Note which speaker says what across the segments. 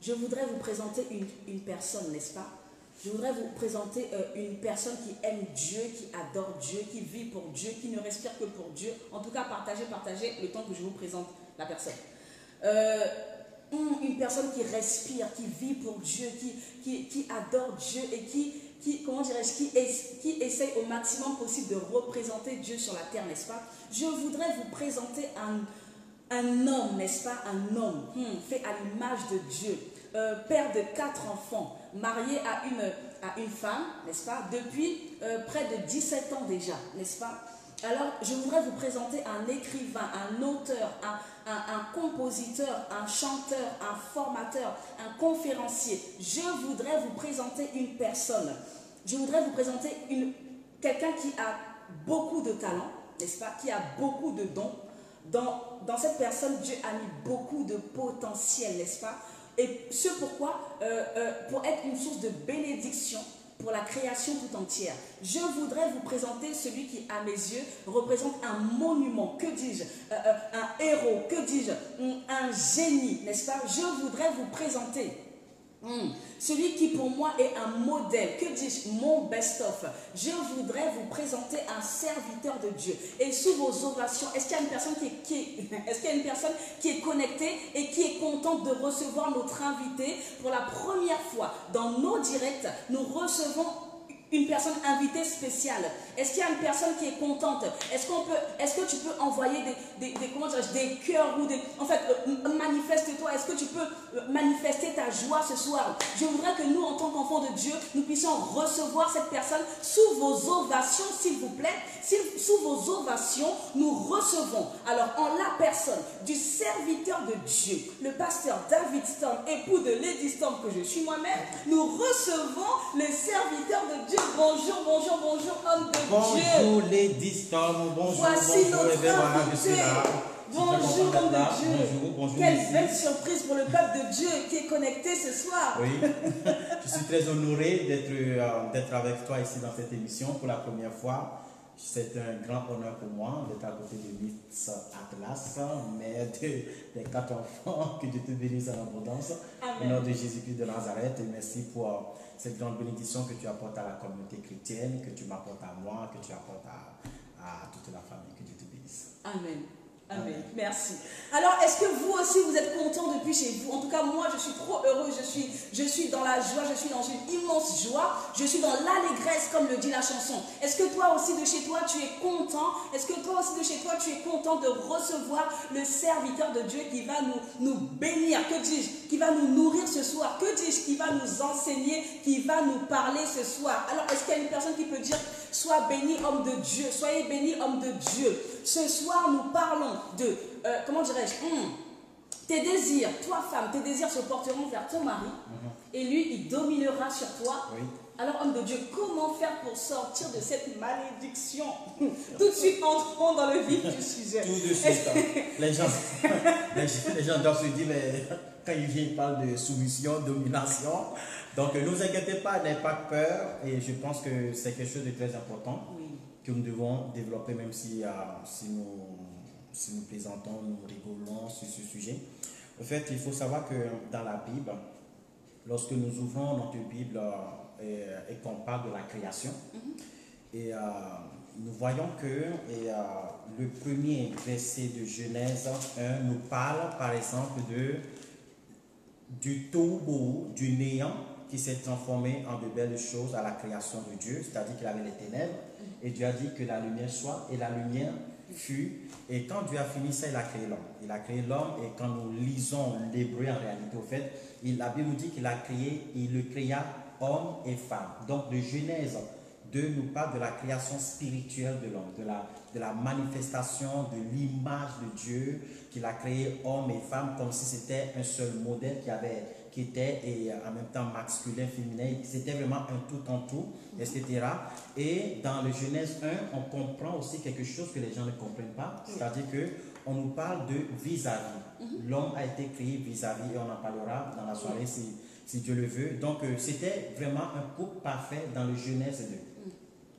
Speaker 1: Je voudrais vous présenter une personne, n'est-ce pas? Je voudrais vous présenter une personne qui aime Dieu, qui adore Dieu, qui vit pour Dieu, qui ne respire que pour Dieu. En tout cas, partagez le temps que je vous présente la personne. Une personne qui respire, qui vit pour Dieu, qui adore Dieu et comment dirais-je, qui essaye au maximum possible de représenter Dieu sur la terre, n'est-ce pas? Je voudrais vous présenter un homme, n'est-ce pas? Un homme fait à l'image de Dieu, père de 4 enfants, marié à une femme, n'est-ce pas? Depuis près de 17 ans déjà, n'est-ce pas? Alors, je voudrais vous présenter un écrivain, un auteur, un compositeur, un chanteur, un formateur, un conférencier. Je voudrais vous présenter une personne. Je voudrais vous présenter quelqu'un qui a beaucoup de talent, n'est-ce pas? Qui a beaucoup de dons. Dans cette personne, Dieu a mis beaucoup de potentiel, n'est-ce pas? Et ce pourquoi, pour être une source de bénédiction pour la création tout entière. Je voudrais vous présenter celui qui, à mes yeux, représente un monument, que dis-je, un héros, que dis-je, un génie, n'est-ce pas? Je voudrais vous présenter celui qui pour moi est un modèle, que dis-je, mon best-of. Je voudrais vous présenter un serviteur de Dieu. Et sous vos ovations, est-ce qu'il y a une personne qui est connectée et qui est contente de recevoir notre invité? Pour la première fois dans nos directs, nous recevons une personne invitée spéciale. Est-ce qu'il y a une personne qui est contente? Est-ce que tu peux envoyer des cœurs ou en fait, manifeste-toi. Est-ce que tu peux manifester ta joie ce soir? Je voudrais que nous, en tant qu'enfants de Dieu, nous puissions recevoir cette personne sous vos ovations, s'il vous plaît. Sous vos ovations, nous recevons, alors en la personne du serviteur de Dieu, le pasteur David Storm, époux de Lady Storm, que je suis moi-même, nous recevons le serviteur de Dieu. Bonjour, bonjour, bonjour, homme de Dieu.
Speaker 2: Bonjour, Lady Storm. Bonjour,
Speaker 1: voici
Speaker 2: bonjour,
Speaker 1: notre invité. Bonjour, homme de Dieu.
Speaker 2: Bonjour,
Speaker 1: quelle
Speaker 2: merci.
Speaker 1: belle surprise pour le peuple de Dieu qui est connecté ce soir.
Speaker 2: Oui, je suis très honoré d'être avec toi ici dans cette émission pour la première fois. C'est un grand honneur pour moi d'être à côté de Miss Atlas, mère des 4 enfants. Que Dieu te bénisse en abondance. Au nom de Jésus-Christ de Nazareth. Et merci pour cette grande bénédiction que tu apportes à la communauté chrétienne, que tu m'apportes à moi, que tu apportes à toute la famille. Que Dieu te bénisse.
Speaker 1: Amen. Amen. Merci. Alors, est-ce que vous aussi, vous êtes content depuis chez vous? En tout cas, moi, je suis trop heureux. Je suis dans la joie. Je suis dans une immense joie. Je suis dans l'allégresse, comme le dit la chanson. Est-ce que toi aussi, de chez toi, tu es content? Est-ce que toi aussi, de chez toi, tu es content de recevoir le serviteur de Dieu qui va nous bénir? Que dis-je? Qui va nous nourrir ce soir? Que dis-je? Qui va nous enseigner? Qui va nous parler ce soir? Alors, est-ce qu'il y a une personne qui peut dire: sois béni, homme de Dieu. Soyez béni, homme de Dieu. Ce soir, nous parlons de, comment dirais-je, tes désirs, toi femme, tes désirs se porteront vers ton mari et lui, il dominera sur toi.
Speaker 2: Oui.
Speaker 1: Alors, homme de Dieu, comment faire pour sortir de cette malédiction? Tout de suite, entrons dans le vif du sujet.
Speaker 2: Tout de suite. Les gens doivent se dire, mais quand ils parlent de soumission, domination. Donc, ne vous inquiétez pas, n'ayez pas peur. Et je pense que c'est quelque chose de très important que nous devons développer, même si nous plaisantons, nous rigolons sur ce sujet. En fait, il faut savoir que dans la Bible, lorsque nous ouvrons notre Bible et qu'on parle de la création, et nous voyons que le premier verset de Genèse 1 nous parle, par exemple, du tohu, du néant qui s'est transformé en de belles choses à la création de Dieu, c'est-à-dire qu'il avait les ténèbres, et Dieu a dit que la lumière soit, et la lumière fut. Et quand Dieu a fini ça, il a créé l'homme. Il a créé l'homme, et quand nous lisons l'hébreu en réalité, au fait, la Bible nous dit qu'il a créé, il le créa homme et femme. Donc de Genèse 2 nous parle de la création spirituelle de l'homme, de la manifestation de l'image de Dieu, qu'il a créé homme et femme comme si c'était un seul modèle qui était et en même temps masculin, féminin, c'était vraiment un tout en tout, etc. Et dans le Genèse 1, on comprend aussi quelque chose que les gens ne comprennent pas, c'est-à-dire qu'on nous parle de vis-à-vis. L'homme a été créé vis-à-vis, et on en parlera dans la soirée si Dieu le veut. Donc c'était vraiment un couple parfait dans le Genèse 2.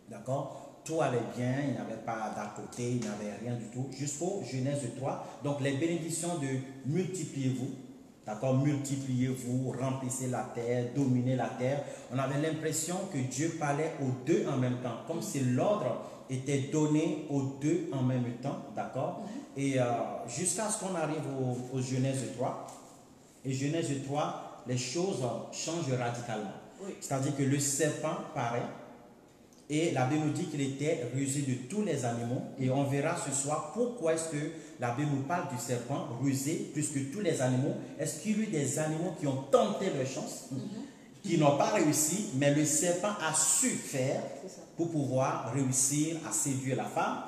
Speaker 2: D'accord? Tout allait bien, il n'y avait pas d'à côté, il n'y avait rien du tout, jusqu'au Genèse 3. Donc les bénédictions de multipliez-vous, D'accord, multipliez-vous, remplissez la terre, dominez la terre. On avait l'impression que Dieu parlait aux deux en même temps, comme si l'ordre était donné aux deux en même temps, d'accord. Et jusqu'à ce qu'on arrive au Genèse 3. Et Genèse 3, les choses changent radicalement.
Speaker 1: Oui.
Speaker 2: C'est-à-dire que le serpent paraît. Et la Bible nous dit qu'il était rusé de tous les animaux. Et on verra ce soir pourquoi est-ce que la Bible nous parle du serpent rusé, puisque tous les animaux, est-ce qu'il y a eu des animaux qui ont tenté leur chance, qui n'ont pas réussi, mais le serpent a su faire pour pouvoir réussir à séduire la femme.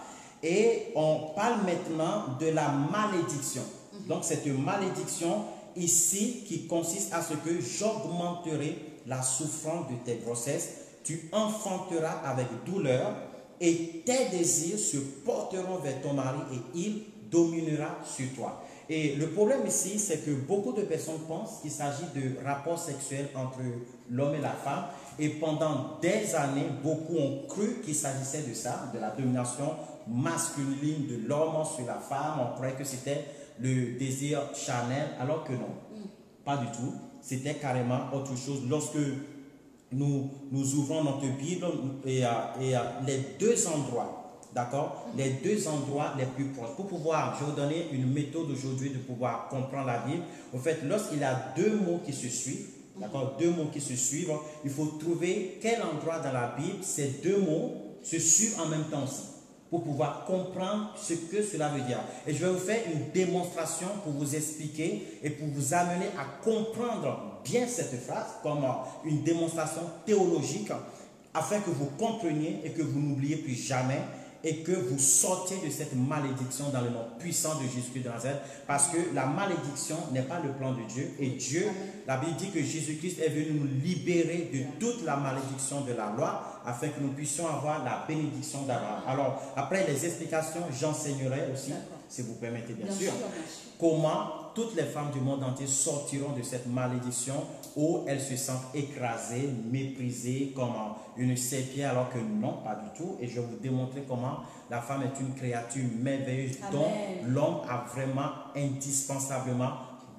Speaker 2: Et on parle maintenant de la malédiction. Donc c'est une malédiction ici qui consiste à ce que j'augmenterai la souffrance de tes grossesses. Tu enfanteras avec douleur et tes désirs se porteront vers ton mari et il dominera sur toi. Et le problème ici, c'est que beaucoup de personnes pensent qu'il s'agit de rapports sexuels entre l'homme et la femme. Et pendant des années, beaucoup ont cru qu'il s'agissait de ça, de la domination masculine de l'homme sur la femme. On croyait que c'était le désir charnel, alors que non, pas du tout. C'était carrément autre chose. Lorsque nous ouvrons notre Bible et les deux endroits, d'accord, les deux endroits les plus proches. Pour pouvoir, je vais vous donner une méthode aujourd'hui de pouvoir comprendre la Bible. En fait, lorsqu'il y a deux mots qui se suivent, d'accord, deux mots qui se suivent, il faut trouver quel endroit dans la Bible ces deux mots se suivent en même temps aussi, pour pouvoir comprendre ce que cela veut dire. Et je vais vous faire une démonstration pour vous expliquer et pour vous amener à comprendre bien cette phrase comme une démonstration théologique afin que vous compreniez et que vous n'oubliez plus jamais et que vous sortiez de cette malédiction dans le nom puissant de Jésus-Christ de Nazareth, parce que la malédiction n'est pas le plan de Dieu. Et Dieu, la Bible dit que Jésus-Christ est venu nous libérer de toute la malédiction de la loi afin que nous puissions avoir la bénédiction d'Abraham. Alors, après les explications, j'enseignerai aussi, si vous permettez bien sûr, comment toutes les femmes du monde entier sortiront de cette malédiction où elles se sentent écrasées, méprisées comme une serpillère, alors que non, pas du tout. Et je vais vous démontrer comment la femme est une créature merveilleuse dont l'homme a vraiment indispensablement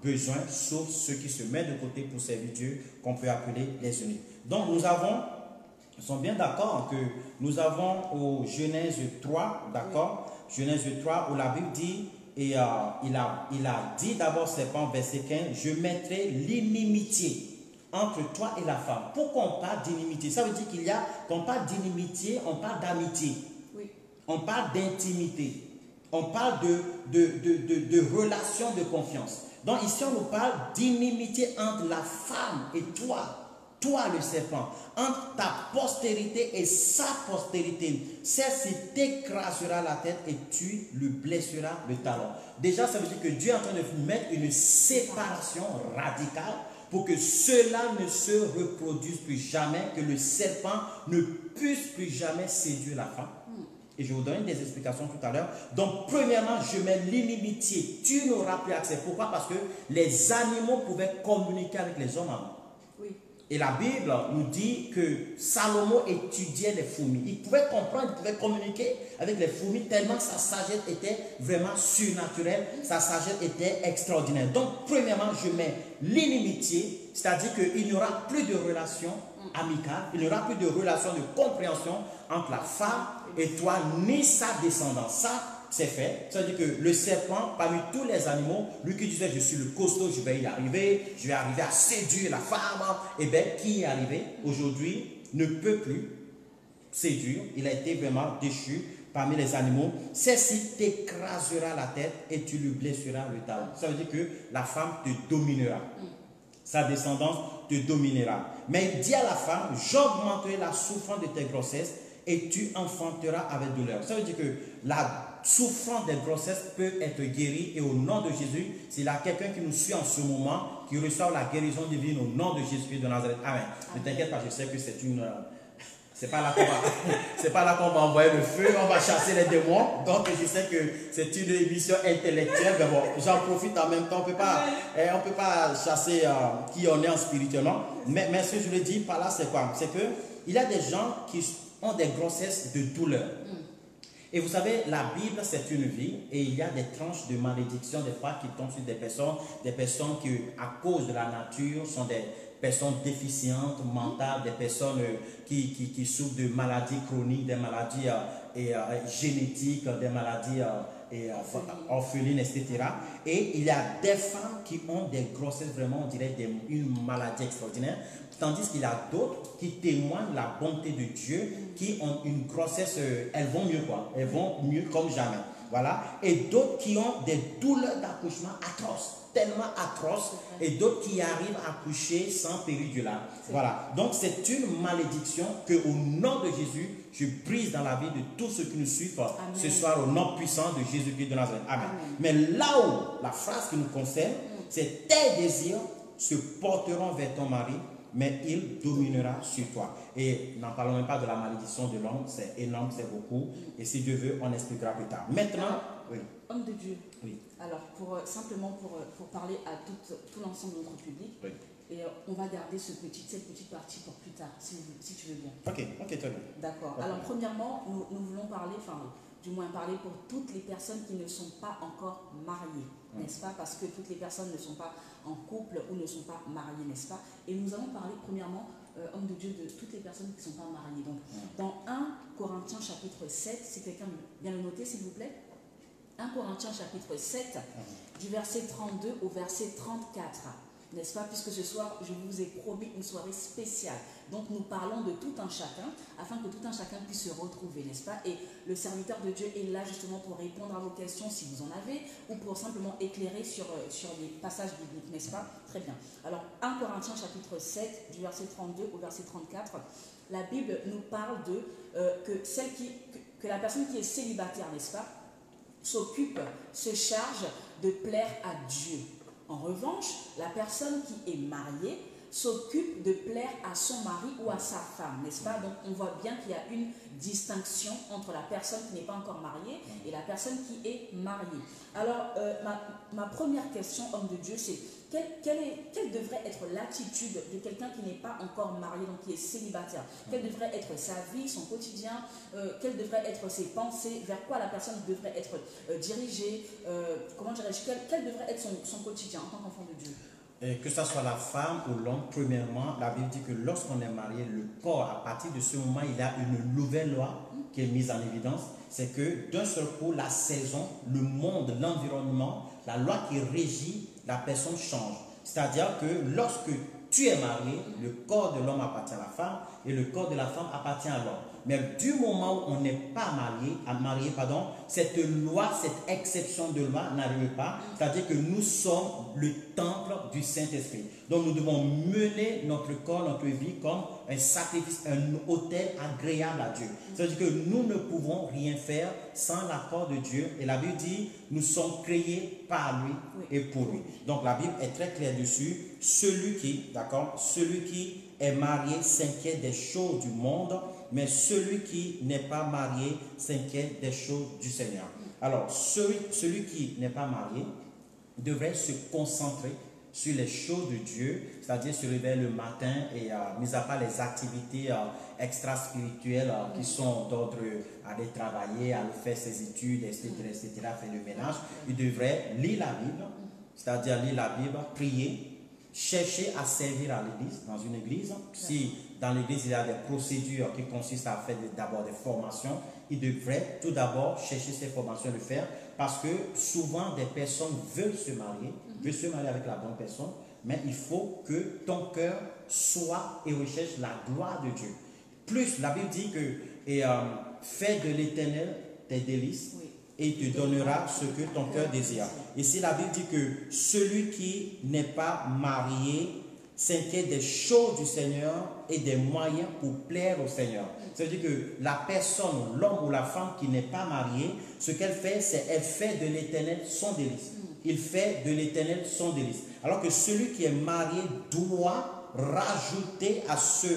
Speaker 2: besoin, sauf ceux qui se mettent de côté pour servir Dieu, qu'on peut appeler les unis. Donc nous sommes bien d'accord que nous avons au Genèse 3, d'accord, Genèse 3 où la Bible dit, et il a dit d'abord, serpent, verset 15, je mettrai l'inimitié entre toi et la femme. Pourquoi on parle d'inimitié? Ça veut dire qu'on parle d'inimitié, on parle d'amitié. Oui. On parle d'intimité. On parle de relation de confiance. Donc ici, on nous parle d'inimitié entre la femme et toi. Toi le serpent, entre ta postérité et sa postérité, celle-ci t'écrasera la tête et tu lui blesseras le talon. Déjà, ça veut dire que Dieu est en train de mettre une séparation radicale pour que cela ne se reproduise plus jamais, que le serpent ne puisse plus jamais séduire la femme. Et je vais vous donner des explications tout à l'heure. Donc, premièrement, je mets l'inimitié. Tu n'auras plus accès. Pourquoi? Parce que les animaux pouvaient communiquer avec les hommes avant. Et la Bible nous dit que Salomon étudiait les fourmis. Il pouvait comprendre, il pouvait communiquer avec les fourmis tellement que sa sagesse était vraiment surnaturelle, sa sagesse était extraordinaire. Donc, premièrement, je mets l'inimitié, c'est-à-dire qu'il n'y aura plus de relation amicale, il n'y aura plus de relation de compréhension entre la femme et toi, ni sa descendance. Ça, c'est fait. Ça veut dire que le serpent, parmi tous les animaux, lui qui disait je suis le costaud, je vais y arriver, je vais arriver à séduire la femme, et bien qui est arrivé aujourd'hui ne peut plus séduire. Il a été vraiment déchu parmi les animaux. Celle-ci t'écrasera la tête et tu lui blesseras le talon. Ça veut dire que la femme te dominera. Sa descendance te dominera. Mais il dit à la femme, j'augmenterai la souffrance de tes grossesses et tu enfanteras avec douleur. Ça veut dire que la souffrance des grossesses peut être guérie et au nom de Jésus, s'il y a quelqu'un qui nous suit en ce moment, qui reçoit la guérison divine au nom de Jésus-Christ de Nazareth. Amen. Ne t'inquiète pas, je sais que c'est pas là qu'on va envoyer le feu, on va chasser les démons. Donc je sais que c'est une émission intellectuelle, mais bon, j'en profite en même temps. On peut pas chasser qui on est en spirituellement. Mais ce que je veux dire par là, c'est quoi? C'est que il y a des gens qui ont des grossesses de douleur. Et vous savez, la Bible, c'est une vie et il y a des tranches de malédiction des fois qui tombent sur des personnes qui, à cause de la nature, sont des personnes déficientes mentales, des personnes qui souffrent de maladies chroniques, des maladies génétiques, des maladies orphelines, etc. Et il y a des femmes qui ont des grossesses vraiment, on dirait, une maladie extraordinaire, tandis qu'il y a d'autres qui témoignent de la bonté de Dieu, qui ont une grossesse, elles vont mieux quoi, elles vont mieux comme jamais. Voilà. Et d'autres qui ont des douleurs d'accouchement atroces, tellement atroces, et d'autres qui arrivent à accoucher sans péridurale. Voilà. Donc c'est une malédiction que au nom de Jésus, je brise dans la vie de tous ceux qui nous suivent ce soir au nom puissant de Jésus-Christ de Nazareth. Amen. Mais là où la phrase qui nous concerne, c'est tes désirs se porteront vers ton mari, mais il dominera sur toi. Et n'en parlons même pas de la malédiction de l'homme, c'est énorme, c'est beaucoup. Et si Dieu veut, on expliquera plus tard. Maintenant, oui.
Speaker 1: Homme de Dieu.
Speaker 2: Oui.
Speaker 1: Alors, simplement pour parler à tout l'ensemble de notre public,
Speaker 2: oui.
Speaker 1: Et on va garder cette petite partie pour plus tard, si tu veux bien.
Speaker 2: Ok, très bien.
Speaker 1: D'accord. Alors, premièrement, nous voulons parler, du moins parler pour toutes les personnes qui ne sont pas encore mariées, n'est-ce pas? Parce que toutes les personnes ne sont pas en couple ou ne sont pas mariées, n'est-ce pas? Et nous allons parler premièrement, homme de Dieu, de toutes les personnes qui ne sont pas mariées. Donc, dans 1 Corinthiens chapitre 7, si quelqu'un vient le noter, s'il vous plaît. 1 Corinthiens chapitre 7, du verset 32 au verset 34. N'est-ce pas? Puisque ce soir, je vous ai promis une soirée spéciale. Donc, nous parlons de tout un chacun, afin que tout un chacun puisse se retrouver, n'est-ce pas? Et le serviteur de Dieu est là justement pour répondre à vos questions, si vous en avez, ou pour simplement éclairer sur les passages bibliques, n'est-ce pas? Très bien. Alors, 1 Corinthiens chapitre 7, du verset 32 au verset 34, la Bible nous parle que la personne qui est célibataire, n'est-ce pas, se charge de plaire à Dieu. En revanche, la personne qui est mariée s'occupe de plaire à son mari ou à sa femme, n'est-ce pas? Donc, on voit bien qu'il y a une distinction entre la personne qui n'est pas encore mariée et la personne qui est mariée. Alors, ma première question, homme de Dieu, c'est quelle devrait être l'attitude de quelqu'un qui n'est pas encore marié, donc qui est célibataire? Quelle devrait être sa vie, son quotidien? Quelles devraient être ses pensées? Vers quoi la personne devrait être dirigée? Comment dirais-je? Quel devrait être son quotidien en tant qu'enfant de Dieu?
Speaker 2: Que ce soit la femme ou l'homme, premièrement, la Bible dit que lorsqu'on est marié, le corps, à partir de ce moment, il y a une nouvelle loi qui est mise en évidence. C'est que d'un seul coup, la saison, le monde, l'environnement, la loi qui régit la personne change. C'est-à-dire que lorsque tu es marié, le corps de l'homme appartient à la femme et le corps de la femme appartient à l'homme. Mais du moment où on n'est pas marié, cette loi, cette exception de loi n'arrive pas. C'est-à-dire que nous sommes le temple du Saint-Esprit. Donc nous devons mener notre corps, notre vie comme un sacrifice, un autel agréable à Dieu. C'est-à-dire que nous ne pouvons rien faire sans l'accord de Dieu. Et la Bible dit, nous sommes créés par lui et pour lui. Donc la Bible est très claire dessus. Celui qui est marié s'inquiète des choses du monde, mais celui qui n'est pas marié s'inquiète des choses du Seigneur. Alors, celui qui n'est pas marié devrait se concentrer sur les choses de Dieu, c'est-à-dire se réveiller le matin et, mis à part les activités extra-spirituelles qui sont d'ordre à aller travailler, à faire ses études, etc., faire le ménage, il devrait lire la Bible, c'est-à-dire lire la Bible, prier, chercher à servir à l'église, dans une église. Si dans l'église il y a des procédures qui consistent à faire d'abord des formations, il devrait tout d'abord chercher ces formations, le faire, parce que souvent des personnes veulent se marier avec la bonne personne, mais il faut que ton cœur soit et recherche la gloire de Dieu. Plus, la Bible dit que fais de l'Éternel tes délices, et il te donnera ce que ton cœur désire. Ici, la Bible dit que celui qui n'est pas marié s'inquiète des choses du Seigneur et des moyens pour plaire au Seigneur. C'est-à-dire que la personne, l'homme ou la femme qui n'est pas mariée, ce qu'elle fait, c'est qu'elle fait de l'Éternel son délice. Il fait de l'Éternel son délice. Alors que celui qui est marié doit rajouter à ce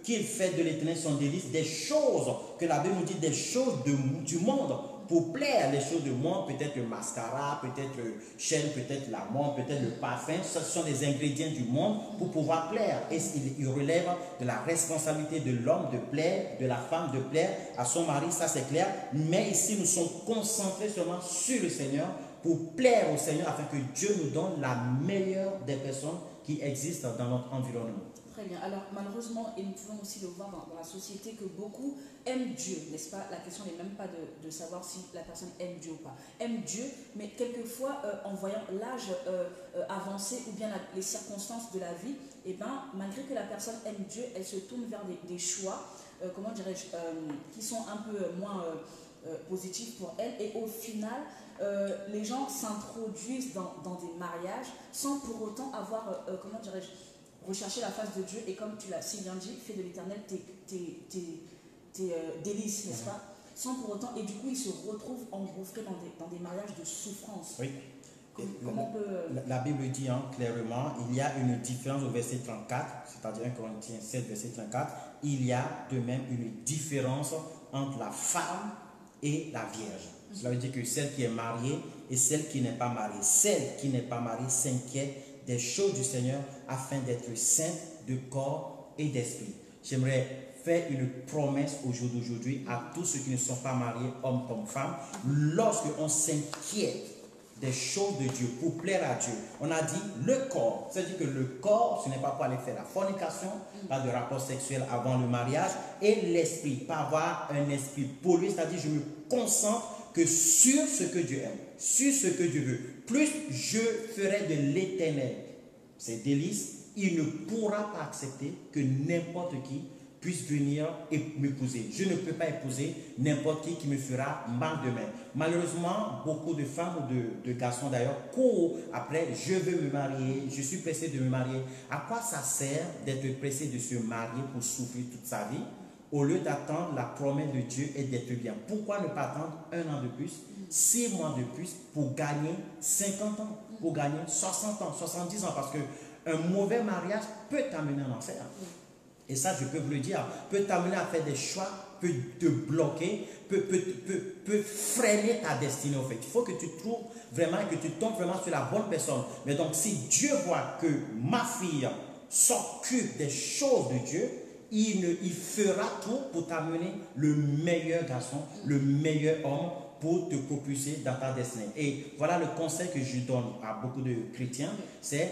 Speaker 2: qu'il fait de l'Éternel son délice des choses que la Bible nous dit, des choses du monde pour plaire les choses du monde, peut-être le mascara, peut-être le chaîne, peut-être la montre, peut-être le parfum, ce sont des ingrédients du monde pour pouvoir plaire. Et il relève de la responsabilité de l'homme de plaire, de la femme de plaire à son mari, ça c'est clair. Mais ici, nous sommes concentrés seulement sur le Seigneur pour plaire au Seigneur afin que Dieu nous donne la meilleure des personnes qui existent dans notre environnement.
Speaker 1: Très bien. Alors, malheureusement, et nous pouvons aussi le voir dans la société, que beaucoup aiment Dieu, n'est-ce pas? La question n'est même pas de savoir si la personne aime Dieu ou pas. Aime Dieu, mais quelquefois, en voyant l'âge avancé ou bien les circonstances de la vie, eh ben, malgré que la personne aime Dieu, elle se tourne vers des choix, comment dirais-je, qui sont un peu moins positifs pour elle. Et au final, les gens s'introduisent dans des mariages sans pour autant avoir, comment dirais-je, rechercher la face de Dieu, et comme tu l'as si bien dit, fais de l'Éternel tes délices, n'est-ce pas? Sans pour autant, et du coup ils se retrouvent engouffrés dans des mariages de souffrance.
Speaker 2: Oui.
Speaker 1: Comment on peut...
Speaker 2: La Bible dit clairement, il y a une différence au verset 34, c'est-à-dire 1 Corinthiens 7, verset 34, il y a de même une différence entre la femme et la vierge. Cela veut dire que celle qui est mariée et celle qui n'est pas mariée. Celle qui n'est pas mariée s'inquiète des choses du Seigneur afin d'être sainte de corps et d'esprit. J'aimerais faire une promesse au jour d'aujourd'hui à tous ceux qui ne sont pas mariés, hommes comme femmes. Lorsque on s'inquiète des choses de Dieu pour plaire à Dieu, on a dit le corps, c'est-à-dire que le corps, ce n'est pas pour aller faire la fornication, pas de rapport sexuel avant le mariage, et l'esprit, pas avoir un esprit pollué, c'est-à-dire je me concentre que sur ce que Dieu aime, sur ce que Dieu veut. Plus je ferai de l'Éternel ses délices, il ne pourra pas accepter que n'importe qui puisse venir et m'épouser. Je ne peux pas épouser n'importe qui me fera mal de main. Malheureusement, beaucoup de femmes ou de garçons d'ailleurs courent après, je veux me marier, je suis pressé de me marier. À quoi ça sert d'être pressé de se marier pour souffrir toute sa vie, au lieu d'attendre la promesse de Dieu et d'être bien? Pourquoi ne pas attendre 1 an de plus, 6 mois de plus pour gagner 50 ans, pour gagner 60 ans, 70 ans? Parce qu'un mauvais mariage peut t'amener en enfer. Et ça, je peux vous le dire, peut t'amener à faire des choix, peut te bloquer, peut freiner ta destinée au fait. Il faut que tu trouves vraiment, que tu tombes vraiment sur la bonne personne. Mais donc, si Dieu voit que ma fille s'occupe des choses de Dieu, il fera tout pour t'amener le meilleur garçon, le meilleur homme pour te propulser dans ta destinée. Et voilà le conseil que je donne à beaucoup de chrétiens, c'est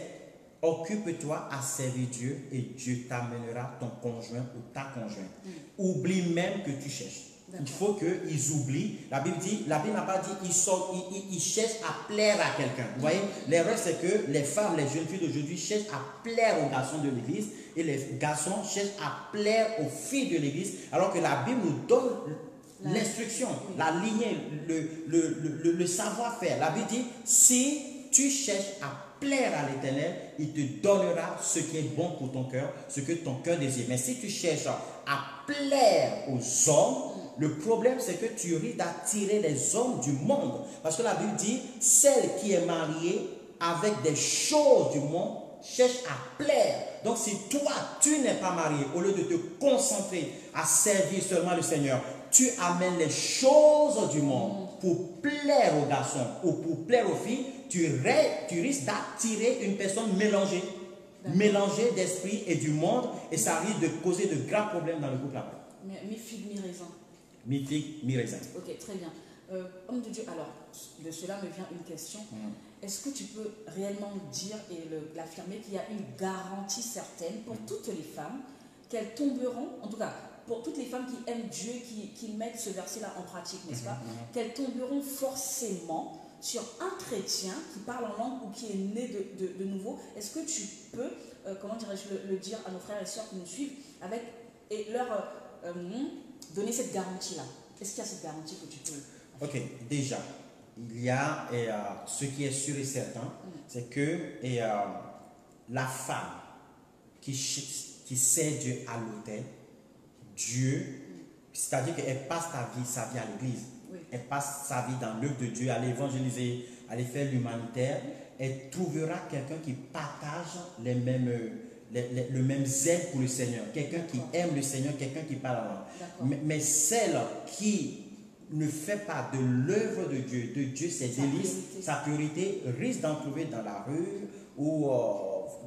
Speaker 2: occupe-toi à servir Dieu et Dieu t'amènera ton conjoint ou ta conjointe. Oublie même que tu cherches. Il faut qu'ils oublient. La Bible n'a pas dit ils cherchent à plaire à quelqu'un. Vous voyez, l'erreur c'est que les femmes, les jeunes filles d'aujourd'hui cherchent à plaire aux garçons de l'église et les garçons cherchent à plaire aux filles de l'église, alors que la Bible nous donne l'instruction, la lignée, le savoir-faire. La Bible dit, si tu cherches à plaire à l'Éternel, il te donnera ce qui est bon pour ton cœur, ce que ton cœur désire. Mais si tu cherches à plaire aux hommes, le problème c'est que tu risques d'attirer les hommes du monde. Parce que la Bible dit, celle qui est mariée avec des choses du monde cherche à plaire. Donc si toi, tu n'es pas marié, au lieu de te concentrer à servir seulement le Seigneur, tu amènes les choses du monde pour plaire aux garçons ou pour plaire aux filles, tu risques d'attirer une personne mélangée, mélangée d'esprit et du monde, et ça risque de causer de graves problèmes dans le couple après.
Speaker 1: Mi-figue, mi-raisin.
Speaker 2: Mi-figue, mi-raisin.
Speaker 1: Ok, très bien. Homme de Dieu, alors, de cela me vient une question. Est-ce que tu peux réellement dire et l'affirmer qu'il y a une garantie certaine pour toutes les femmes qu'elles tomberont, en tout cas, pour toutes les femmes qui aiment Dieu, qui mettent ce verset-là en pratique, n'est-ce pas, qu'elles tomberont forcément sur un chrétien qui parle en langue ou qui est né de nouveau? Est-ce que tu peux, comment dirais-je, le dire à nos frères et sœurs qui nous suivent et leur donner cette garantie-là? Est-ce qu'il y a cette garantie que tu peux?
Speaker 2: Ok, déjà, il y a ce qui est sûr et certain, c'est que la femme qui sert Dieu à l'autel, Dieu, c'est-à-dire qu'elle passe sa vie à l'église. Elle passe sa vie dans l'œuvre de Dieu, à l'évangéliser, à aller faire l'humanitaire. Elle trouvera quelqu'un qui partage le même zèle pour le Seigneur. Quelqu'un qui aime le Seigneur, quelqu'un qui parle en langue. Mais celle qui ne fait pas de l'œuvre de Dieu ses délices, sa priorité, risque d'en trouver dans la rue ou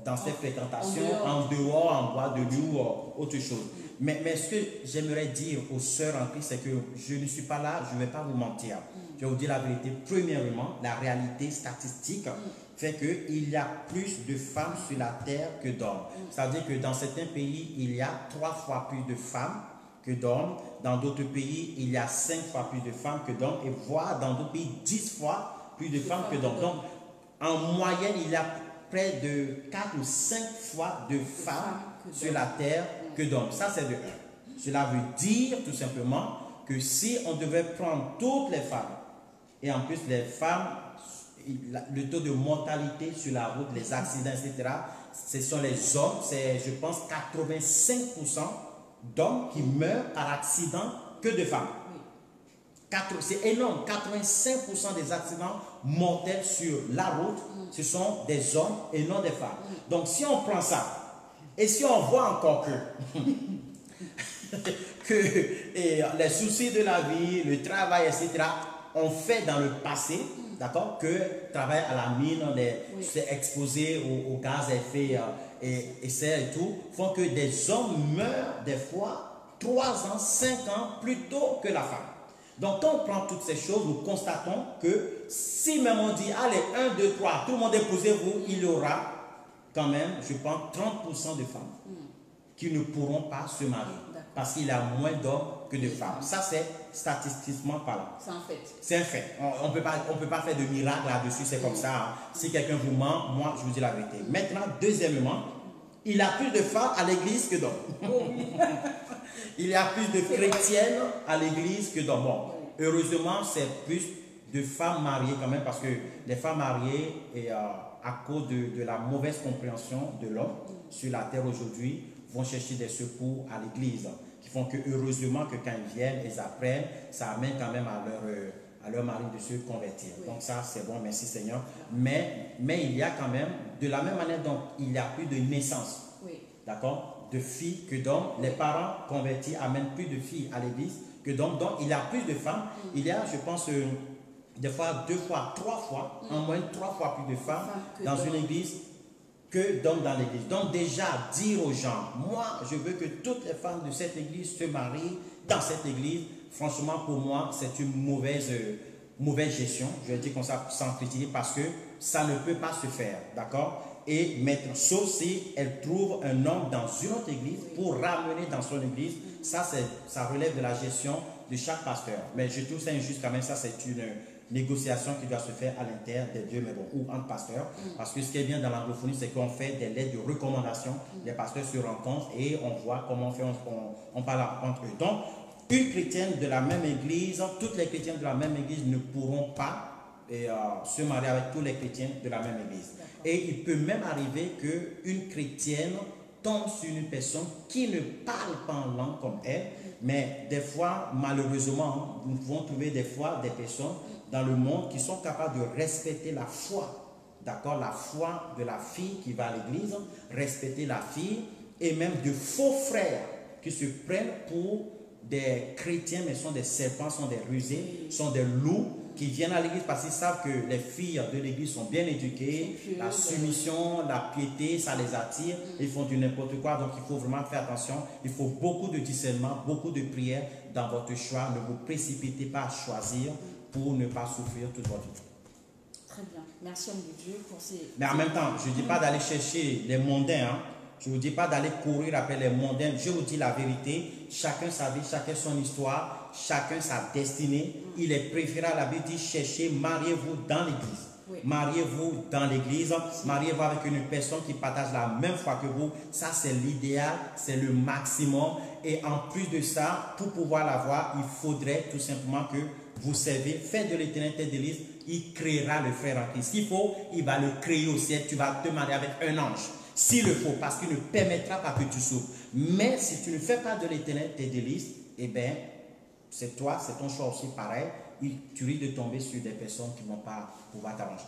Speaker 2: dans ses fréquentations, en dehors, en bois de nuit ou autre chose. Mais ce que j'aimerais dire aux sœurs en Christ, c'est que je ne suis pas là, je ne vais pas vous mentir. Je vais vous dire la vérité. Premièrement, la réalité statistique fait qu'il y a plus de femmes sur la terre que d'hommes. C'est-à-dire que dans certains pays, il y a 3 fois plus de femmes que d'hommes. Dans d'autres pays, il y a 5 fois plus de femmes que d'hommes. Et voire dans d'autres pays, 10 fois plus de femmes que d'hommes. Donc, en moyenne, il y a près de 4 ou 5 fois de femmes sur la terre que d'hommes. Ça, c'est de 1. Cela veut dire tout simplement que si on devait prendre toutes les femmes, et en plus les femmes, le taux de mortalité sur la route, les accidents, etc., ce sont les hommes, c'est je pense 85% d'hommes qui meurent par accident que de femmes. C'est énorme, 85% des accidents mortels sur la route, ce sont des hommes et non des femmes. Donc si on prend ça, et si on voit encore que les soucis de la vie, le travail, etc., ont fait dans le passé, d'accord, que travail à la mine, c'est exposé au gaz à effet et serre et tout, font que des hommes meurent des fois 3 ans, 5 ans plus tôt que la femme. Donc quand on prend toutes ces choses, nous constatons que si même on dit, allez, 1, 2, 3, tout le monde épousez-vous, il y aura quand même, je pense, 30% de femmes qui ne pourront pas se marier. Parce qu'il y a moins d'hommes que de femmes. Ça, c'est statistiquement parlant.
Speaker 1: C'est un fait.
Speaker 2: C'est un fait. On ne peut pas faire de miracle là-dessus, c'est comme ça. Hein. Si quelqu'un vous ment, moi, je vous dis la vérité. Maintenant, deuxièmement, il y a plus de femmes à l'église que d'hommes. Il y a plus de chrétiennes à l'église que d'hommes. Bon, heureusement, c'est plus de femmes mariées quand même, parce que les femmes mariées, à cause de la mauvaise compréhension de l'homme sur la terre aujourd'hui, vont chercher des secours à l'église, qui font que heureusement que quand ils viennent, ils apprennent, ça amène quand même à leur mari de se convertir. Donc ça, c'est bon, merci Seigneur. Mais il y a quand même, de la même manière dont il y a plus de naissances, d'accord, de filles que d'hommes, les parents convertis amènent plus de filles à l'église que d'hommes, donc il y a plus de femmes. Il y a, je pense, des fois 2 fois, 3 fois, en moyenne 3 fois plus de femmes dans une église que d'hommes dans l'église. Donc déjà, dire aux gens, moi, je veux que toutes les femmes de cette église se marient dans cette église, franchement, pour moi, c'est une mauvaise gestion, je vais dire comme ça, sans critiquer, parce que ça ne peut pas se faire, d'accord? Et mettre, sauf si elle trouve un homme dans une autre église pour ramener dans son église, ça relève de la gestion de chaque pasteur. Mais je trouve ça injuste quand même, ça c'est une négociation qui doit se faire à l'intérieur des deux, mais bon, ou entre pasteurs. Parce que ce qui est bien dans l'anglophonie, c'est qu'on fait des lettres de recommandation. Les pasteurs se rencontrent et on voit comment on fait, on parle entre eux. Donc, une chrétienne de la même église, toutes les chrétiennes de la même église ne pourront pas se marier avec tous les chrétiens de la même église. Et il peut même arriver qu'une chrétienne tombe sur une personne qui ne parle pas en langue comme elle, mais des fois, malheureusement, nous pouvons trouver des fois des personnes dans le monde qui sont capables de respecter la foi, d'accord, la foi de la fille qui va à l'église, respecter la fille, et même de faux frères qui se prennent pour des chrétiens, mais sont des serpents, sont des rusés, sont des loups, qui viennent à l'église parce qu'ils savent que les filles de l'église sont bien éduquées, la soumission, la piété, ça les attire, ils font du n'importe quoi, donc il faut vraiment faire attention, il faut beaucoup de discernement, beaucoup de prière dans votre choix, ne vous précipitez pas à choisir pour ne pas souffrir toute votre vie.
Speaker 1: Très bien, merci homme de Dieu pour ces...
Speaker 2: Mais en même temps, je ne dis pas d'aller chercher les mondains, hein. Je ne vous dis pas d'aller courir après les mondains, je vous dis la vérité, chacun sa vie, chacun son histoire, chacun sa destinée. Il est préférable, la Bible dit, cherchez, mariez-vous dans l'église. Oui. Mariez-vous dans l'église, mariez-vous avec une personne qui partage la même foi que vous. Ça, c'est l'idéal, c'est le maximum. Et en plus de ça, pour pouvoir l'avoir, il faudrait tout simplement que vous servez, faites de l'Éternel tête d'église, il créera le frère en Christ. S'il faut, il va le créer au ciel, tu vas te marier avec un ange. S'il le faut, parce qu'il ne permettra pas que tu souffres. Mais si tu ne fais pas de l'Éternel tes délices, eh bien, c'est toi, c'est ton choix aussi pareil. Tu risques de tomber sur des personnes qui ne vont pas pouvoir t'arranger.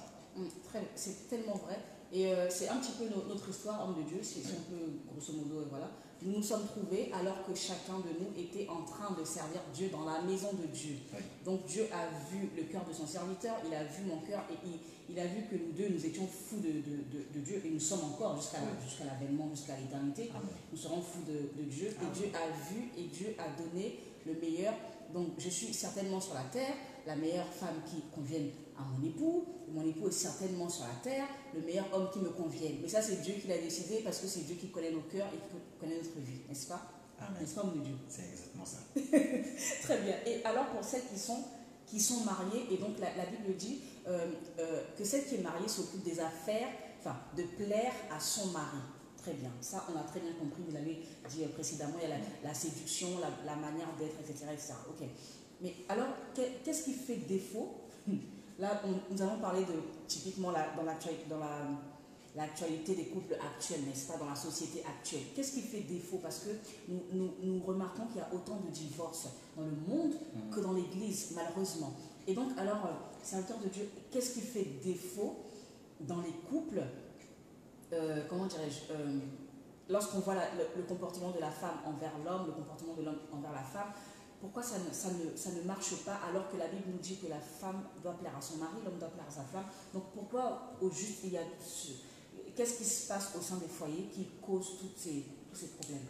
Speaker 1: C'est tellement vrai. Et c'est un petit peu notre histoire, homme de Dieu, si on peut, grosso modo, voilà. Nous nous sommes trouvés alors que chacun de nous était en train de servir Dieu dans la maison de Dieu. Oui. Donc Dieu a vu le cœur de son serviteur, il a vu mon cœur et il a vu que nous deux, nous étions fous de Dieu et nous sommes encore jusqu'à l'avènement, jusqu'à l'éternité. Nous serons fous de Dieu et Dieu a vu et Dieu a donné le meilleur. Donc je suis certainement sur la terre, la meilleure femme qui convienne à mon époux est certainement sur la terre, le meilleur homme qui me convienne. Mais ça c'est Dieu qui l'a décidé parce que c'est Dieu qui connaît nos cœurs et qui connaît notre vie, n'est-ce pas? N'est-ce pas, homme de Dieu?
Speaker 2: C'est exactement ça.
Speaker 1: Très bien. Et alors pour celles qui sont mariées, et donc la Bible dit que celle qui est mariée s'occupe des affaires, enfin de plaire à son mari. Très bien, ça on a très bien compris, vous l'avez dit précédemment, il y a la séduction, la manière d'être, etc., etc. Ok. Mais alors, qu'est-ce qui fait défaut? Là, nous allons parler de, typiquement dans l'actualité des couples actuels, n'est-ce pas, dans la société actuelle. Qu'est-ce qui fait défaut? Parce que nous remarquons qu'il y a autant de divorces dans le monde que dans l'Église, malheureusement. Et donc, alors, serviteur de Dieu, qu'est-ce qui fait défaut dans les couples? Comment dirais-je, lorsqu'on voit le comportement de la femme envers l'homme, le comportement de l'homme envers la femme, pourquoi ça ne marche pas alors que la Bible nous dit que la femme doit plaire à son mari, l'homme doit plaire à sa femme? Donc pourquoi au juste il y a qu'est-ce qui se passe au sein des foyers qui cause tous ces problèmes?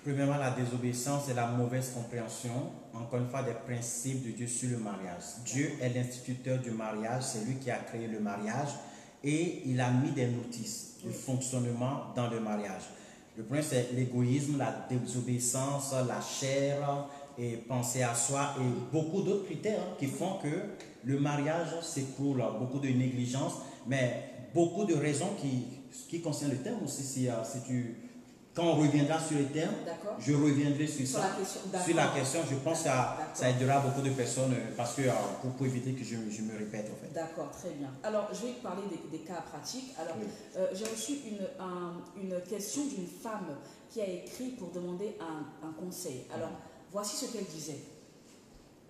Speaker 2: Premièrement, la désobéissance et la mauvaise compréhension, encore une fois, des principes de Dieu sur le mariage. Dieu est l'instituteur du mariage, c'est lui qui a créé le mariage et il a mis des notices du fonctionnement dans le mariage. Le premier, c'est l'égoïsme, la désobéissance, la chair, et penser à soi et beaucoup d'autres critères qui font que le mariage s'écroule, beaucoup de négligence, mais beaucoup de raisons qui concernent le terme aussi. Quand on reviendra sur le terme, je reviendrai sur ça. Sur la question, je pense que ça aidera beaucoup de personnes parce que pour éviter que je me répète en fait.
Speaker 1: D'accord, très bien. Alors, je vais parler des cas pratiques. Alors, j'ai reçu une question d'une femme qui a écrit pour demander un conseil. Alors, voici ce qu'elle disait.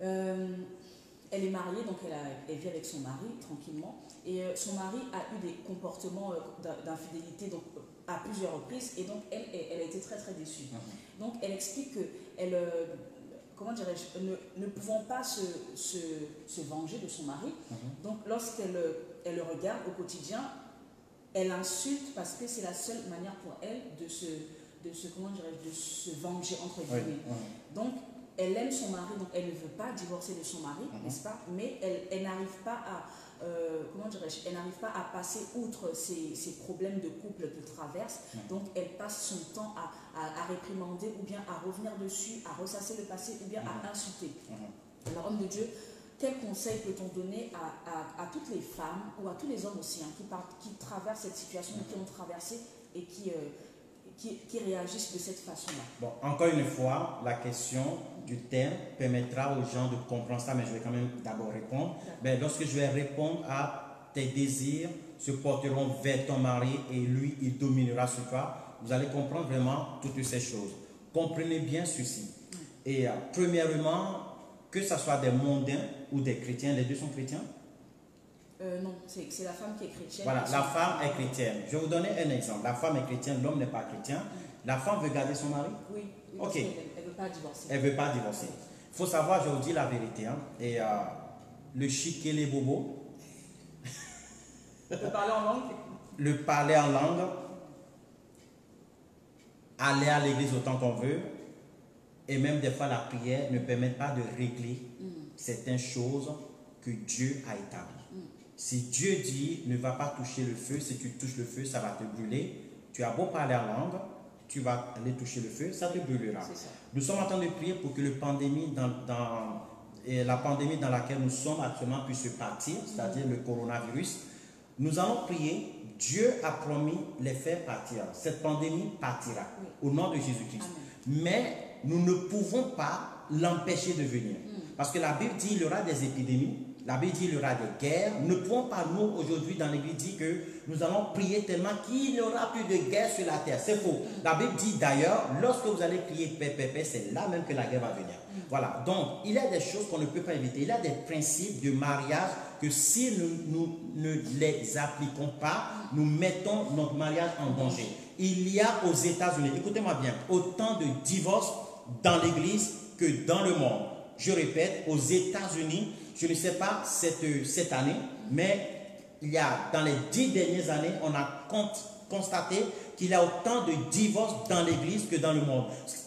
Speaker 1: Elle est mariée, donc elle vit avec son mari tranquillement. Et son mari a eu des comportements d'infidélité à plusieurs reprises. Et donc, elle a été très très déçue. Donc, elle explique qu'elle, comment dirais-je, ne pouvant pas se venger de son mari. Donc, lorsqu'elle le regarde au quotidien, elle insulte parce que c'est la seule manière pour elle de se venger, entre guillemets. Donc, elle aime son mari, donc elle ne veut pas divorcer de son mari, n'est-ce pas? Mais elle n'arrive pas à, elle n'arrive pas à passer outre ces problèmes de couple qu'elle traverse. Donc, elle passe son temps à réprimander ou bien à revenir dessus, à ressasser le passé ou bien à insulter. Alors, homme de Dieu, quel conseil peut-on donner à toutes les femmes ou à tous les hommes aussi qui traversent cette situation, qui ont traversé et qui réagissent de cette façon-là?
Speaker 2: Bon, encore une fois, la question du terme permettra aux gens de comprendre ça, mais je vais quand même d'abord répondre. Mais lorsque je vais répondre à tes désirs se porteront vers ton mari et lui, il dominera sur toi, vous allez comprendre vraiment toutes ces choses. Comprenez bien ceci. Et premièrement, que ce soit des mondains ou des chrétiens, les deux sont chrétiens?
Speaker 1: Non, c'est la femme qui est chrétienne.
Speaker 2: Voilà, la femme est chrétienne. Je vais vous donner un exemple. La femme est chrétienne, l'homme n'est pas chrétien. La femme veut garder son mari?
Speaker 1: Oui,
Speaker 2: ok.
Speaker 1: Elle ne veut pas divorcer.
Speaker 2: Elle ne veut pas divorcer. Il faut savoir, je vous dis la vérité. Et le chic et les bobos.
Speaker 1: Le parler en langue.
Speaker 2: Le parler en langue. Aller à l'église autant qu'on veut. Et même des fois, la prière ne permet pas de régler certaines choses que Dieu a établies. Si Dieu dit ne va pas toucher le feu, si tu touches le feu, ça va te brûler. Tu as beau parler en langue, tu vas aller toucher le feu, ça te brûlera. Nous sommes en train de prier pour que la pandémie dans laquelle nous sommes actuellement puisse partir, c'est-à-dire le coronavirus. Nous allons prier. Dieu a promis les faire partir. Cette pandémie partira au nom de Jésus-Christ. Mais nous ne pouvons pas l'empêcher de venir. Parce que la Bible dit qu'il y aura des épidémies. La Bible dit qu'il y aura des guerres. Nous ne pouvons pas, nous, aujourd'hui, dans l'Église, dire que nous allons prier tellement qu'il n'y aura plus de guerre sur la terre. C'est faux. La Bible dit d'ailleurs, lorsque vous allez prier paix, paix, paix, c'est là même que la guerre va venir. Voilà. Donc, il y a des choses qu'on ne peut pas éviter. Il y a des principes de mariage que si nous ne les appliquons pas, nous mettons notre mariage en danger. Il y a aux États-Unis, écoutez-moi bien, autant de divorces dans l'église que dans le monde. Je répète, aux États-Unis, je ne sais pas cette année, mais il y a, dans les 10 dernières années, on a constaté qu'il y a autant de divorces dans l'église que dans le monde.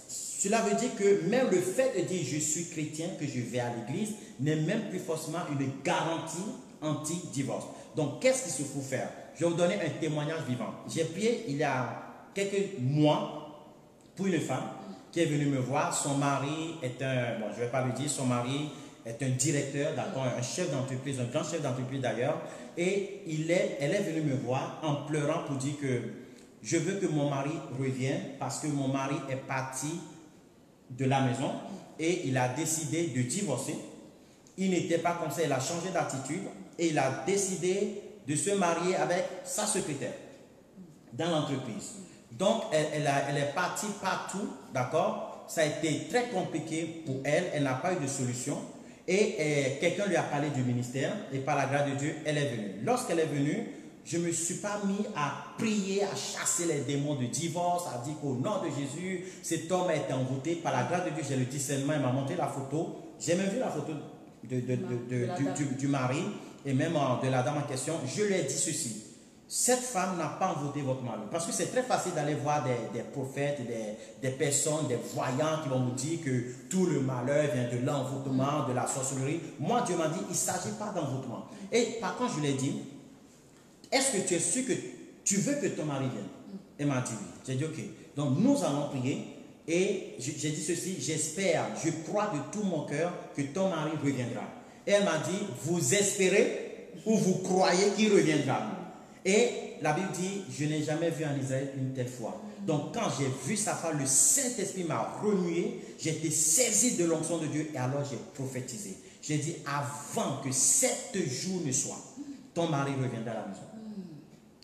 Speaker 2: Cela veut dire que même le fait de dire je suis chrétien, que je vais à l'église, n'est même plus forcément une garantie anti-divorce. Donc, qu'est-ce qu'il se faut faire? Je vais vous donner un témoignage vivant. J'ai prié il y a quelques mois pour une femme qui est venue me voir. Son mari est bon, je ne vais pas le dire, son mari est un directeur, un chef d'entreprise, un grand chef d'entreprise d'ailleurs. Et elle est venue me voir en pleurant pour dire que je veux que mon mari revienne parce que mon mari est parti de la maison et il a décidé de divorcer. Il n'était pas comme ça, il a changé d'attitude et il a décidé de se marier avec sa secrétaire dans l'entreprise. Donc, elle est partie partout, d'accord? Ça a été très compliqué pour elle, elle n'a pas eu de solution. Et quelqu'un lui a parlé du ministère et par la grâce de Dieu, elle est venue. Lorsqu'elle est venue, je ne me suis pas mis à prier, à chasser les démons de divorce, à dire qu'au nom de Jésus, cet homme a été envoûté. Par la grâce de Dieu, j'ai le discernement, il m'a montré la photo. J'ai même vu la photo du mari et même de la dame en question. Je lui ai dit ceci: cette femme n'a pas envoûté votre mari. Parce que c'est très facile d'aller voir des prophètes, des personnes, des voyants qui vont vous dire que tout le malheur vient de l'envoûtement, de la sorcellerie. Moi, Dieu m'a dit, il ne s'agit pas d'envoûtement. Et par contre, je lui ai dit, est-ce que tu es sûr que tu veux que ton mari vienne? Elle m'a dit oui. J'ai dit ok. Donc nous allons prier et j'ai dit ceci, j'espère, je crois de tout mon cœur que ton mari reviendra. Et elle m'a dit, vous espérez ou vous croyez qu'il reviendra? Et la Bible dit, je n'ai jamais vu en Israël une telle foi. Donc quand j'ai vu sa femme, le Saint-Esprit m'a remué, j'ai été saisi de l'onction de Dieu et alors j'ai prophétisé. J'ai dit, avant que 7 jours ne soient, ton mari reviendra à la maison.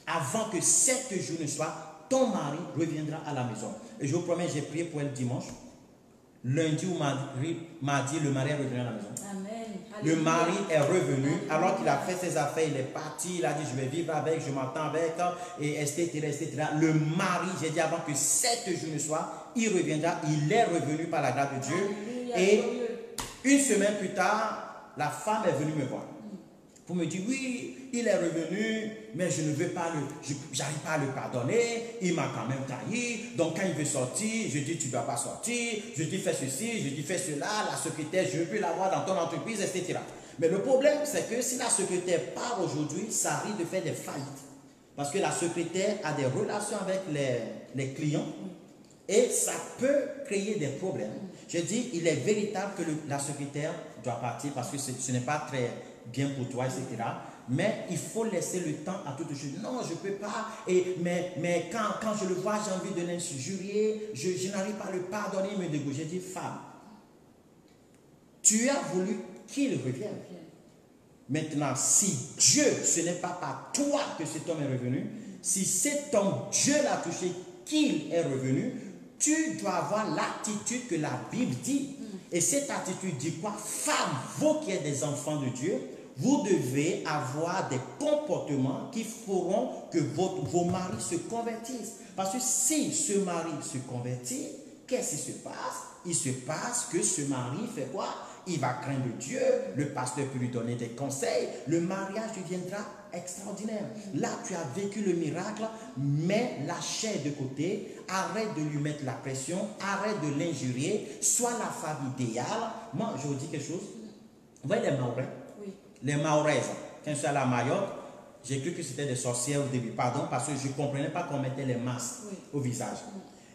Speaker 2: Avant que 7 jours ne soient, ton mari reviendra à la maison. Et je vous promets, j'ai prié pour elle dimanche. Lundi ou mardi, le mari est revenu à la maison.
Speaker 1: Amen.
Speaker 2: Le mari est revenu, alors qu'il a fait ses affaires, il est parti, il a dit je vais vivre avec, je m'entends avec, et etc., etc. Le mari, j'ai dit avant que 7 jours ne soient, il reviendra, il est revenu par la grâce de Dieu. Et une semaine plus tard, la femme est venue me voir pour me dire oui, il est revenu, mais je ne veux pas j'arrive pas à le pardonner, il m'a quand même trahi, donc quand il veut sortir, je dis tu ne dois pas sortir, je dis fais ceci, je dis fais cela, la secrétaire, je veux l'avoir dans ton entreprise, etc. Mais le problème, c'est que si la secrétaire part aujourd'hui, ça risque de faire des faillites. Parce que la secrétaire a des relations avec les clients et ça peut créer des problèmes. Je dis, il est véritable que la secrétaire doit partir parce que ce n'est pas très bien pour toi, etc. Mais il faut laisser le temps à toute chose. Non, je ne peux pas. Mais quand je le vois, j'ai envie de l'injurier. Je n'arrive pas à le pardonner. Il me dégoûte. J'ai dit, femme, tu as voulu qu'il revienne. Maintenant, si Dieu, ce n'est pas par toi que cet homme est revenu, si cet homme, Dieu l'a touché, qu'il est revenu, tu dois avoir l'attitude que la Bible dit. Et cette attitude dit quoi? Femme, vous qui êtes des enfants de Dieu, vous devez avoir des comportements qui feront que vos maris se convertissent. Parce que si ce mari se convertit, qu'est-ce qui se passe? Il se passe que ce mari fait quoi? Il va craindre Dieu, le pasteur peut lui donner des conseils, le mariage deviendra extraordinaire. Là, tu as vécu le miracle, mets la chair de côté, arrête de lui mettre la pression, arrête de l'injurier, sois la femme idéale. Moi, je vous dis quelque chose. Vous voyez les Maorais? Oui. Les Maoraises, quand je suis allé à Mayotte, j'ai cru que c'était des sorcières au début, pardon, parce que je ne comprenais pas qu'on mettait les masques au visage.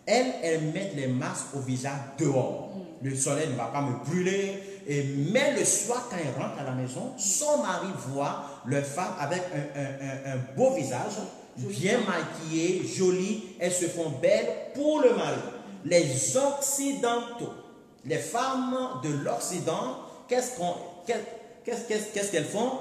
Speaker 2: Elles mettent les masques au visage dehors. Le soleil ne va pas me brûler. Mais le soir, quand elles rentrent à la maison, son mari voit leur femme avec un beau visage, bien maquillée, jolie. Elles se font belles pour le mari. Les Occidentaux, les femmes de l'Occident, qu'est-ce qu'elles font?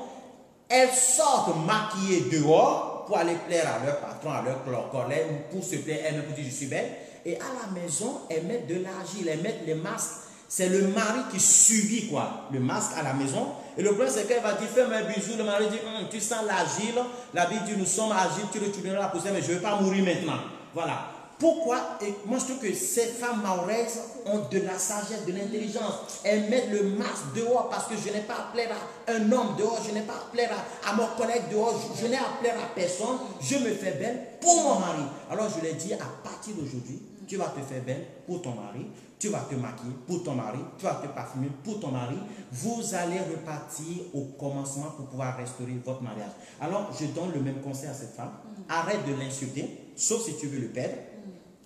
Speaker 2: Elles sortent maquillées dehors pour aller plaire à leur patron, à leur collègue, pour se plaire elles-mêmes, pour dire je suis belle. Et à la maison, elles mettent de l'argile, elles mettent les masques. C'est le mari qui subit quoi, le masque à la maison. Et le problème, c'est qu'elle va dire, fais-moi un bisou. Le mari dit, tu sens l'agile. La Bible dit, nous sommes agiles, tu retourneras la poussière, mais je ne vais pas mourir maintenant. Voilà. Pourquoi? Et moi, je trouve que ces femmes maoraises ont de la sagesse, de l'intelligence. Elles mettent le masque dehors parce que je n'ai pas à plaire à un homme dehors, je n'ai pas à plaire à mon collègue dehors, je n'ai à plaire à personne. Je me fais belle pour mon mari. Alors, je lui ai dit, à partir d'aujourd'hui, tu vas te faire belle pour ton mari, tu vas te maquiller pour ton mari, tu vas te parfumer pour ton mari. Vous allez repartir au commencement pour pouvoir restaurer votre mariage. Alors, je donne le même conseil à cette femme. Arrête de l'insulter, sauf si tu veux le perdre.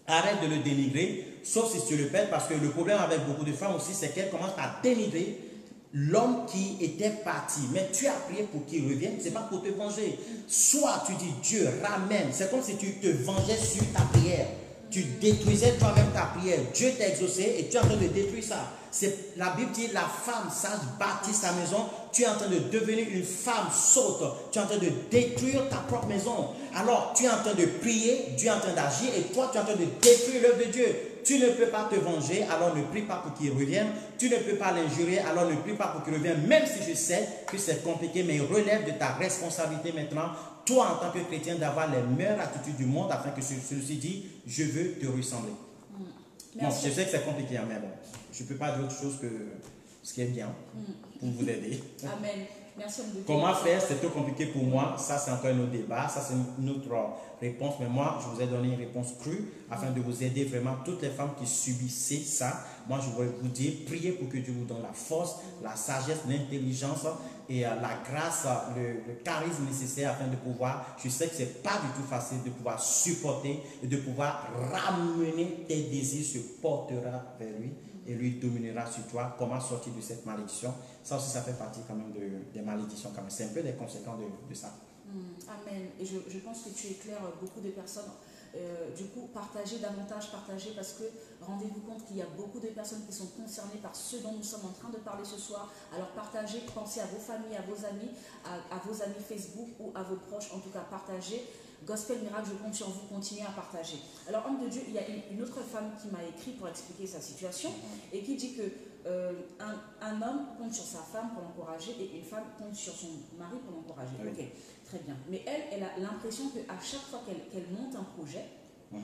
Speaker 2: Arrête de le dénigrer, sauf si tu le perds, parce que le problème avec beaucoup de femmes aussi, c'est qu'elles commencent à dénigrer l'homme qui était parti. Mais tu as prié pour qu'il revienne, ce n'est pas pour te venger. Soit tu dis, Dieu, ramène. C'est comme si tu te vengeais sur ta prière. Tu détruisais toi-même ta prière. Dieu t'a exaucé et tu es en train de détruire ça. La Bible dit, la femme sage bâtit sa maison. Tu es en train de devenir une femme sotte. Tu es en train de détruire ta propre maison. Alors, tu es en train de prier, Dieu est en train d'agir et toi, tu es en train de détruire l'œuvre de Dieu. Tu ne peux pas te venger, alors ne prie pas pour qu'il revienne. Tu ne peux pas l'injurer, alors ne prie pas pour qu'il revienne. Même si je sais que c'est compliqué, mais il relève de ta responsabilité maintenant, toi en tant que chrétien, d'avoir les meilleures attitudes du monde afin que celui-ci dit, je veux te ressembler. Bon, je sais que c'est compliqué, mais bon, je ne peux pas dire autre chose que ce qui est bien pour vous aider.
Speaker 1: Amen. Merci.
Speaker 2: Comment faire, c'est trop compliqué pour moi. Ça, c'est encore un autre débat. Ça, c'est une autre réponse. Mais moi, je vous ai donné une réponse crue afin de vous aider vraiment. Toutes les femmes qui subissaient ça, moi, je voudrais vous dire, priez pour que Dieu vous donne la force, la sagesse, l'intelligence et la grâce, le charisme nécessaire afin de pouvoir, je sais que ce n'est pas du tout facile de pouvoir supporter et de pouvoir ramener tes désirs se portera vers lui et lui dominera sur toi. Comment sortir de cette malédiction? Ça aussi, ça fait partie quand même des malédictions. C'est un peu des conséquences de ça.
Speaker 1: Amen. Et je pense que tu éclaires beaucoup de personnes. Du coup, partagez davantage, parce que rendez-vous compte qu'il y a beaucoup de personnes qui sont concernées par ce dont nous sommes en train de parler ce soir. Alors partagez, pensez à vos familles, à vos amis, à vos amis Facebook ou à vos proches. En tout cas, partagez. Gospel Miracle, je compte sur vous, continuez à partager. Alors, homme de Dieu, il y a une autre femme qui m'a écrit pour expliquer sa situation et qui dit que un homme compte sur sa femme pour l'encourager et une femme compte sur son mari pour l'encourager. Oui. Ok, très bien. Mais elle a l'impression qu'à chaque fois qu'elle monte un projet, ou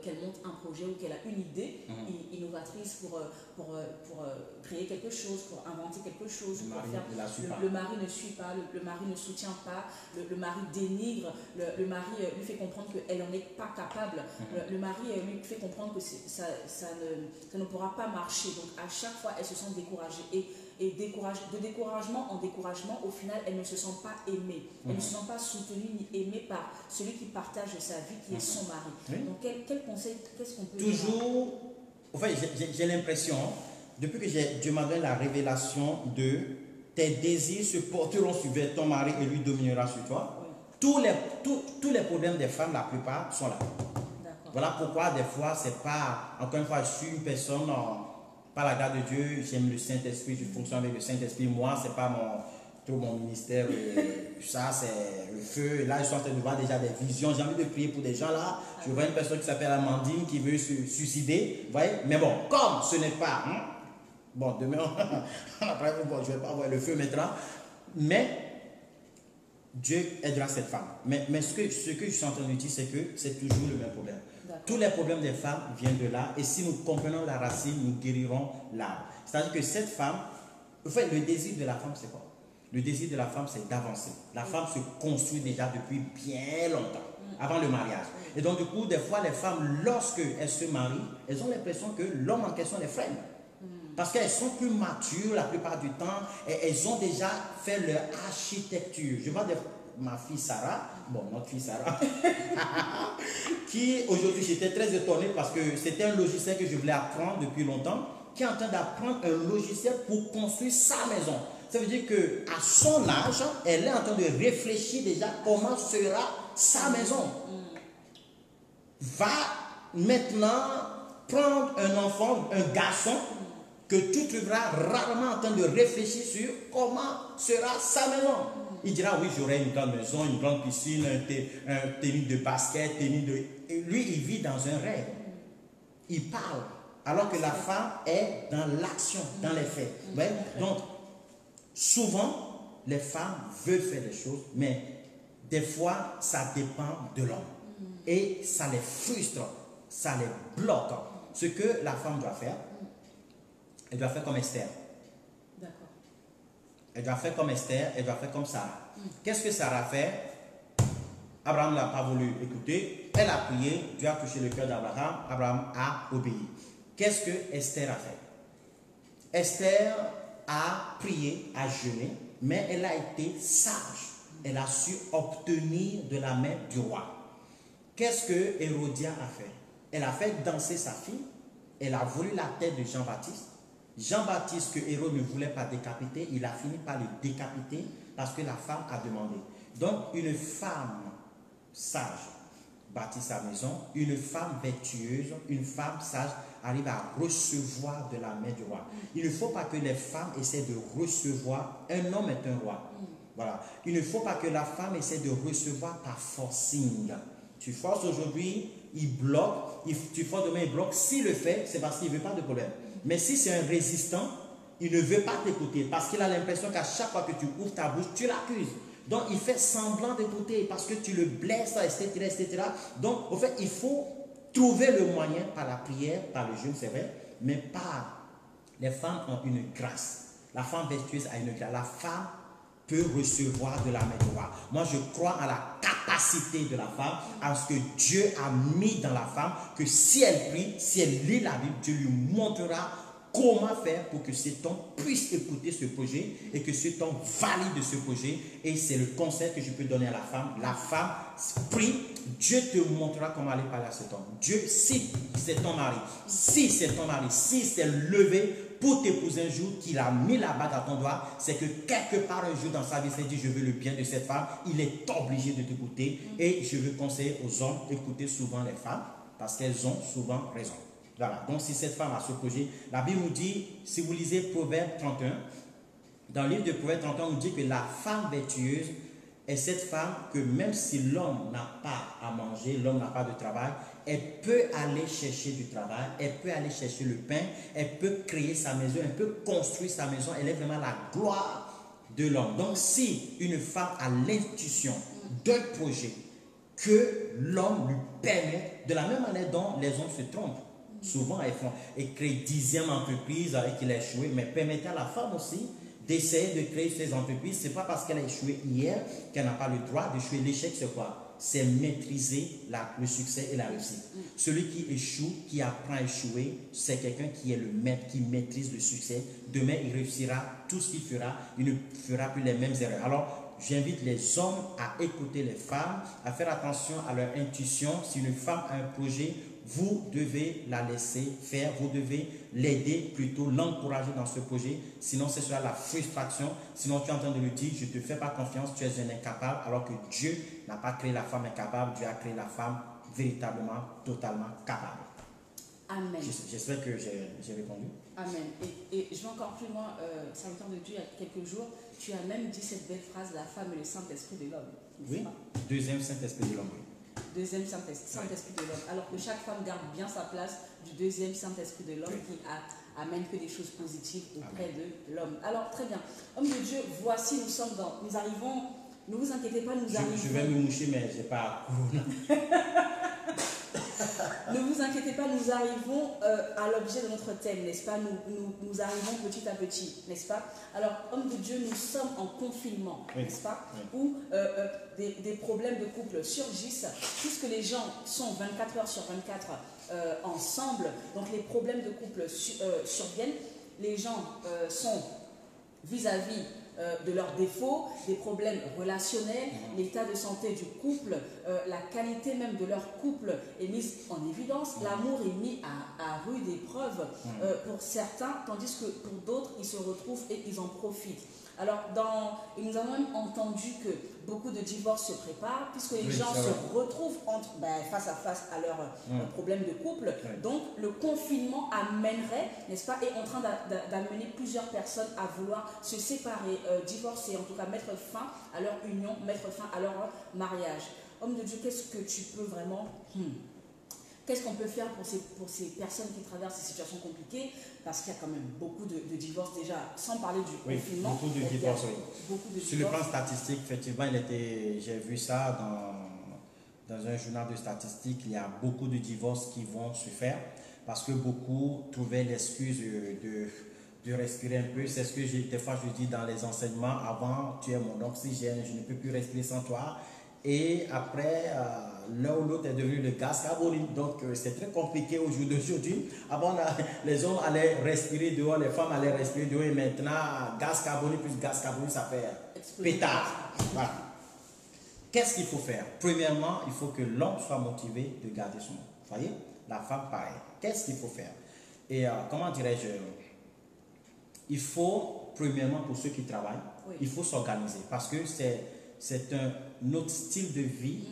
Speaker 1: qu'elle a une idée innovatrice pour créer quelque chose, pour inventer quelque chose, le mari ne suit pas, le mari ne soutient pas, le mari dénigre, le mari lui fait comprendre qu'elle n'en est pas capable, le mari lui fait comprendre que ça ne pourra pas marcher. Donc à chaque fois, elle se sent découragée. Et de découragement en découragement, au final, elle ne se sent pas aimée. Elle ne se sent pas soutenue ni aimée par celui qui partage sa vie, qui est son mari. Donc, quel conseil, qu'est-ce qu'on peut dire?
Speaker 2: Toujours, en fait, j'ai l'impression, depuis que Dieu m'a donné la révélation de tes désirs se porteront sur ton mari et lui dominera sur toi. Tous les problèmes des femmes, la plupart, sont là. Voilà pourquoi, des fois, c'est pas, encore une fois, je suis une personne... Par la grâce de Dieu, j'aime le Saint-Esprit, je fonctionne avec le Saint-Esprit. Moi, ce n'est pas mon ministère, ça c'est le feu. Et là, je suis en train de voir déjà des visions. J'ai envie de prier pour des gens là. Je vois une personne qui s'appelle Amandine qui veut se suicider. Vous voyez? Mais bon, comme ce n'est pas... bon, demain, je ne vais pas voir le feu maintenant. Mais Dieu aidera cette femme. Mais ce que je suis en train de dire, c'est que c'est toujours le même problème. Tous les problèmes des femmes viennent de là. Et si nous comprenons la racine, nous guérirons l'arbre. C'est-à-dire que cette femme, en fait, le désir de la femme, c'est quoi? Le désir de la femme, c'est d'avancer. La femme se construit déjà depuis bien longtemps, avant le mariage. Et donc, du coup, des fois, les femmes, lorsqu'elles se marient, elles ont l'impression que l'homme en question les freine. Parce qu'elles sont plus matures la plupart du temps. Et elles ont déjà fait leur architecture. Je vois ma fille Sarah, notre fille Sarah, qui aujourd'hui, j'étais très étonné parce que c'était un logiciel que je voulais apprendre depuis longtemps, qui est en train d'apprendre un logiciel pour construire sa maison. Ça veut dire qu'à son âge, elle est en train de réfléchir déjà comment sera sa maison. Va maintenant prendre un enfant, un garçon, que tu trouveras rarement en train de réfléchir sur comment sera sa maison. Il dira, oui, j'aurai une grande maison, une grande piscine, un tennis de basket, Et lui, il vit dans un rêve. Il parle alors que la femme est dans l'action, dans les faits. Ouais? Donc, souvent, les femmes veulent faire des choses, mais des fois, ça dépend de l'homme. Et ça les frustre, ça les bloque. Ce que la femme doit faire, elle doit faire comme Esther.
Speaker 1: D'accord.
Speaker 2: Elle doit faire comme Esther, elle doit faire comme Sarah. Qu'est-ce que Sarah fait? Abraham n'a pas voulu écouter, elle a prié, Dieu a touché le cœur d'Abraham, Abraham a obéi. Qu'est-ce que Esther a fait? Esther a prié, a jeûné, mais elle a été sage. Elle a su obtenir de la main du roi. Qu'est-ce que Hérodia a fait? Elle a fait danser sa fille, elle a voulu la tête de Jean-Baptiste. Jean-Baptiste, que Hérode ne voulait pas décapiter, il a fini par le décapiter parce que la femme a demandé. Donc, une femme sage bâtit sa maison, une femme vertueuse, une femme sage arrive à recevoir de la main du roi. Il ne faut pas que les femmes essaient de recevoir. Un homme est un roi. Voilà. Il ne faut pas que la femme essaie de recevoir par forcing. Tu forces aujourd'hui, il bloque, tu forces demain, il bloque. S'il le fait, c'est parce qu'il ne veut pas de problème. Mais si c'est un résistant, il ne veut pas t'écouter parce qu'il a l'impression qu'à chaque fois que tu ouvres ta bouche, tu l'accuses. Donc, il fait semblant d'écouter parce que tu le blesses, etc., etc. Donc, au fait, il faut trouver le moyen par la prière, par le jeûne, c'est vrai, mais par... Les femmes ont une grâce. La femme vertueuse a une grâce. La femme peut recevoir de la main du roi. Moi, je crois à la capacité de la femme, à ce que Dieu a mis dans la femme, que si elle prie, si elle lit la Bible, Dieu lui montrera comment faire pour que cet homme puisse écouter ce projet et que cet homme valide ce projet. Et c'est le conseil que je peux donner à la femme. La femme prie, Dieu te montrera comment aller parler à cet homme. Dieu, si c'est ton mari, si s'est levé pour t'épouser un jour, qu'il a mis la bague à ton doigt, c'est que quelque part un jour dans sa vie, il s'est dit, je veux le bien de cette femme, il est obligé de t'écouter. Et je veux conseiller aux hommes d'écouter souvent les femmes, parce qu'elles ont souvent raison. Voilà, donc si cette femme a ce projet, la Bible nous dit, si vous lisez Proverbe 31, dans le livre de Proverbe 31, on nous dit que la femme vertueuse est cette femme que même si l'homme n'a pas à manger, l'homme n'a pas de travail, elle peut aller chercher du travail, elle peut aller chercher le pain, elle peut créer sa maison, elle peut construire sa maison, elle est vraiment la gloire de l'homme. Donc si une femme a l'intuition d'un projet que l'homme lui permet, de la même manière dont les hommes se trompent, souvent elles créent 10e entreprise et qu'il a échoué, mais permettez à la femme aussi d'essayer de créer ces entreprises. Ce n'est pas parce qu'elle a échoué hier qu'elle n'a pas le droit d'échouer. L'échec, c'est quoi? C'est maîtriser le succès et la réussite. Celui qui échoue, qui apprend à échouer, c'est quelqu'un qui est le maître, qui maîtrise le succès. Demain, il réussira tout ce qu'il fera. Il ne fera plus les mêmes erreurs. Alors, j'invite les hommes à écouter les femmes, à faire attention à leur intuition. Si une femme a un projet, vous devez la laisser faire, vous devez l'aider, plutôt l'encourager dans ce projet. Sinon, ce sera la frustration. Sinon, tu es en train de lui dire, je ne te fais pas confiance, tu es un incapable, alors que Dieu n'a pas créé la femme incapable, Dieu a créé la femme véritablement, totalement capable.
Speaker 1: Amen.
Speaker 2: J'espère que j'ai répondu.
Speaker 1: Amen. Et je vais encore plus loin, serviteur de Dieu, il y a quelques jours, tu as même dit cette belle phrase, la femme et le Saint-Esprit de l'homme.
Speaker 2: Oui, deuxième Saint-Esprit de l'homme.
Speaker 1: Deuxième Saint-Esprit de l'homme. Alors que chaque femme garde bien sa place du deuxième Saint-Esprit de l'homme qui amène que des choses positives auprès de l'homme. Alors, très bien. Homme de Dieu, voici, nous arrivons, ne vous inquiétez pas, nous arrivons.
Speaker 2: Je vais me moucher, mais je n'ai pas Corona.
Speaker 1: Ne vous inquiétez pas, nous arrivons à l'objet de notre thème, n'est-ce pas? Nous arrivons petit à petit, n'est-ce pas? Alors, homme de Dieu, nous sommes en confinement, n'est-ce pas? Où des problèmes de couple surgissent, puisque les gens sont 24 heures sur 24 ensemble, donc les problèmes de couple surviennent, les gens sont vis-à-vis de leurs défauts, des problèmes relationnels, l'état de santé du couple, la qualité même de leur couple est mise en évidence, l'amour est mis à rude épreuve pour certains, tandis que pour d'autres, ils se retrouvent et ils en profitent. Alors, nous avons même entendu que beaucoup de divorces se préparent, puisque les gens se retrouvent face à face à leurs problèmes de couple. Donc, le confinement amènerait, n'est-ce pas, est en train d'amener plusieurs personnes à vouloir se séparer, divorcer, en tout cas mettre fin à leur union, mettre fin à leur mariage. Homme de Dieu, qu'est-ce que tu peux vraiment qu'est-ce qu'on peut faire pour ces personnes qui traversent ces situations compliquées? Parce qu'il y a quand même beaucoup de divorces déjà, sans parler du confinement.
Speaker 2: Beaucoup de divorces, oui.
Speaker 1: Beaucoup de
Speaker 2: Sur
Speaker 1: divorces.
Speaker 2: le plan statistique, effectivement, j'ai vu ça dans un journal de statistiques. Il y a beaucoup de divorces qui vont se faire parce que beaucoup trouvaient l'excuse de respirer un peu. C'est ce que des fois je dis dans les enseignements. Avant, tu es mon oxygène, je ne peux plus respirer sans toi. Et après, l'un ou l'autre est devenu le gaz carbonique. Donc, c'est très compliqué au jour d'aujourd'hui. Avant, les hommes allaient respirer dehors, les femmes allaient respirer dehors. Et maintenant, gaz carbonique plus gaz carbonique, ça fait pétard. Voilà. Qu'est-ce qu'il faut faire? Premièrement, il faut que l'homme soit motivé de garder son nom. Vous voyez? La femme, pareil. Qu'est-ce qu'il faut faire? Et comment dirais-je? Il faut, premièrement, pour ceux qui travaillent, il faut s'organiser. Parce que c'est un autre style de vie.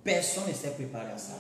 Speaker 2: Personne ne s'est préparé à ça.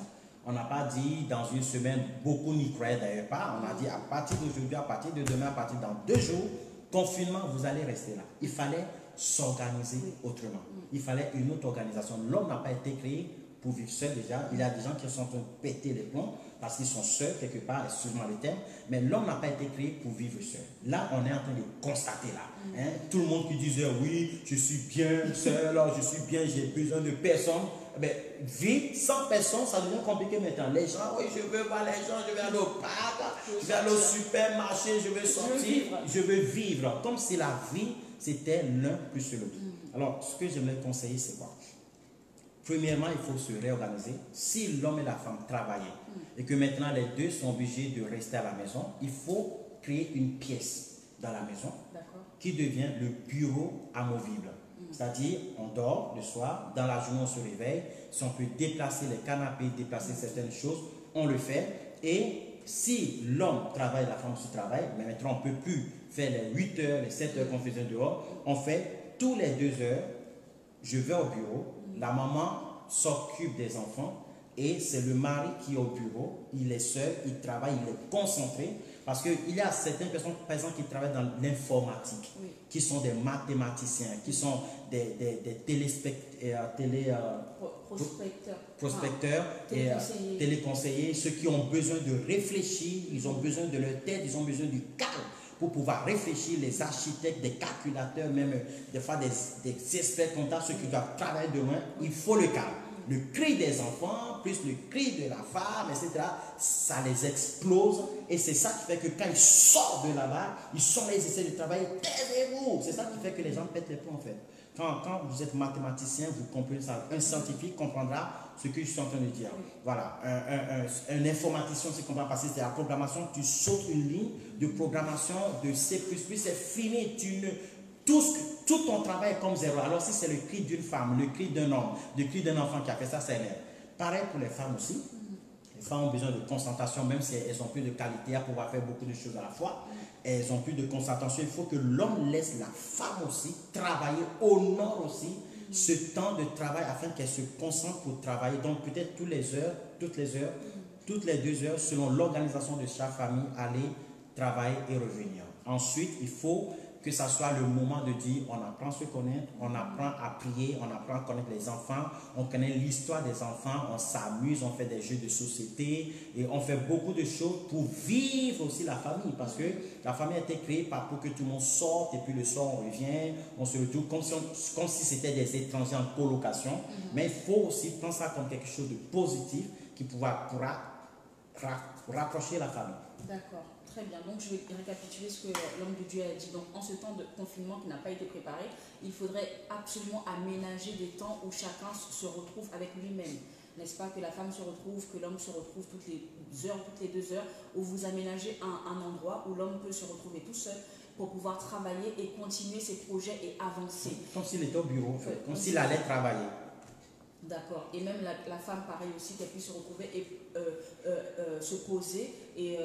Speaker 2: On n'a pas dit dans une semaine, beaucoup n'y croyaient d'ailleurs pas. On a dit à partir d'aujourd'hui, à partir de demain, à partir dans 2 jours, confinement, vous allez rester là. Il fallait s'organiser autrement. Il fallait une autre organisation. L'homme n'a pas été créé pour vivre seul déjà. Il y a des gens qui sont en train de péter les plombs parce qu'ils sont seuls quelque part, excuse-moi le terme, mais l'homme n'a pas été créé pour vivre seul. Là, on est en train de constater là. Hein? Tout le monde qui disait oui, je suis bien seul, je suis bien, j'ai besoin de personne. Mais vivre sans personne, ça devient compliqué maintenant. Les gens, oui, je veux voir les gens, je vais aller au parc, je vais aller au supermarché, je veux sortir, je veux vivre. Comme si la vie, c'était l'un plus l'autre. Alors, ce que j'aimerais conseiller, c'est quoi? Premièrement, il faut se réorganiser. Si l'homme et la femme travaillaient et que maintenant les deux sont obligés de rester à la maison, il faut créer une pièce dans la maison qui devient le bureau amovible. C'est-à-dire, on dort le soir, dans la journée on se réveille, si on peut déplacer les canapés, déplacer certaines choses, on le fait. Et si l'homme travaille, la femme aussi travaille, mais maintenant on ne peut plus faire les 8 heures, les 7 heures qu'on faisait dehors, on fait tous les 2 heures, je vais au bureau, la maman s'occupe des enfants et c'est le mari qui est au bureau, il est seul, il travaille, il est concentré. Parce qu'il y a certaines personnes, par exemple, qui travaillent dans l'informatique, qui sont des mathématiciens, qui sont des prospecteurs et téléconseillers, ceux qui ont besoin de réfléchir, ils ont besoin de leur tête, ils ont besoin du calme pour pouvoir réfléchir, les architectes, des calculateurs, même des fois des experts comptables, ceux qui doivent travailler de loin, il faut le calme. Le cri des enfants, plus le cri de la femme, etc., ça les explose. Et c'est ça qui fait que quand ils sortent de là-bas, ils essaient de travailler, taisez-vous. C'est ça qui fait que les gens pètent les plombs, en fait. Quand vous êtes mathématicien, vous comprenez ça. Un scientifique comprendra ce que je suis en train de dire. Voilà. Un informaticien aussi comprendra parce que c'est la programmation. Tu sautes une ligne de programmation de C++, c'est fini. Tout ton travail est comme zéro. Alors si c'est le cri d'une femme, le cri d'un homme, le cri d'un enfant qui a fait ça, c'est énerve. Pareil pour les femmes aussi. Les femmes ont besoin de concentration, même si elles ont plus de qualité à pouvoir faire beaucoup de choses à la fois. Elles ont plus de concentration. Il faut que l'homme laisse la femme aussi travailler, honore aussi ce temps de travail afin qu'elle se concentre pour travailler. Donc peut-être toutes les 2 heures, selon l'organisation de chaque famille, aller travailler et revenir. Ensuite, il faut que ça soit le moment de dire, on apprend à se connaître, on apprend à prier, on apprend à connaître les enfants, on connaît l'histoire des enfants, on s'amuse, on fait des jeux de société et on fait beaucoup de choses pour vivre aussi la famille parce que la famille a été créée pour que tout le monde sorte et puis le soir on revient, on se retrouve comme si c'était des étrangers en colocation, mais il faut aussi prendre ça comme quelque chose de positif qui pourra rapprocher la famille.
Speaker 1: D'accord. Très bien, donc je vais récapituler ce que l'homme de Dieu a dit. Donc en ce temps de confinement qui n'a pas été préparé, il faudrait absolument aménager des temps où chacun se retrouve avec lui-même. N'est-ce pas, que la femme se retrouve, que l'homme se retrouve toutes les 2 heures, où vous aménagez un endroit où l'homme peut se retrouver tout seul pour pouvoir travailler et continuer ses projets et avancer.
Speaker 2: Comme s'il était au bureau, en fait, comme s'il allait travailler.
Speaker 1: D'accord. Et même la femme, pareil aussi, qu'elle puisse se retrouver et se poser et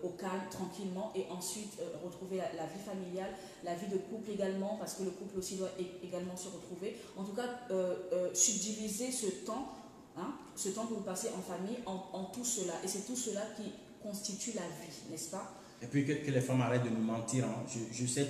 Speaker 1: au calme, tranquillement, et ensuite retrouver la vie familiale, la vie de couple également, parce que le couple aussi doit également se retrouver. En tout cas, subdiviser ce temps que vous passez en famille, en tout cela. Et c'est tout cela qui constitue la vie, n'est-ce pas?
Speaker 2: Et puis que les femmes arrêtent de nous mentir. Hein. Je sais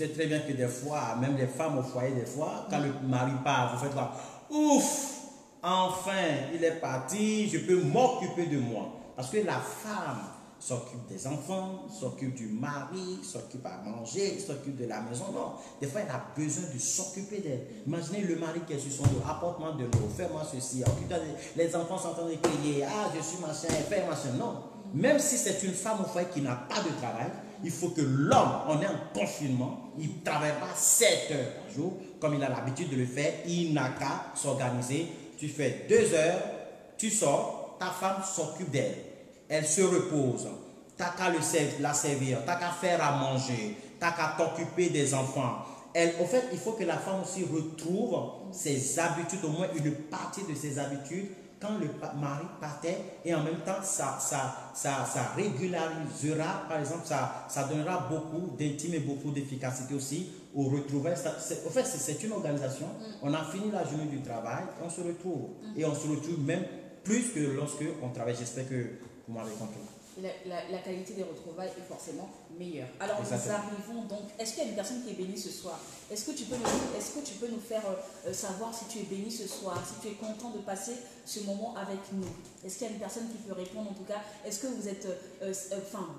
Speaker 2: très bien que des fois, même les femmes au foyer, des fois, quand le mari part, vous faites quoi? Ouf! enfin, il est parti, je peux m'occuper de moi. Parce que la femme s'occupe des enfants, s'occupe du mari, s'occupe à manger, s'occupe de la maison. Non, des fois, elle a besoin de s'occuper d'elle. Imaginez le mari qui est sur son dos, apporte-moi de l'eau, fais-moi ceci, occupe-toi les enfants sont en train de crier, ah, je suis machin, fais machin. Non, même si c'est une femme au foyer qui n'a pas de travail, il faut que l'homme, on est en confinement, il ne travaille pas 7 heures par jour, comme il a l'habitude de le faire, il n'a qu'à s'organiser. Tu fais 2 heures, tu sors, ta femme s'occupe d'elle. Elle se repose. T'as qu'à la servir, t'as qu'à faire à manger, t'as qu'à t'occuper des enfants. Au fait, il faut que la femme aussi retrouve ses habitudes, au moins une partie de ses habitudes, quand le mari partait, et en même temps, ça régularisera, par exemple, ça donnera beaucoup d'intime et beaucoup d'efficacité aussi au retrouver. En fait, c'est une organisation. On a fini la journée du travail, on se retrouve. Et on se retrouve même plus que lorsque on travaille. J'espère que vous m'avez compris.
Speaker 1: La qualité des retrouvailles est forcément meilleure. Alors nous arrivons donc, est-ce qu'il y a une personne qui est bénie ce soir? Est-ce que tu peux nous faire savoir si tu es béni ce soir, si tu es content de passer ce moment avec nous? Est-ce qu'il y a une personne qui peut répondre en tout cas? Est-ce que vous êtes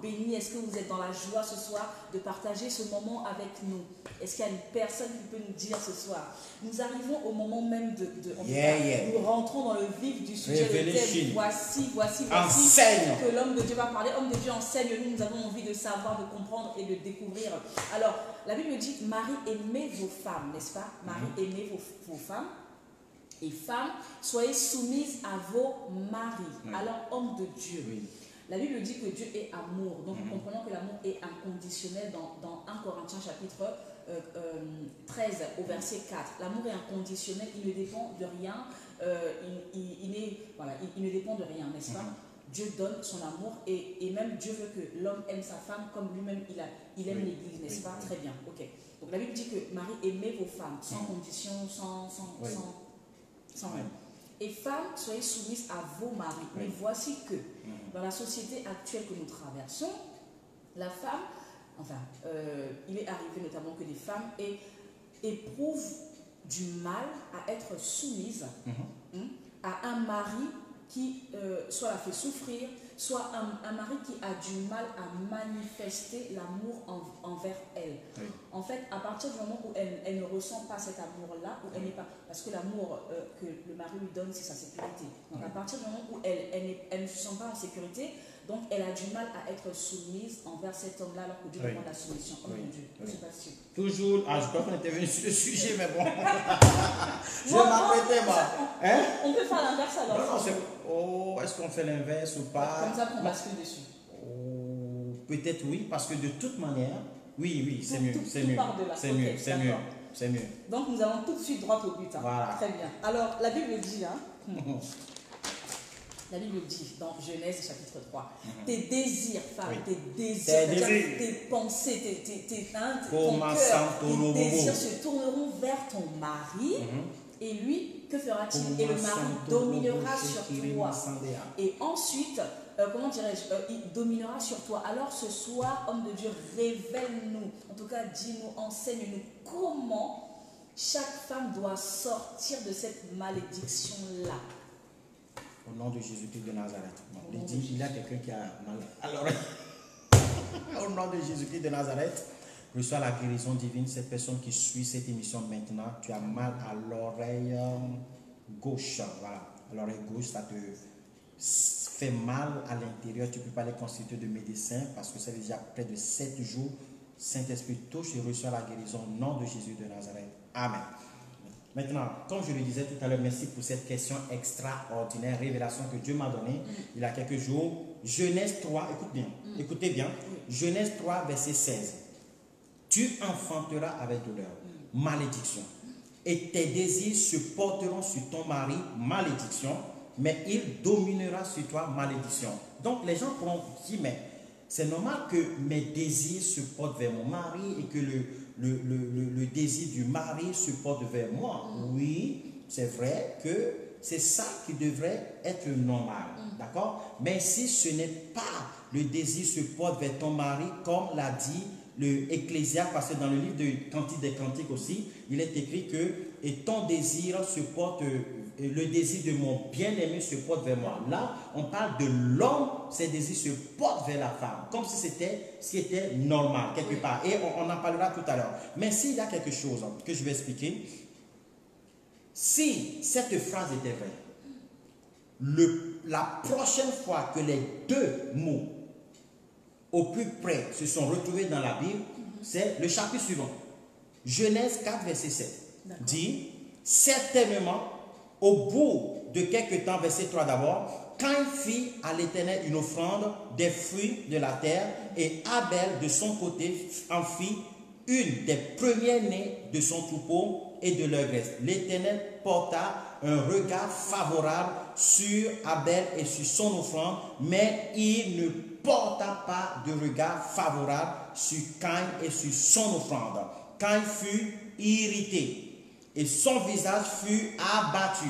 Speaker 1: béni? Est-ce que vous êtes dans la joie ce soir de partager ce moment avec nous? Est-ce qu'il y a une personne qui peut nous dire ce soir? Nous arrivons au moment même nous rentrons dans le vif du sujet. Voici que l'homme de Dieu va parler. Homme de Dieu, enseigne-nous, nous avons envie de savoir, de comprendre et de découvrir. Alors, la Bible dit, Marie, aimez vos femmes, n'est-ce pas? Marie, aimez vos femmes. Et femmes, soyez soumises à vos maris. Alors, homme de Dieu. La Bible dit que Dieu est amour. Donc, nous comprenons que l'amour est inconditionnel dans 1 Corinthiens chapitre 13 au verset 4. L'amour est inconditionnel, il ne dépend de rien. Il ne dépend de rien, n'est-ce pas? Dieu donne son amour et même Dieu veut que l'homme aime sa femme comme lui-même il aime l'Église, n'est-ce pas? Très bien, ok. Donc la Bible dit que Marie, aimez vos femmes sans condition, sans rien. Et femmes, soyez soumises à vos maris. Mais voici que dans la société actuelle que nous traversons, la femme, il est arrivé notamment que les femmes éprouvent du mal à être soumises à un mari qui soit la fait souffrir, soit un mari qui a du mal à manifester l'amour envers elle. En fait, à partir du moment où elle ne ressent pas cet amour-là, où elle n'est pas, parce que l'amour que le mari lui donne, c'est sa sécurité. Donc à partir du moment où elle ne se sent pas en sécurité, donc elle a du mal à être soumise envers cet homme-là, alors que Dieu demande la soumission. Oh mon Dieu, je ne suis pas sûre.
Speaker 2: Toujours, je crois qu'on était venu sur le sujet, mais bon. Je m'apprêtais, moi.
Speaker 1: On peut faire l'inverse alors.
Speaker 2: Non, est-ce qu'on fait l'inverse ou pas?
Speaker 1: Comme ça qu'on bascule dessus.
Speaker 2: Peut-être oui, parce que de toute manière, oui, c'est mieux. C'est mieux.
Speaker 1: Donc nous allons tout de suite droit au but.
Speaker 2: Voilà.
Speaker 1: Très bien. Alors, la Bible dit, la Bible dit dans Genèse chapitre 3, tes désirs, femme, tes pensées, ton cœur, tes désirs se tourneront vers ton mari. Et lui, que fera-t-il? Et le mari dominera sur toi. Et ensuite, il dominera sur toi. Alors ce soir, homme de Dieu, révèle-nous, en tout cas dis-nous, enseigne-nous comment chaque femme doit sortir de cette malédiction-là.
Speaker 2: Au nom de Jésus-Christ de Nazareth. Il y a quelqu'un qui a mal à l'oreille. Au nom de Jésus-Christ de Nazareth, reçois la guérison divine. Cette personne qui suit cette émission maintenant, tu as mal à l'oreille gauche. Voilà. À l'oreille gauche, ça te fait mal à l'intérieur. Tu ne peux pas aller consulter de médecin parce que ça fait déjà près de 7 jours. Saint-Esprit touche et reçoit la guérison au nom de Jésus de Nazareth. Amen. Maintenant, comme je le disais tout à l'heure, merci pour cette question extraordinaire, révélation que Dieu m'a donnée il y a quelques jours. Genèse 3, écoutez bien. Genèse 3, verset 16. Tu enfanteras avec douleur, malédiction. Et tes désirs se porteront sur ton mari, malédiction, mais il dominera sur toi, malédiction. Donc les gens pourront dire, mais c'est normal que mes désirs se portent vers mon mari et que le désir du mari se porte vers moi. Oui, c'est vrai que c'est ça qui devrait être normal. D'accord? Mais si ce n'est pas le désir se porte vers ton mari, comme l'a dit le Ecclésiaste, parce que dans le livre de Cantique des Cantiques aussi, il est écrit que et ton désir se porte le désir de mon bien-aimé se porte vers moi. Là, on parle de l'homme, ses désirs se portent vers la femme, comme si c'était ce qui était normal, quelque part. Et on en parlera tout à l'heure. Mais s'il y a quelque chose que je vais expliquer, si cette phrase était vraie, la prochaine fois que les deux mots au plus près se sont retrouvés dans la Bible, c'est le chapitre suivant. Genèse 4, verset 7 dit, certainement, au bout de quelques temps, verset 3 d'abord, Caïn fit à l'Éternel une offrande des fruits de la terre, et Abel, de son côté, en fit une des premiers-nés de son troupeau et de leur graisse. L'Éternel porta un regard favorable sur Abel et sur son offrande, mais il ne porta pas de regard favorable sur Caïn et sur son offrande. Caïn fut irrité et son visage fut abattu.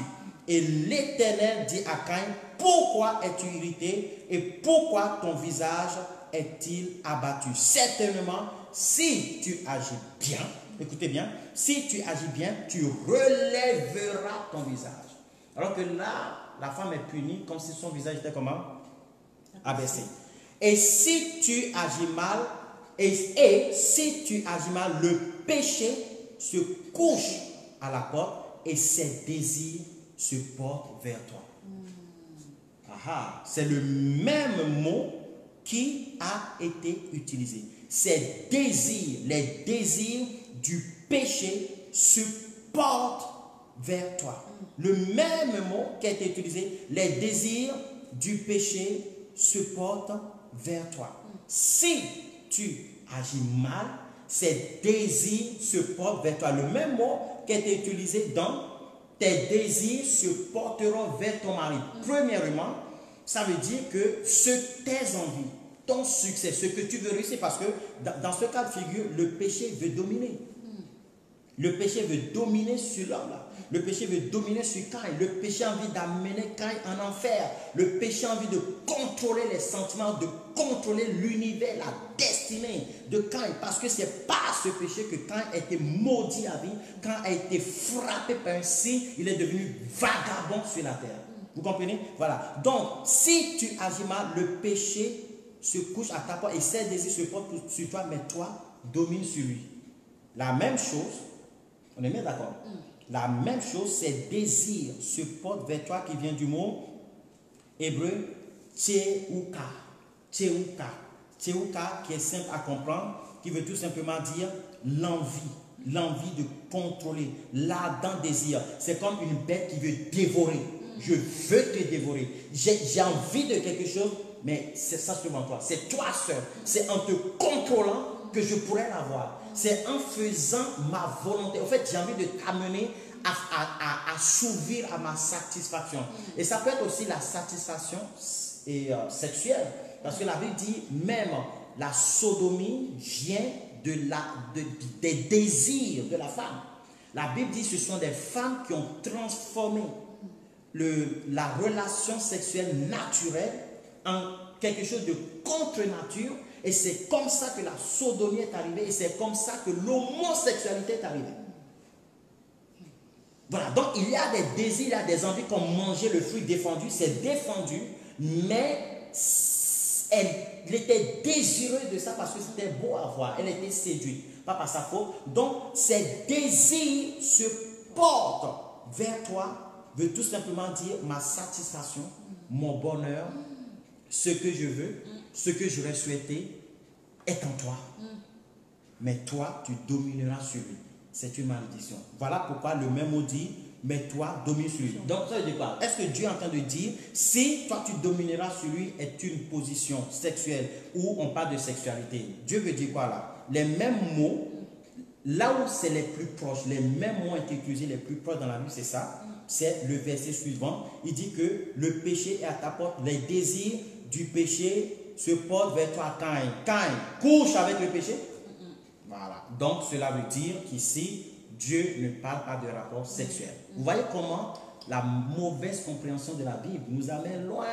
Speaker 2: Et l'Éternel dit à Caïn, pourquoi es-tu irrité et pourquoi ton visage est-il abattu? Certainement, si tu agis bien, écoutez bien, si tu agis bien, tu relèveras ton visage. Alors que là, la femme est punie comme si son visage était comment? Abaissé. Et si tu agis mal, et si tu agis mal, le péché se couche à la porte et ses désirs se portent vers toi. C'est le même mot qui a été utilisé. Ces désirs, les désirs du péché se portent vers toi. Le même mot qui a été utilisé, les désirs du péché se portent vers toi. Si tu agis mal, ces désirs se portent vers toi. Le même mot qui a été utilisé dans tes désirs se porteront vers ton mari. Premièrement, ça veut dire que tes envies, ton succès, ce que tu veux réussir, parce que dans ce cas de figure, le péché veut dominer. Le péché veut dominer sur l'homme là. Le péché veut dominer sur Caïn. Le péché a envie d'amener Caïn en enfer. Le péché a envie de contrôler les sentiments, de contrôler l'univers, la destinée de Caïn. Parce que c'est par ce péché que Caïn a été maudit à vie. Caïn a été frappé par un signe. Il est devenu vagabond sur la terre. Vous comprenez? Voilà. Donc, si tu agis mal, le péché se couche à ta porte et ses désirs se portent sur toi, mais toi, domine sur lui. La même chose, on est bien d'accord? La même chose, ces désirs se portent vers toi, qui vient du mot hébreu tcheuka. Tcheuka. Tcheuka, qui est simple à comprendre, qui veut tout simplement dire l'envie. L'envie de contrôler, l'ardent désir. C'est comme une bête qui veut dévorer. Je veux te dévorer. J'ai envie de quelque chose, mais c'est ça seulement toi. C'est toi seul. C'est en te contrôlant que je pourrais l'avoir. C'est en faisant ma volonté. En fait, j'ai envie de t'amener à s'ouvrir à ma satisfaction. Et ça peut être aussi la satisfaction sexuelle. Parce que la Bible dit même la sodomie vient des désirs de la femme. La Bible dit que ce sont des femmes qui ont transformé la relation sexuelle naturelle en quelque chose de contre-nature. Et c'est comme ça que la sodomie est arrivée. Et c'est comme ça que l'homosexualité est arrivée. Voilà, donc il y a des désirs, il y a des envies comme manger le fruit défendu. C'est défendu, mais elle était désireuse de ça parce que c'était beau à voir. Elle était séduite, pas par sa faute. Donc ces désirs se portent vers toi, veut tout simplement dire ma satisfaction, mon bonheur, ce que je veux, ce que j'aurais souhaité est en toi. Mais toi, tu domineras sur lui. C'est une malédiction. Voilà pourquoi le même mot dit, mais toi, domine sur lui. Donc, ça veut dire quoi? Est-ce que Dieu est en train de dire, si toi, tu domineras sur lui, est une position sexuelle où on parle de sexualité? Dieu veut dire quoi là? Les mêmes mots, là où c'est les plus proches, les mêmes mots ont été utilisés les plus proches dans la Bible, c'est ça. C'est le verset suivant. Il dit que le péché est à ta porte. Les désirs du péché se portent vers toi, Caïn. Caïn couche avec le péché. Voilà. Donc, cela veut dire qu'ici, Dieu ne parle pas de rapport sexuel. Vous voyez comment la mauvaise compréhension de la Bible nous amène loin.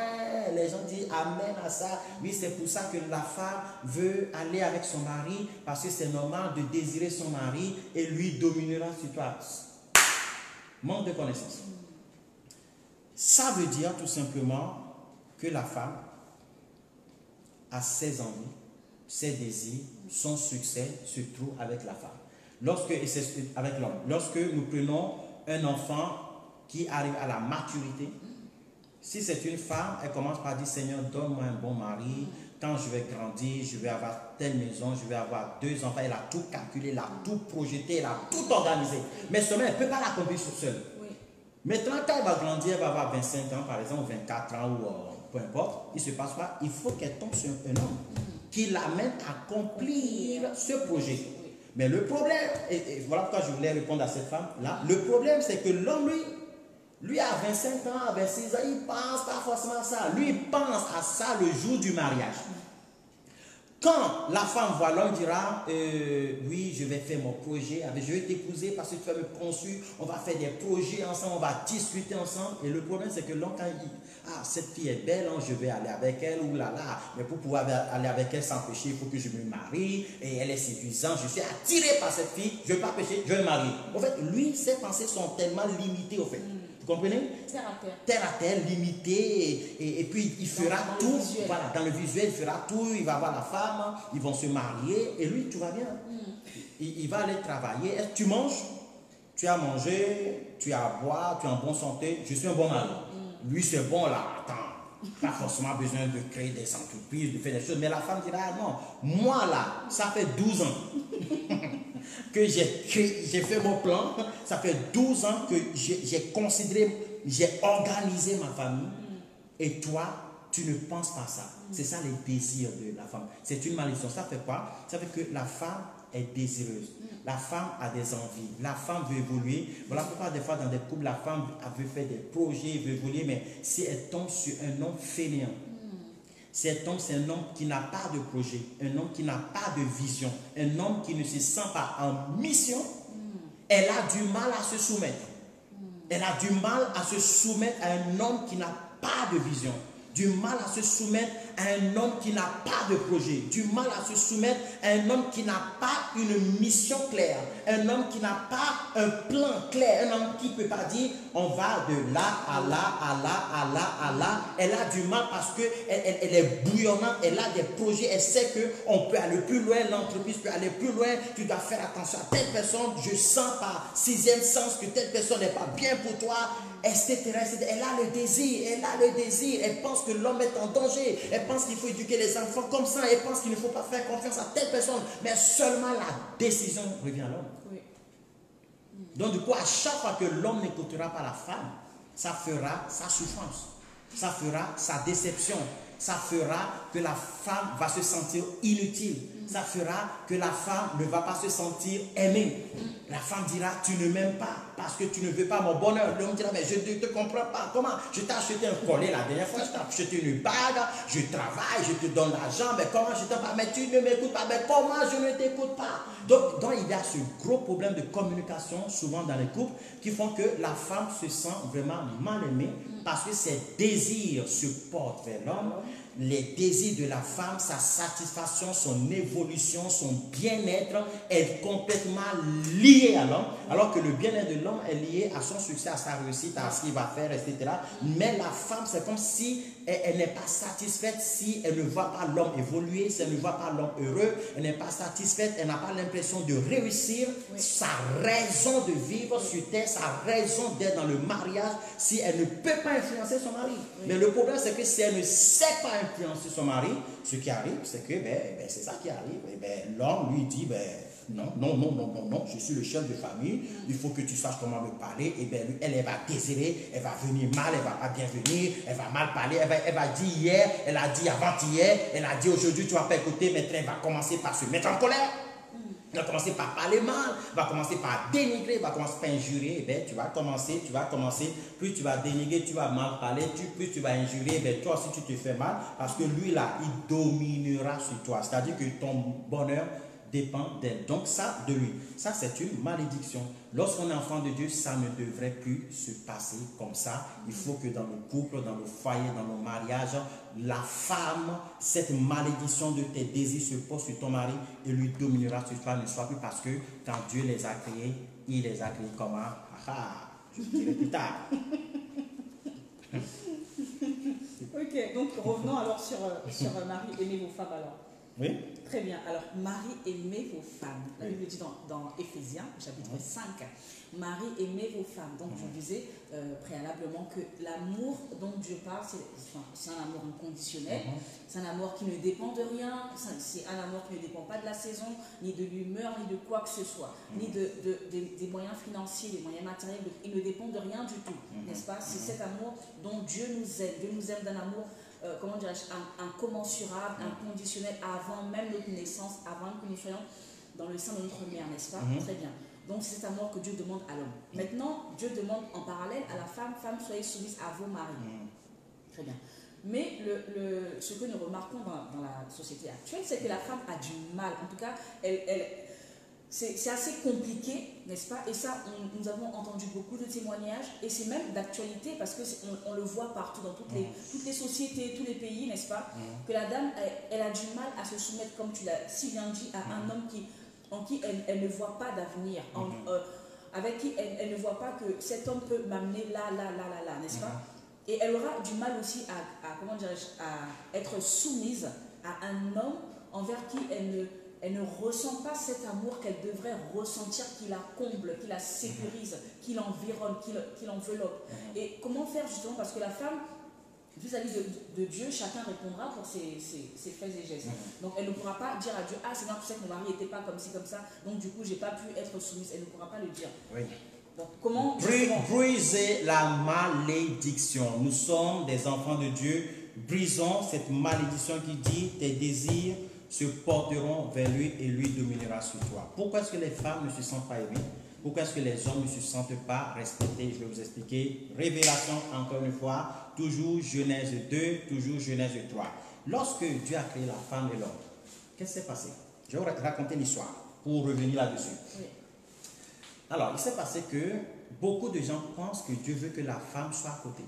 Speaker 2: Les gens disent amen à ça. Oui, c'est pour ça que la femme veut aller avec son mari, parce que c'est normal de désirer son mari et lui dominera sur toi. Manque de connaissance. Ça veut dire tout simplement que la femme a ses envies, ses désirs, son succès se trouve avec la femme. Et c'est avec l'homme. Lorsque nous prenons un enfant qui arrive à la maturité, si c'est une femme, elle commence par dire Seigneur, donne-moi un bon mari. Quand je vais grandir, je vais avoir telle maison, je vais avoir 2 enfants. Elle a tout calculé, elle a tout projeté, elle a tout organisé. Mais seulement, elle ne peut pas l'accomplir seule. Oui. Maintenant, quand elle va grandir, elle va avoir 25 ans, par exemple, 24 ans ou peu importe, il se passe quoi? Il faut qu'elle tombe sur un homme qui l'amène à accomplir ce projet. Mais le problème, et voilà pourquoi je voulais répondre à cette femme-là, le problème c'est que l'homme, lui a 25 ans, 26 ans, il ne pense pas forcément à ça. Lui, il pense à ça le jour du mariage. Quand la femme voit l'homme, dira oui, je vais faire mon projet, je vais t'épouser parce que tu vas me conçu, on va faire des projets ensemble, on va discuter ensemble. Et le problème, c'est que l'homme, quand il dit cette fille est belle, hein, je vais aller avec elle, ou là là, mais pour pouvoir aller avec elle sans péché, il faut que je me marie, et elle est séduisante, je suis attiré par cette fille, je ne vais pas pécher, je vais me marier. En fait, lui, ses pensées sont tellement limitées, au fait. Vous comprenez?
Speaker 1: Terre à terre.
Speaker 2: Terre à terre, limité, et puis il fera tout. Voilà, dans le visuel, il fera tout. Il va voir la femme, ils vont se marier, et lui, tout va bien. Il va aller travailler. Tu manges, tu as mangé, tu as à boire, tu es en bonne santé, je suis un bon mari. Lui, c'est bon là, attends. Pas forcément besoin de créer des entreprises, de faire des choses. Mais la femme dira, non, moi là, ça fait 12 ans que j'ai fait mon plan. Ça fait 12 ans que j'ai considéré, j'ai organisé ma famille. Et toi, tu ne penses pas ça. C'est ça les désirs de la femme. C'est une malédiction. Ça fait quoi? Ça fait que la femme est désireuse. La femme a des envies. La femme veut évoluer. Voilà pourquoi des fois dans des couples, la femme veut faire des projets, veut évoluer, mais si elle tombe sur un homme fainéant, cet homme, c'est un homme qui n'a pas de projet, un homme qui n'a pas de vision, un homme qui ne se sent pas en mission, elle a du mal à se soumettre. Elle a du mal à se soumettre à un homme qui n'a pas de vision, du mal à se soumettre à un homme qui n'a pas de projet, du mal à se soumettre à un homme qui n'a pas une mission claire, un homme qui n'a pas un plan clair, un homme qui ne peut pas dire on va de là à là, à là, à là, à là. Elle a du mal parce qu'elle est bouillonnante, elle a des projets, elle sait qu'on peut aller plus loin, l'entreprise peut aller plus loin, tu dois faire attention à telle personne, je sens par 6e sens que telle personne n'est pas bien pour toi, etc. Elle a le désir, elle pense que l'homme est en danger, elle pense qu'il faut éduquer les enfants comme ça, elle pense qu'il ne faut pas faire confiance à telle personne, mais seulement la décision revient à l'homme. Oui. Donc du coup, à chaque fois que l'homme n'écoutera pas la femme, ça fera sa souffrance, ça fera sa déception, ça fera que la femme va se sentir inutile, ça fera que la femme ne va pas se sentir aimée. La femme dira, tu ne m'aimes pas parce que tu ne veux pas mon bonheur. L'homme dira, mais je ne te comprends pas. Comment? Je t'ai acheté un collier la dernière fois, je t'ai acheté une bague, je travaille, je te donne l'argent, mais comment je t'en parle? Mais tu ne m'écoutes pas, mais comment je ne t'écoute pas? Donc il y a ce gros problème de communication souvent dans les couples qui font que la femme se sent vraiment mal aimée parce que ses désirs se portent vers l'homme. Les désirs de la femme, sa satisfaction, son évolution, son bien-être est complètement lié à l'homme, alors que le bien-être de l'homme est lié à son succès, à sa réussite, à ce qu'il va faire, etc. Mais la femme, c'est comme si elle n'est pas satisfaite si elle ne voit pas l'homme évoluer, si elle ne voit pas l'homme heureux, elle n'est pas satisfaite, elle n'a pas l'impression de réussir, sa raison de vivre sur terre, sa raison d'être dans le mariage, si elle ne peut pas influencer son mari. Mais le problème, c'est que si elle ne sait pas influencer son mari, ce qui arrive, c'est que c'est ça qui arrive. L'homme lui dit, non, je suis le chef de famille, il faut que tu saches comment me parler. Et bien, elle va désirer, elle va venir mal, elle va pas bien venir, elle va mal parler, elle va dire hier, elle a dit avant-hier, elle a dit aujourd'hui, tu vas pas écouter, maintenant elle va commencer par se mettre en colère. Elle va commencer par parler mal, va commencer par dénigrer, va commencer par injurier. Et bien, tu vas commencer, plus tu vas dénigrer, tu vas mal parler, plus tu vas injurier, bien, toi aussi tu te fais mal, parce que lui là, il dominera sur toi. C'est-à-dire que ton bonheur dépend d'elle. Donc ça, de lui. Ça, c'est une malédiction. Lorsqu'on est enfant de Dieu, ça ne devrait plus se passer comme ça. Il faut que dans le couple, dans le foyer, dans le mariage, la femme, cette malédiction de tes désirs se pose sur ton mari et lui dominera sur toi, ne soit plus parce que quand Dieu les a créés, il les a créés comment? Je dirai plus tard.
Speaker 1: Ok, donc revenons alors sur Marie, aimez vos femmes alors.
Speaker 2: Oui.
Speaker 1: Très bien. Alors, Marie, aimez vos femmes. La Bible dit dans Éphésiens, chapitre 5, Marie, aimez vos femmes. Donc, je disais préalablement que l'amour dont Dieu parle, c'est un amour inconditionnel. C'est un amour qui ne dépend de rien. C'est un amour qui ne dépend pas de la saison, ni de l'humeur, ni de quoi que ce soit, ni des moyens financiers, des moyens matériels. Il ne dépend de rien du tout, n'est-ce pas? C'est cet amour dont Dieu nous aime. Dieu nous aime d'un amour comment dirais-je, incommensurable, inconditionnel, avant même notre naissance, avant que nous soyons dans le sein de notre mère, n'est-ce pas? Très bien. Donc c'est cet amour que Dieu demande à l'homme. Maintenant, Dieu demande en parallèle à la femme, soyez soumise à vos maris. Très bien. Mais ce que nous remarquons dans la société actuelle, c'est que la femme a du mal. En tout cas, c'est assez compliqué, n'est-ce pas? Et ça, nous avons entendu beaucoup de témoignages, et c'est même d'actualité, parce qu'on le voit partout, dans toutes les sociétés, tous les pays, n'est-ce pas? Que la dame, elle a du mal à se soumettre, comme tu l'as si bien dit, à un homme en qui elle ne voit pas d'avenir, avec qui elle ne voit pas que cet homme peut m'amener là, n'est-ce pas? Et elle aura du mal aussi comment dirais-je, à être soumise à un homme envers qui elle ne ressent pas cet amour qu'elle devrait ressentir, qui la comble, qui la sécurise, qui l'environne, qui l'enveloppe. Et comment faire justement? Parce que la femme, vis-à-vis de Dieu, chacun répondra pour ses faits et gestes. Donc elle ne pourra pas dire à Dieu, ah Seigneur, tu sais que mon mari n'était pas comme ci, comme ça, donc du coup, je n'ai pas pu être soumise. Elle ne pourra pas le dire.
Speaker 2: Oui.
Speaker 1: Donc comment...
Speaker 2: Briser la malédiction. Nous sommes des enfants de Dieu. Brisons cette malédiction qui dit, tes désirs se porteront vers lui et lui dominera sur toi. Pourquoi est-ce que les femmes ne se sentent pas aimées? Pourquoi est-ce que les hommes ne se sentent pas respectés? Je vais vous expliquer. Révélation, encore une fois, toujours Genèse 2, toujours Genèse 3. Lorsque Dieu a créé la femme et l'homme, qu'est-ce qui s'est passé? Je vais vous raconter l'histoire pour revenir là-dessus. Oui. Alors, il s'est passé que beaucoup de gens pensent que Dieu veut que la femme soit à côté.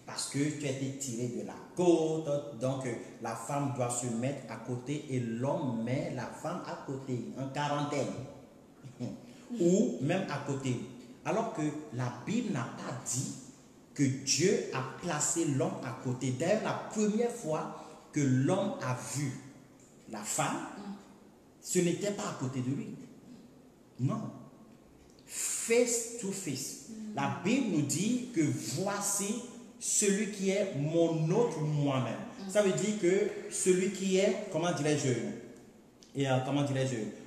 Speaker 2: Parce que tu as été tiré de la côte, donc la femme doit se mettre à côté et l'homme met la femme à côté, en quarantaine, ou même à côté. Alors que la Bible n'a pas dit que Dieu a placé l'homme à côté. D'ailleurs, la première fois que l'homme a vu la femme, ce n'était pas à côté de lui. Non. Face to face. La Bible nous dit que voici celui qui est mon autre moi-même. Ça veut dire que celui qui est, comment dirais-je,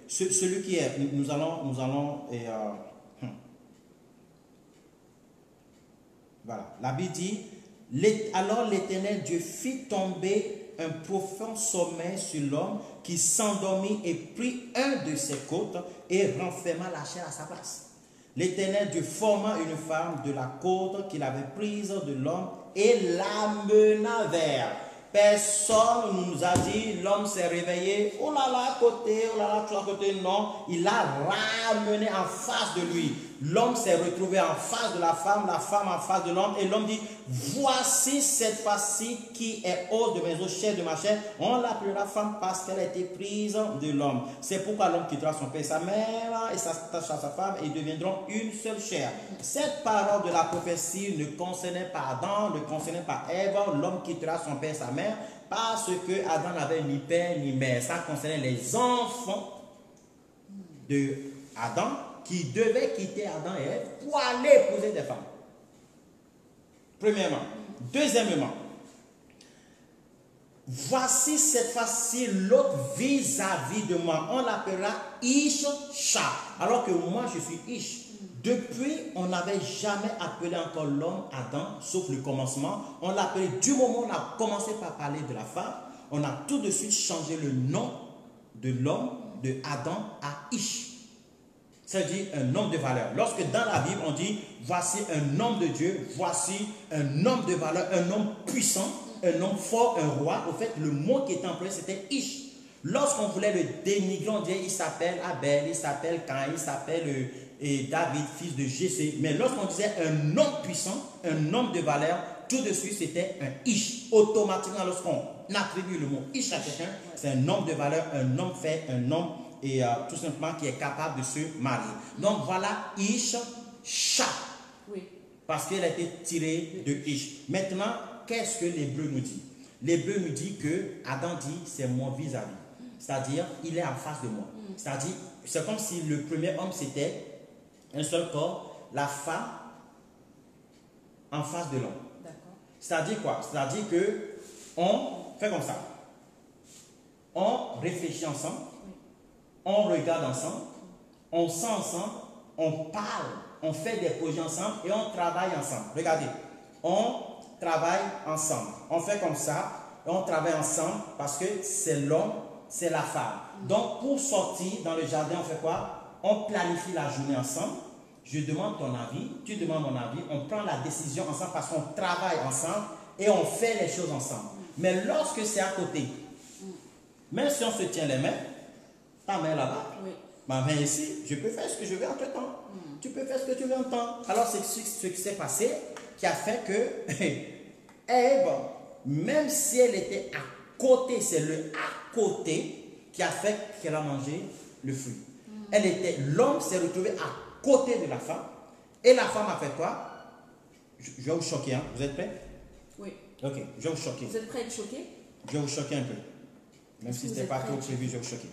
Speaker 2: celui qui est, nous allons, voilà, la Bible dit, alors l'Éternel Dieu fit tomber un profond sommeil sur l'homme qui s'endormit et prit un de ses côtes et renferma la chair à sa place. L'Éternel Dieu forma une femme de la côte qu'il avait prise de l'homme et l'amena vers. Personne ne nous a dit, l'homme s'est réveillé, oh là là, à côté, oh là là, tu es à côté. Non, il l'a ramené en face de lui. L'homme s'est retrouvé en face de la femme en face de l'homme. Et l'homme dit, voici cette fois-ci qui est hors de mes os, chair de ma chair. On l'appellera femme parce qu'elle a été prise de l'homme. C'est pourquoi l'homme quittera son père et sa mère et s'attachera à sa femme et ils deviendront une seule chair. Cette parole de la prophétie ne concernait pas Adam, ne concernait pas Ève. L'homme quittera son père et sa mère parce que Adam n'avait ni père ni mère. Ça concernait les enfants de Adam qui devaient quitter Adam et Ève pour aller épouser des femmes. Premièrement. Deuxièmement, voici cette fois-ci l'autre vis-à-vis de moi. On l'appellera Ish-Sha. Alors que moi, je suis Ish. Depuis, on n'avait jamais appelé encore l'homme Adam, sauf le commencement. On l'appelait, du moment où on a commencé par parler de la femme, on a tout de suite changé le nom de l'homme, de Adam à Ish. C'est-à-dire un homme de valeur. Lorsque dans la Bible, on dit, voici un homme de Dieu, voici un homme de valeur, un homme puissant, un homme fort, un roi. Au fait, le mot qui était employé, c'était Ish. Lorsqu'on voulait le dénigrer, on disait, il s'appelle Abel, il s'appelle Caïn, il s'appelle David, fils de Jessé. Mais lorsqu'on disait un homme puissant, un homme de valeur, tout de suite, c'était un Ish. Automatiquement, lorsqu'on attribue le mot Ish à quelqu'un, c'est un homme de valeur, un homme fait, un homme et tout simplement qui est capable de se marier. Donc voilà, Ish, Sha.
Speaker 1: Oui.
Speaker 2: Parce qu'elle a été tirée de Ish. Maintenant, qu'est-ce que l'Hébreu nous dit? L'Hébreu nous dit que Adam dit c'est mon vis-à-vis. C'est-à-dire, il est en face de moi. C'est-à-dire, c'est comme si le premier homme c'était un seul corps, la femme en face de l'homme. C'est-à-dire quoi? C'est-à-dire que on fait comme ça. On réfléchit ensemble, on regarde ensemble, on sent ensemble, on parle, on fait des projets ensemble et on travaille ensemble. Regardez, on travaille ensemble. On fait comme ça et on travaille ensemble parce que c'est l'homme, c'est la femme. Donc pour sortir dans le jardin, on fait quoi? On planifie la journée ensemble. Je demande ton avis, tu demandes mon avis, on prend la décision ensemble parce qu'on travaille ensemble et on fait les choses ensemble. Mais lorsque c'est à côté, même si on se tient les mains, ta main là-bas, ma main ici, je peux faire ce que je veux entre temps. Tu peux faire ce que tu veux en temps. Alors c'est ce qui s'est passé qui a fait que Ève, même si elle était à côté, c'est le à côté qui a fait qu'elle a mangé le fruit. L'homme s'est retrouvé à côté de la femme et la femme a fait quoi? Je vais vous choquer, hein? Vous êtes prêts?
Speaker 1: Oui.
Speaker 2: Ok, je vais vous choquer.
Speaker 1: Vous êtes prêts à être choqués?
Speaker 2: Je vais vous choquer un peu. Même si ce n'était pas trop prévu, je vais vous choquer.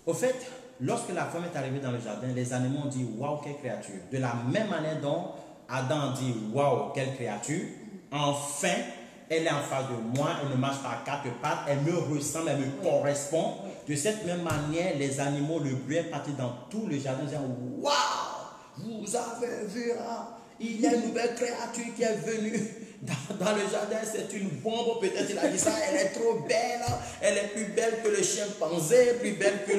Speaker 2: Au fait, lorsque la femme est arrivée dans le jardin, les animaux ont dit waouh, quelle créature. De la même manière dont Adam dit waouh, quelle créature, enfin, elle est en face de moi, elle ne marche pas à quatre pattes, elle me ressemble, elle me correspond. De cette même manière, les animaux, le bruit est parti dans tout le jardin, disant waouh, vous avez vu, hein? Il y a une nouvelle créature qui est venue dans le jardin, c'est une bombe, peut-être il a dit ça, elle est trop belle, elle est plus belle que le chimpanzé, plus belle que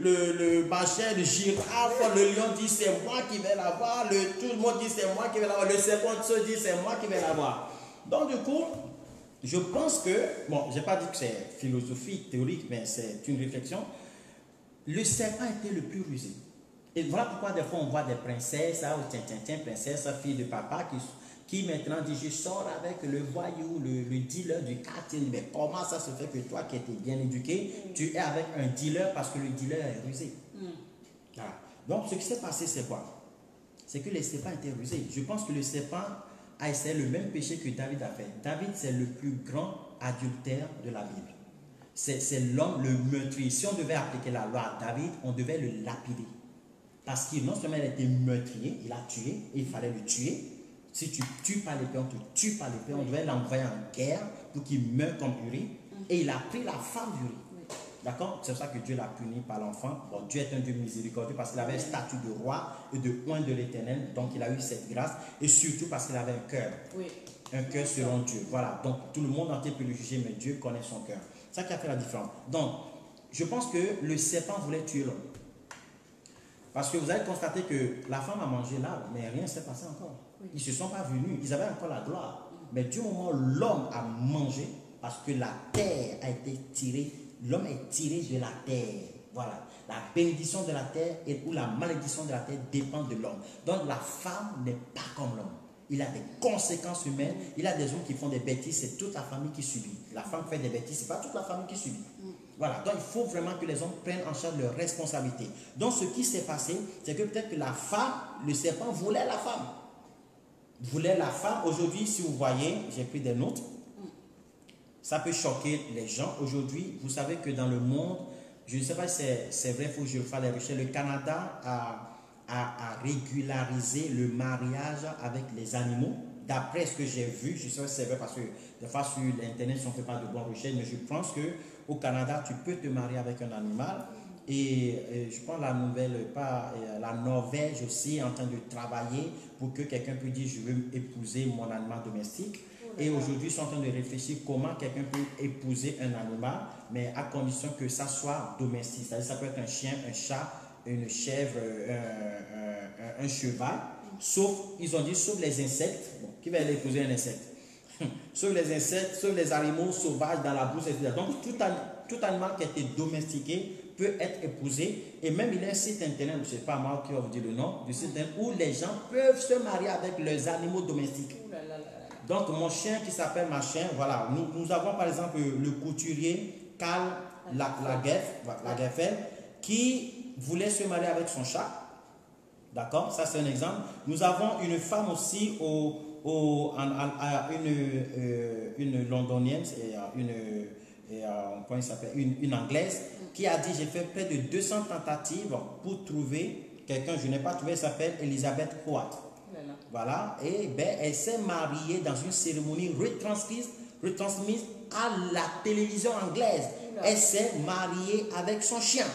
Speaker 2: le machin, le girafe, le lion dit c'est moi qui vais l'avoir, tout le monde dit c'est moi qui vais l'avoir, le serpent se dit c'est moi qui vais l'avoir. Donc du coup, je pense que, bon, je n'ai pas dit que c'est philosophie théorique, mais c'est une réflexion, le serpent était le plus rusé. Et voilà pourquoi des fois on voit des princesses, tiens, princesse, fille de papa, qui maintenant dit je sors avec le voyou, le dealer du quartier. Mais comment ça se fait que toi qui étais bien éduqué, tu es avec un dealer parce que le dealer est rusé? Voilà. Donc ce qui s'est passé c'est quoi? C'est que le serpent était rusé. Je pense que le serpent a essayé le même péché que David a fait. David c'est le plus grand adultère de la Bible. C'est l'homme, le meurtrier. Si on devait appliquer la loi à David, on devait le lapider. Parce qu'il non seulement il a été meurtrier, il a tué, et il fallait le tuer. Si tu tues par l'épée, on te tue par l'épée, on devait l'envoyer en guerre pour qu'il meure comme Uri. Et il a pris la femme d'Uri. D'accord? C'est pour ça que Dieu l'a puni par l'enfant. Bon, Dieu est un Dieu miséricordieux parce qu'il avait un statut de roi et de oint de l'Éternel. Donc il a eu cette grâce. Et surtout parce qu'il avait un cœur. Un cœur selon Dieu. Voilà. Donc tout le monde entier peut le juger, mais Dieu connaît son cœur. C'est ça qui a fait la différence. Donc, je pense que le serpent voulait tuer l'homme. Parce que vous avez constaté que la femme a mangé l'arbre, mais rien ne s'est passé encore. Ils ne se sont pas venus, ils avaient encore la gloire. Mais du moment où l'homme a mangé, parce que la terre a été tirée, l'homme est tiré de la terre. Voilà. La bénédiction de la terre ou la malédiction de la terre dépend de l'homme. Donc la femme n'est pas comme l'homme. Il a des conséquences humaines. Il a des hommes qui font des bêtises, c'est toute la famille qui subit. La femme fait des bêtises, ce n'est pas toute la famille qui subit. Voilà, donc il faut vraiment que les hommes prennent en charge leurs responsabilités. Donc ce qui s'est passé, c'est que peut-être que la femme, le serpent voulait la femme. Voulait la femme. Aujourd'hui, si vous voyez, j'ai pris des notes, ça peut choquer les gens. Aujourd'hui, vous savez que dans le monde, je ne sais pas si c'est vrai, il faut que je fasse les recherches, le Canada a régularisé le mariage avec les animaux. D'après ce que j'ai vu, je sais pas si c'est vrai parce que des fois sur l'internet, on ne fait pas de bonnes recherches, mais je pense qu'au Canada, tu peux te marier avec un animal. Et je pense la Norvège aussi est en train de travailler pour que quelqu'un puisse dire je veux épouser mon animal domestique. Et aujourd'hui, ils sont en train de réfléchir comment quelqu'un peut épouser un animal, mais à condition que ça soit domestique. C'est-à-dire ça peut être un chien, un chat, une chèvre, un cheval. Sauf, ils ont dit, sauf les insectes. Bon, qui va aller épouser un insecte? Sauf les insectes, sauf les animaux sauvages dans la brousse, etc. Donc, tout animal qui a été domestiqué peut être épousé. Et même, il y a un site internet, je ne sais pas moi qui va vous dire le nom, du site internet où les gens peuvent se marier avec leurs animaux domestiques. Donc, mon chien qui s'appelle ma chien, voilà. Nous avons par exemple le couturier Karl Lagerfeld qui voulait se marier avec son chat. D'accord? Ça, c'est un exemple. Nous avons une femme aussi, une londonienne, comment il s'appelle? Une anglaise, qui a dit, j'ai fait près de 200 tentatives pour trouver quelqu'un, je n'ai pas trouvé, elle s'appelle Elizabeth Howard. Voilà, et ben, elle s'est mariée dans une cérémonie retransmise à la télévision anglaise. Elle s'est mariée avec son chien.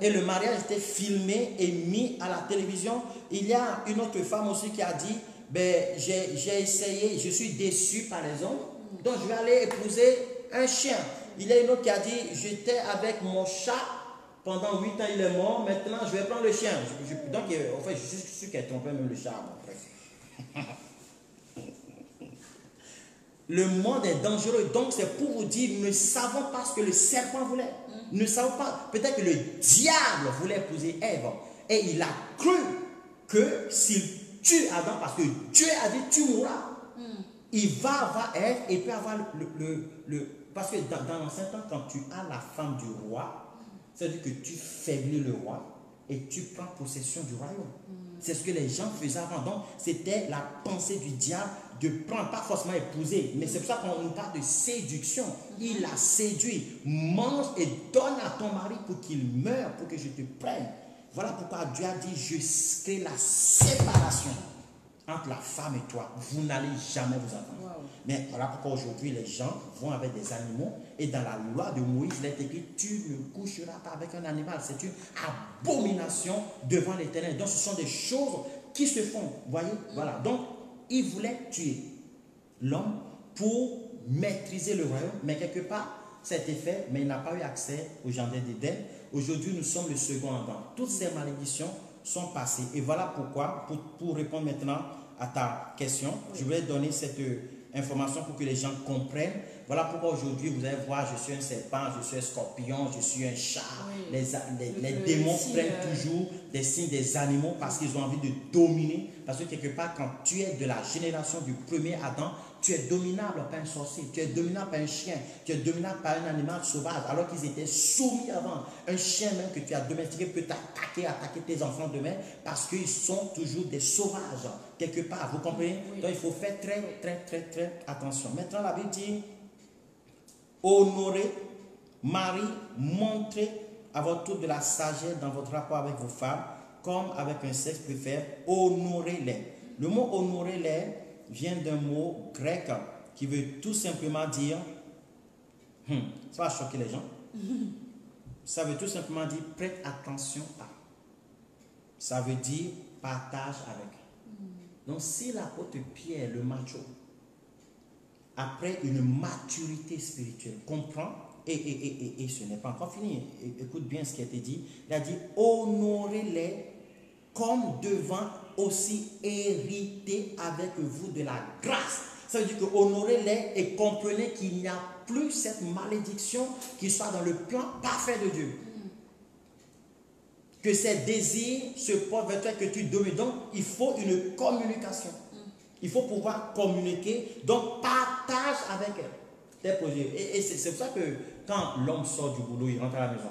Speaker 2: Et le mariage était filmé et mis à la télévision. Il y a une autre femme aussi qui a dit, ben, j'ai essayé, je suis déçue par les hommes, donc je vais aller épouser un chien. Il y a une autre qui a dit, j'étais avec mon chat pendant 8 ans, il est mort, maintenant je vais prendre le chien. Donc, en fait, je suis sûr qu'elle trompait même le chat. Bon, le monde est dangereux, donc c'est pour vous dire, nous ne savons pas ce que le serpent voulait. Nous ne savons pas, peut-être que le diable voulait épouser Ève. Et il a cru que s'il tue Adam, parce que Dieu a dit tu mourras, il va avoir Ève et peut avoir parce que dans l'ancien temps, quand tu as la femme du roi, c'est-à-dire que tu faiblis le roi et tu prends possession du royaume. C'est ce que les gens faisaient avant. Donc, c'était la pensée du diable de prendre, pas forcément épouser, mais c'est pour ça qu'on nous parle de séduction. Il la séduit. Mange et donne à ton mari pour qu'il meure, pour que je te prenne. Voilà pourquoi Dieu a dit, je crée la séparation entre la femme et toi. Vous n'allez jamais vous entendre. Wow. Mais voilà pourquoi aujourd'hui les gens vont avec des animaux. Et dans la loi de Moïse, il est écrit, tu ne coucheras pas avec un animal. C'est une abomination devant l'Éternel. Donc ce sont des choses qui se font. Vous voyez? Voilà. Donc il voulait tuer l'homme pour maîtriser le royaume. Mais quelque part, ça a été fait, mais il n'a pas eu accès au jardin d'Éden. Aujourd'hui, nous sommes le second Adam. Toutes ces malédictions sont passées. Et voilà pourquoi, pour répondre maintenant à ta question, je voulais donner cette information pour que les gens comprennent. Voilà pourquoi aujourd'hui, vous allez voir, je suis un serpent, je suis un scorpion, je suis un chat. Oui. Les démons prennent toujours des signes des animaux parce qu'ils ont envie de dominer. Parce que quelque part, quand tu es de la génération du premier Adam, tu es dominable par un sorcier, tu es dominable par un chien, tu es dominable par un animal sauvage, alors qu'ils étaient soumis avant. Un chien même que tu as domestiqué peut attaquer tes enfants demain parce qu'ils sont toujours des sauvages, quelque part, vous comprenez? Oui. Donc il faut faire très attention. Maintenant la Bible dit, honorez, Marie, montrez à votre tour de la sagesse dans votre rapport avec vos femmes, comme avec un sexe préféré, honorez-les. Le mot honorez-les vient d'un mot grec qui veut tout simplement dire, ça va choquer les gens, ça veut tout simplement dire prête attention à. Ça veut dire partage avec. Donc si l'apôtre Pierre, le macho, après une maturité spirituelle, comprend, et ce n'est pas encore fini, écoute bien ce qui a été dit, il a dit honorez-les comme devant aussi hériter avec vous de la grâce. Ça veut dire que honorez-les et comprenez qu'il n'y a plus cette malédiction qui soit dans le plan parfait de Dieu. Que ces désirs se portent vers toi, que tu domines. Donc, il faut une communication. Il faut pouvoir communiquer. Donc, partage avec tes projets. Et c'est pour ça que quand l'homme sort du boulot, il rentre à la maison.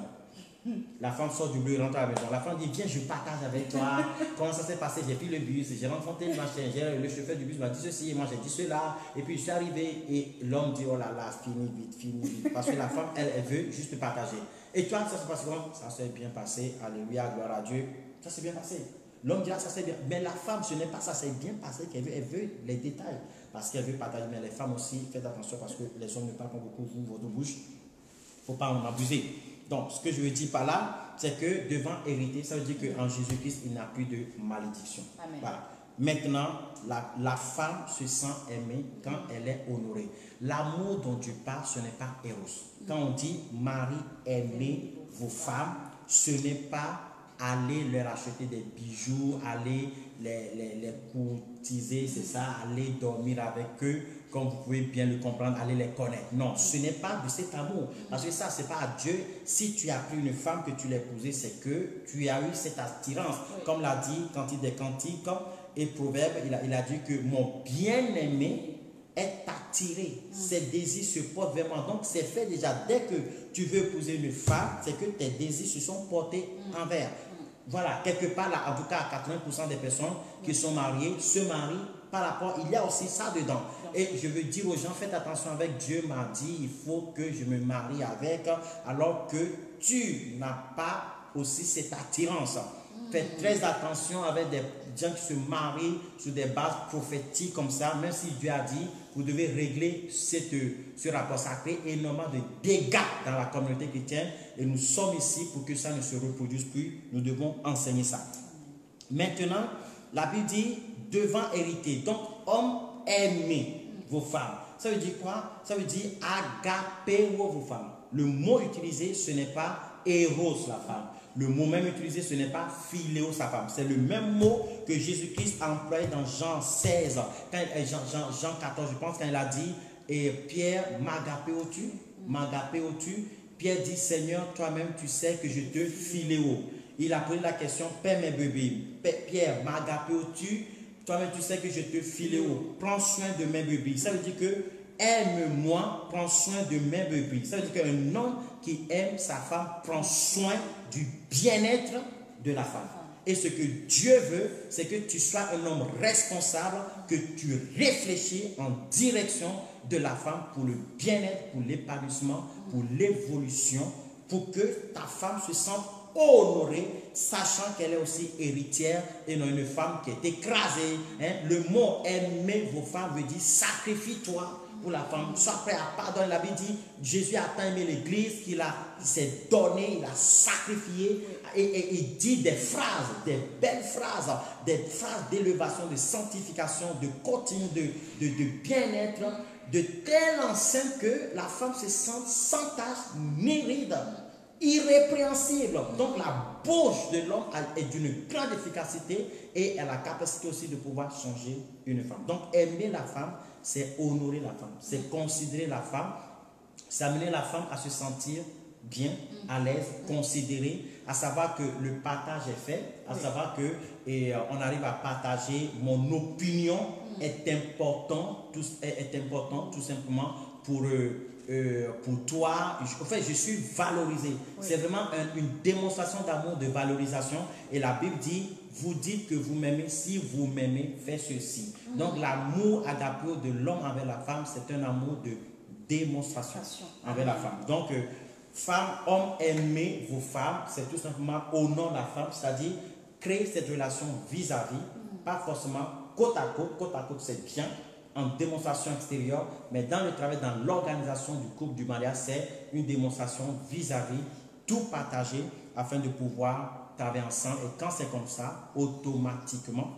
Speaker 2: La femme sort du boulot, il rentre à la maison. La femme dit, viens, je partage avec toi. Comment ça s'est passé? J'ai pris le bus, j'ai rencontré le machin, le chauffeur du bus m'a dit ceci, et moi j'ai dit cela. Et puis je suis arrivé et l'homme dit, oh là là, fini vite. Parce que la femme, elle veut juste partager. Et toi, ça se passe comment? Ça s'est bien passé, alléluia, gloire à Dieu. Ça s'est bien passé. L'homme dira, ça s'est bien. Mais la femme, ce n'est pas ça, c'est bien passé qu'elle veut. Elle veut les détails. Parce qu'elle veut partager. Mais les femmes aussi, faites attention parce que les hommes ne parlent pas beaucoup, vous, votre bouche. Il ne faut pas en abuser. Donc, ce que je veux dire par là, c'est que devant hériter, ça veut dire qu'en Jésus-Christ, il n'y a plus de malédiction. Amen. Voilà. Maintenant, la femme se sent aimée quand elle est honorée. L'amour dont Dieu parle, ce n'est pas Eros. Quand on dit Marie, aimez vos femmes, ce n'est pas aller leur acheter des bijoux, aller les courtiser, c'est ça, aller dormir avec eux, comme vous pouvez bien le comprendre, aller les connaître. Non, ce n'est pas de cet amour. Parce que ça, c'est pas à Dieu. Si tu as pris une femme que tu l'as épousée, c'est que tu as eu cette attirance. Oui. Comme l'a dit Cantique des Cantiques et Proverbe, il a dit que mon bien-aimé est attiré. Ses désirs se portent vers moi. Donc, c'est fait déjà. Dès que tu veux épouser une femme, c'est que tes désirs se sont portés envers. voilà, quelque part, là, en tout cas, 80% des personnes qui sont mariées se marient par rapport, il y a aussi ça dedans. Et je veux dire aux gens, faites attention avec Dieu m'a dit, il faut que je me marie avec, alors que tu n'as pas aussi cette attirance. Faites très attention avec des gens qui se marient sur des bases prophétiques comme ça, même si Dieu a dit, vous devez régler ce rapport sacré, énormément de dégâts dans la communauté chrétienne, et nous sommes ici pour que ça ne se reproduise plus. Nous devons enseigner ça. Maintenant, la Bible dit, devant hériter. Donc, hommes, aimez vos femmes. Ça veut dire quoi? Ça veut dire agapez vos femmes. Le mot utilisé, ce n'est pas éros la femme. Le mot même utilisé, ce n'est pas philéo sa femme. C'est le même mot que Jésus-Christ a employé dans Jean 16, Jean 14, je pense, quand il a dit, et Pierre, m'agapéo-tu? M'agapéo-tu? Pierre dit, Seigneur, toi-même, tu sais que je te philéo. Il a posé la question, Père, mes bébés. Pierre, m'agapéo-tu? Toi-même, tu sais que je te philéo. Prends soin de mes bébés. Ça veut dire que aime-moi, prends soin de mes bébés. Ça veut dire qu'un homme qui aime sa femme prend soin du bien-être de la femme. Et ce que Dieu veut, c'est que tu sois un homme responsable, que tu réfléchis en direction de la femme pour le bien-être, pour l'épanouissement, pour l'évolution, pour que ta femme se sente honorée, sachant qu'elle est aussi héritière et non une femme qui est écrasée. Le mot aimer vos femmes veut dire sacrifie-toi pour la femme, sois prêt à pardonner. La Bible dit, Jésus a tant aimé l'église qu'il s'est donné, il a sacrifié, et il dit des phrases, des belles phrases, des phrases d'élévation, de sanctification, de continu, de bien-être, de telle enceinte que la femme se sente sans tache, ni ride, irrépréhensible. Donc la bouche de l'homme est d'une grande efficacité et elle a la capacité aussi de pouvoir changer une femme. Donc aimer la femme, c'est honorer la femme, c'est considérer la femme, c'est amener la femme à se sentir bien, à l'aise, considérée, à savoir que le partage est fait, à savoir que on arrive à partager mon opinion est important tout simplement pour toi. En fait, je suis valorisé. Oui. C'est vraiment une démonstration d'amour, de valorisation. Et la Bible dit, vous dites que vous m'aimez, si vous m'aimez, faites ceci. Donc l'amour agapéo de l'homme envers la femme, c'est un amour de démonstration envers la femme. Donc, femme, homme, aimez vos femmes, c'est tout simplement honorer la femme, c'est-à-dire créer cette relation vis-à-vis, pas forcément côte à côte c'est bien, en démonstration extérieure, mais dans le travail, dans l'organisation du couple, du mariage, c'est une démonstration vis-à-vis, tout partager afin de pouvoir travailler ensemble. Et quand c'est comme ça, automatiquement,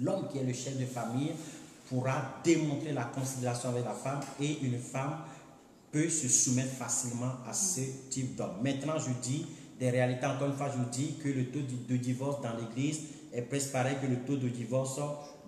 Speaker 2: l'homme qui est le chef de famille pourra démontrer la considération avec la femme et une femme peut se soumettre facilement à ce type d'homme. Maintenant, je dis des réalités. Encore une fois, je vous dis que le taux de divorce dans l'église est presque pareil que le taux de divorce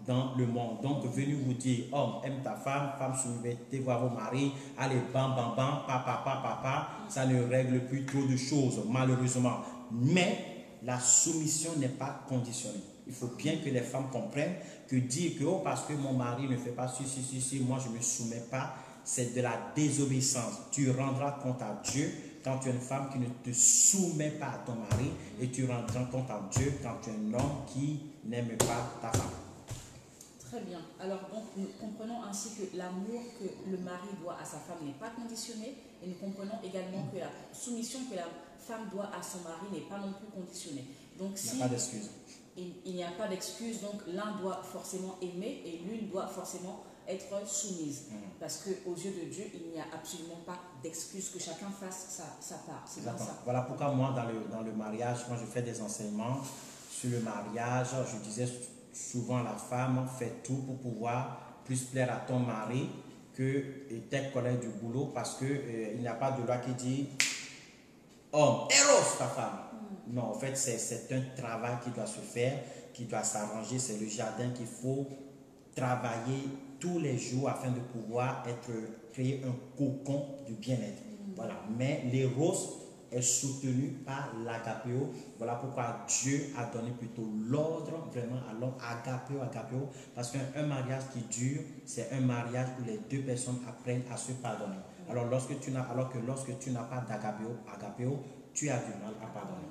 Speaker 2: dans le monde. Donc, venez vous dire, homme, aime ta femme, femme, soumettez voir vos maris, allez, bam, bam, bam, papa, ça ne règle plus trop de choses, malheureusement. Mais la soumission n'est pas conditionnée. Il faut bien que les femmes comprennent que dire que, oh, parce que mon mari ne fait pas si, moi je ne me soumets pas, c'est de la désobéissance. Tu rendras compte à Dieu quand tu es une femme qui ne te soumet pas à ton mari, et tu rendras compte à Dieu quand tu es un homme qui n'aime pas ta femme.
Speaker 1: Très bien. Alors donc nous comprenons ainsi que l'amour que le mari doit à sa femme n'est pas conditionné, et nous comprenons également que la soumission que la femme doit à son mari n'est pas non plus conditionnée. Donc
Speaker 2: il n'y a pas d'excuse.
Speaker 1: Il n'y a pas d'excuse, donc l'un doit forcément aimer et l'une doit forcément être soumise. Parce qu'aux yeux de Dieu, il n'y a absolument pas d'excuse, que chacun fasse sa part. C'est bien ça.
Speaker 2: Voilà pourquoi moi, dans le mariage, quand je fais des enseignements sur le mariage, je disais souvent la femme fait tout pour pouvoir plus plaire à ton mari que tes collègues du boulot, parce qu'il n'y a pas de loi qui dit homme, héros ta femme. Non, en fait, c'est un travail qui doit se faire, qui doit s'arranger. C'est le jardin qu'il faut travailler tous les jours afin de pouvoir créer un cocon du bien-être. Voilà. Mais l'éros est soutenu par l'agapéo. Voilà pourquoi Dieu a donné plutôt l'ordre vraiment à l'homme, agapéo, parce qu'un mariage qui dure, c'est un mariage où les deux personnes apprennent à se pardonner. Alors que lorsque tu n'as pas d'agapéo, tu as du mal à pardonner.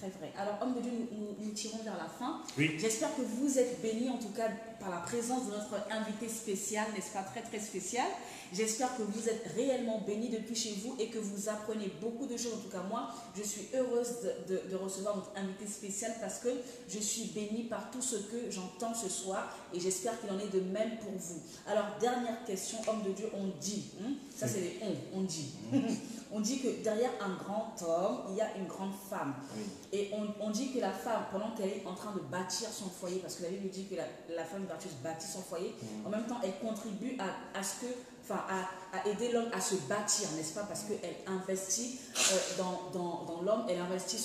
Speaker 1: très vrai. Alors, homme de Dieu, nous tirons vers la fin.
Speaker 2: Oui.
Speaker 1: J'espère que vous êtes bénis, en tout cas, par la présence de notre invité spécial, n'est-ce pas, très très spécial. J'espère que vous êtes réellement bénis depuis chez vous et que vous apprenez beaucoup de choses. En tout cas, moi, je suis heureuse de recevoir notre invité spécial parce que je suis bénie par tout ce que j'entends ce soir et j'espère qu'il en est de même pour vous. Alors, dernière question, homme de Dieu, on dit, ça c'est les on dit. On dit que derrière un grand homme, il y a une grande femme.
Speaker 2: Oui.
Speaker 1: Et on dit que la femme, pendant qu'elle est en train de bâtir son foyer, parce que la Bible dit que la femme vertueuse bâtit son foyer, en même temps, elle contribue à aider l'homme à se bâtir, n'est-ce pas? Parce qu'elle investit dans l'homme, elle investit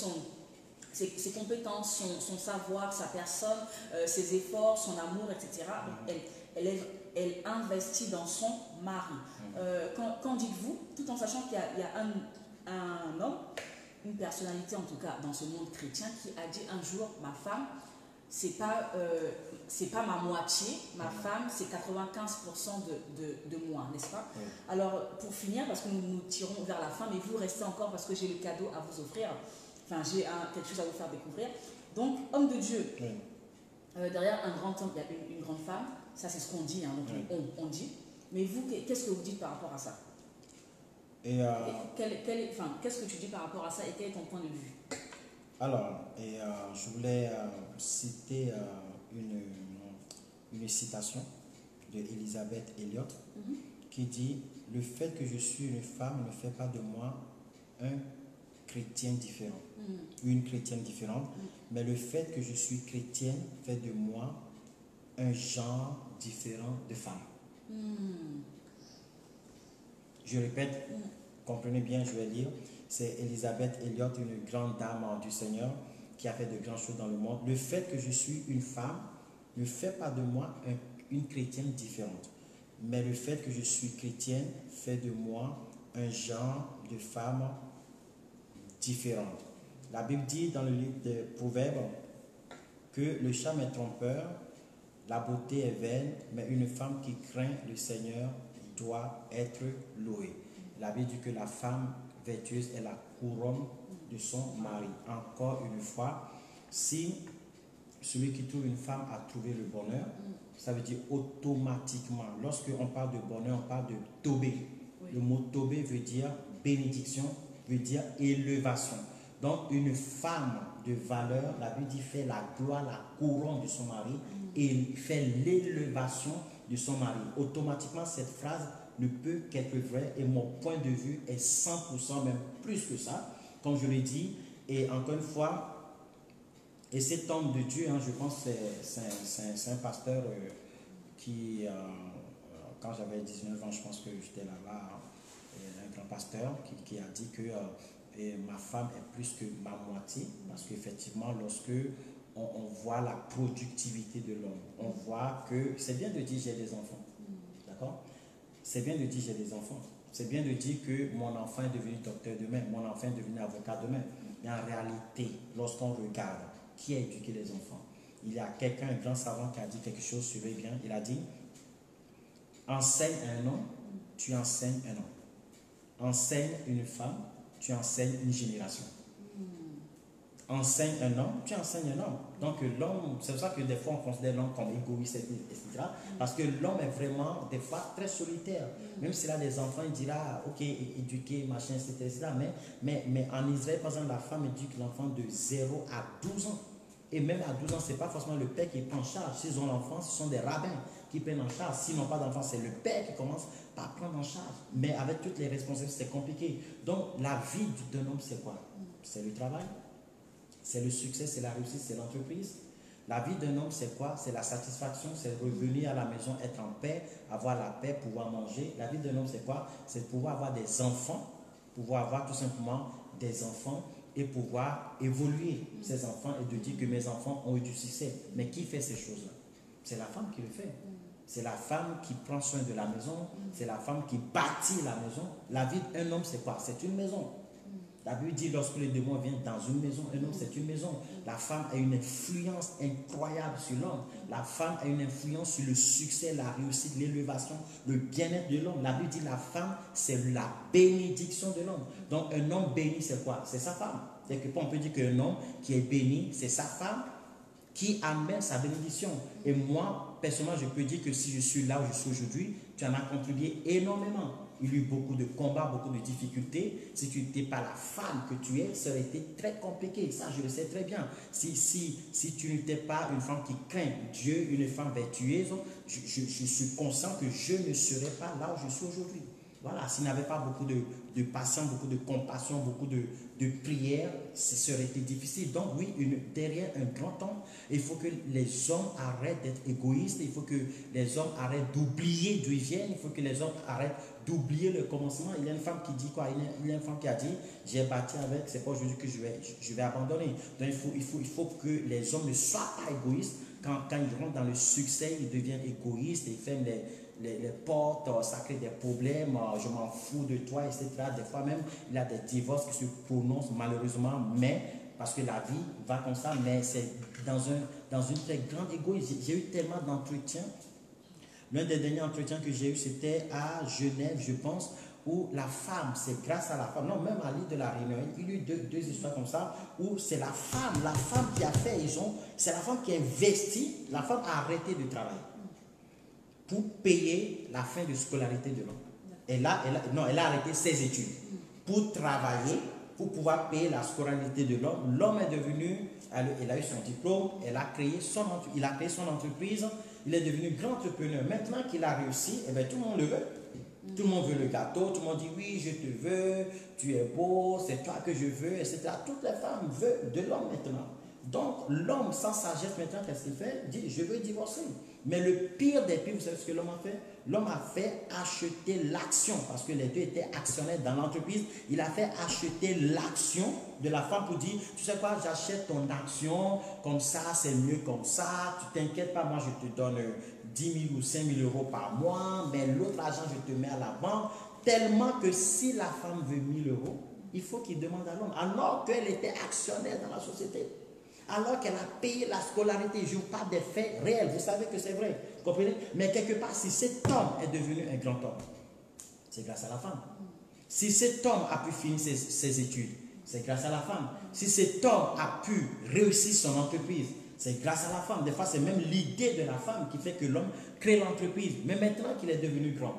Speaker 1: ses compétences, son savoir, sa personne, ses efforts, son amour, etc. Donc, elle investit dans son mari. Qu'en dites-vous, tout en sachant qu'il y a un homme, une personnalité en tout cas dans ce monde chrétien, qui a dit un jour, ma femme, c'est pas ma moitié, ma femme, c'est 95% de moi, n'est-ce pas? Oui. Alors, pour finir, parce que nous tirons vers la fin, mais vous restez encore parce que j'ai le cadeau à vous offrir, enfin j'ai quelque chose à vous faire découvrir. Donc, homme de Dieu, oui. Derrière un grand homme, il y a une grande femme, ça c'est ce qu'on dit, donc oui. on dit. Mais vous, qu'est-ce que vous dites par rapport à ça? Qu'est-ce que tu dis par rapport à ça et quel est ton point de vue?
Speaker 2: Alors, je voulais citer une citation de Elisabeth Elliot qui dit « Le fait que je suis une femme ne fait pas de moi un chrétien différent, une chrétienne différente, mais le fait que je suis chrétienne fait de moi un genre différent de femme. » Je répète, comprenez bien, je vais lire. C'est Elisabeth Elliot, une grande dame du Seigneur qui a fait de grandes choses dans le monde. Le fait que je suis une femme ne fait pas de moi une chrétienne différente. Mais le fait que je suis chrétienne fait de moi un genre de femme différente. La Bible dit dans le livre des Proverbes que le charme est trompeur, la beauté est vaine, mais une femme qui craint le Seigneur doit être louée. La Bible dit que la femme vertueuse est la couronne de son mari. Encore une fois, si celui qui trouve une femme a trouvé le bonheur, ça veut dire automatiquement, lorsque on parle de bonheur, on parle de tobé. Oui. Le mot tobé veut dire bénédiction, veut dire élévation. Donc une femme de valeur, la Bible dit, fait la gloire, la couronne de son mari et fait l'élévation de son mari. Automatiquement, cette phrase ne peut qu'être vraie et mon point de vue est 100%, même plus que ça, comme je l'ai dit. Et encore une fois, et cet homme de Dieu, je pense que c'est un pasteur qui, quand j'avais 19 ans, je pense que j'étais là-bas, un grand pasteur qui a dit que ma femme est plus que ma moitié, parce qu'effectivement, lorsque on voit la productivité de l'homme, on voit que c'est bien de dire j'ai des enfants, d'accord? C'est bien de dire j'ai des enfants. C'est bien de dire que mon enfant est devenu docteur demain, mon enfant est devenu avocat demain. Mais en réalité, lorsqu'on regarde qui a éduqué les enfants, il y a quelqu'un, un grand savant qui a dit quelque chose, suivez bien, il a dit enseigne un homme, tu enseignes un homme. Enseigne une femme, tu enseignes une génération. Enseigne un homme, tu enseignes un homme. Donc l'homme, c'est pour ça que des fois on considère l'homme comme égoïste, etc. Parce que l'homme est vraiment des fois très solitaire. Même s'il a des enfants, il dira, ok, éduquer, machin, etc. Mais en Israël, par exemple, la femme éduque l'enfant de 0 à 12 ans. Et même à 12 ans, ce n'est pas forcément le père qui prend en charge. S'ils ont l'enfant, ce sont des rabbins qui prennent en charge. S'ils n'ont pas d'enfant, c'est le père qui commence par prendre en charge. Mais avec toutes les responsabilités, c'est compliqué. Donc la vie d'un homme, c'est quoi? C'est le travail. C'est le succès, c'est la réussite, c'est l'entreprise. La vie d'un homme, c'est quoi? C'est la satisfaction, c'est revenir à la maison, être en paix, avoir la paix, pouvoir manger. La vie d'un homme, c'est quoi? C'est de pouvoir avoir des enfants, pouvoir avoir tout simplement des enfants et pouvoir évoluer ces enfants et de dire que mes enfants ont eu du succès. Mais qui fait ces choses-là? C'est la femme qui le fait. C'est la femme qui prend soin de la maison, c'est la femme qui bâtit la maison. La vie d'un homme, c'est quoi? C'est une maison. La Bible dit lorsque les démons viennent dans une maison, un homme c'est une maison. La femme a une influence incroyable sur l'homme. La femme a une influence sur le succès, la réussite, l'élévation, le bien-être de l'homme. La Bible dit la femme c'est la bénédiction de l'homme. Donc un homme béni c'est quoi? C'est sa femme. Quelque part, on peut dire qu'un homme qui est béni, c'est sa femme qui amène sa bénédiction. Et moi, personnellement, je peux dire que si je suis là où je suis aujourd'hui, tu en as contribué énormément. Il y a eu beaucoup de combats, beaucoup de difficultés. Si tu n'étais pas la femme que tu es, ça aurait été très compliqué. Ça, je le sais très bien. Si tu n'étais pas une femme qui craint Dieu, une femme vertueuse, je suis conscient que je ne serais pas là où je suis aujourd'hui. Voilà, s'il n'y avait pas beaucoup de patience, beaucoup de compassion, beaucoup de prière, ça aurait été difficile. Donc oui, derrière un grand homme, il faut que les hommes arrêtent d'être égoïstes, il faut que les hommes arrêtent d'oublier d'où ils viennent, il faut que les hommes arrêtent d'oublier le commencement. Il y a une femme qui dit quoi? Il y a une femme qui a dit, j'ai bâti avec, c'est pas aujourd'hui que je vais abandonner. Donc il faut que les hommes ne soient pas égoïstes. Quand ils rentrent dans le succès, ils deviennent égoïstes, ils ferment les portes, ça crée des problèmes, je m'en fous de toi, etc. Des fois même, il y a des divorces qui se prononcent malheureusement, mais parce que la vie va comme ça, mais c'est dans une très grande égoïsme. J'ai eu tellement d'entretiens. L'un des derniers entretiens que j'ai eu, c'était à Genève, je pense, où la femme, c'est grâce à la femme, non, même à l'île de la Réunion, il y a eu deux histoires comme ça, où c'est la femme qui a fait, c'est la femme qui a investi, la femme a arrêté de travailler pour payer la fin de scolarité de l'homme. Elle a arrêté ses études pour travailler, pour pouvoir payer la scolarité de l'homme. L'homme est devenu, elle a eu son diplôme, il a créé son entreprise, il est devenu grand entrepreneur. Maintenant qu'il a réussi, eh bien, tout le monde le veut. Tout le monde veut le gâteau, tout le monde dit oui, je te veux, tu es beau, c'est toi que je veux, etc. Toutes les femmes veulent de l'homme maintenant. Donc l'homme sans sagesse maintenant, qu'est-ce qu'il fait? Il dit je veux divorcer. Mais le pire des pires, vous savez ce que l'homme a fait? L'homme a fait acheter l'action, parce que les deux étaient actionnaires dans l'entreprise. Il a fait acheter l'action de la femme pour dire, tu sais quoi, j'achète ton action, comme ça, c'est mieux comme ça, tu t'inquiètes pas, moi je te donne 10 000 ou 5 000 euros par mois, mais l'autre argent, je te mets à la banque, tellement que si la femme veut 1 000 euros, il faut qu'il demande à l'homme, alors qu'elle était actionnaire dans la société. Alors qu'elle a payé la scolarité, je vous parle des faits réels, vous savez que c'est vrai, vous comprenez? Mais quelque part, si cet homme est devenu un grand homme, c'est grâce à la femme. Si cet homme a pu finir ses études, c'est grâce à la femme. Si cet homme a pu réussir son entreprise, c'est grâce à la femme. Des fois, c'est même l'idée de la femme qui fait que l'homme crée l'entreprise. Mais maintenant qu'il est devenu grand,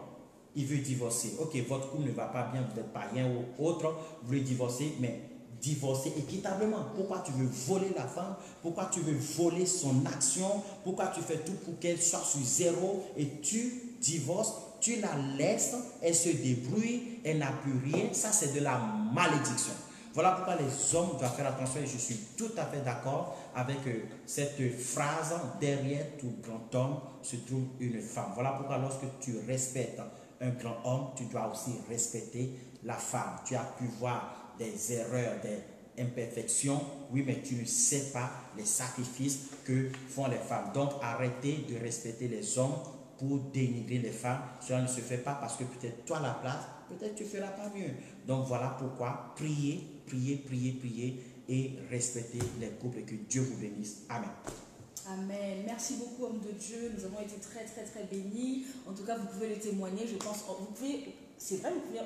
Speaker 2: il veut divorcer. Ok, votre couple ne va pas bien, vous n'êtes pas rien ou autre, vous voulez divorcer, mais divorcer équitablement. Pourquoi tu veux voler la femme? Pourquoi tu veux voler son action? Pourquoi tu fais tout pour qu'elle soit sur zéro et tu divorces? Tu la laisses, elle se débrouille, elle n'a plus rien. Ça, c'est de la malédiction. Voilà pourquoi les hommes doivent faire attention et je suis tout à fait d'accord avec cette phrase, derrière tout grand homme se trouve une femme. Voilà pourquoi lorsque tu respectes un grand homme, tu dois aussi respecter la femme. Tu as pu voir des erreurs, des imperfections, oui, mais tu ne sais pas les sacrifices que font les femmes. Donc arrêtez de respecter les hommes pour dénigrer les femmes. Cela ne se fait pas parce que peut-être toi à la place, peut-être tu ne feras pas mieux. Donc voilà pourquoi priez, priez, priez, priez et respectez les couples et que Dieu vous bénisse. Amen.
Speaker 1: Amen. Merci beaucoup, homme de Dieu. Nous avons été très, très, très bénis. En tout cas, vous pouvez le témoigner. Je pense, vous pouvez, c'est vrai, vous pouvez,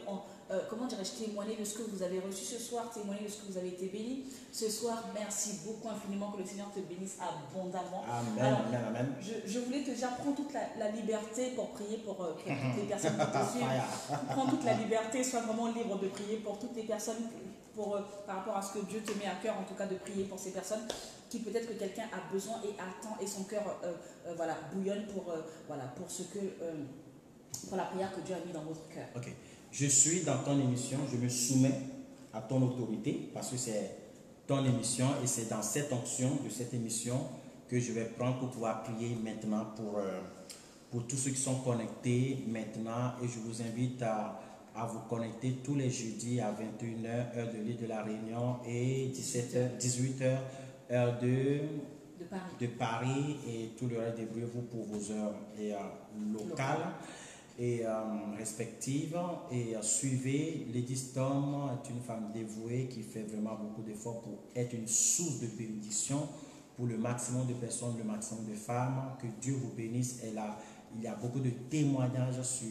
Speaker 1: comment dirais-je, témoigner de ce que vous avez reçu ce soir, témoigner de ce que vous avez été béni. Ce soir, merci beaucoup infiniment, que le Seigneur te bénisse abondamment.
Speaker 2: Amen.
Speaker 1: Alors,
Speaker 2: amen, amen.
Speaker 1: Je voulais te dire, prends toute la liberté pour prier pour toutes les personnes qui te suivent. Prends toute la liberté, sois vraiment libre de prier pour toutes les personnes, par rapport à ce que Dieu te met à cœur, en tout cas de prier pour ces personnes qui peut-être que quelqu'un a besoin et attend et son cœur voilà, bouillonne pour la prière que Dieu a mis dans votre cœur.
Speaker 2: Ok. Je suis dans ton émission, je me soumets à ton autorité parce que c'est ton émission et c'est dans cette onction de cette émission que je vais prendre pour pouvoir prier maintenant pour tous ceux qui sont connectés maintenant et je vous invite à vous connecter tous les jeudis à 21h, heure de l'île de la Réunion et 18h, heure de Paris et tout le reste, débrouillez-vous pour vos heures locales et respectives et suivez Lady Storm, est une femme dévouée qui fait vraiment beaucoup d'efforts pour être une source de bénédiction pour le maximum de personnes, le maximum de femmes. Que Dieu vous bénisse. Il y a beaucoup de témoignages sur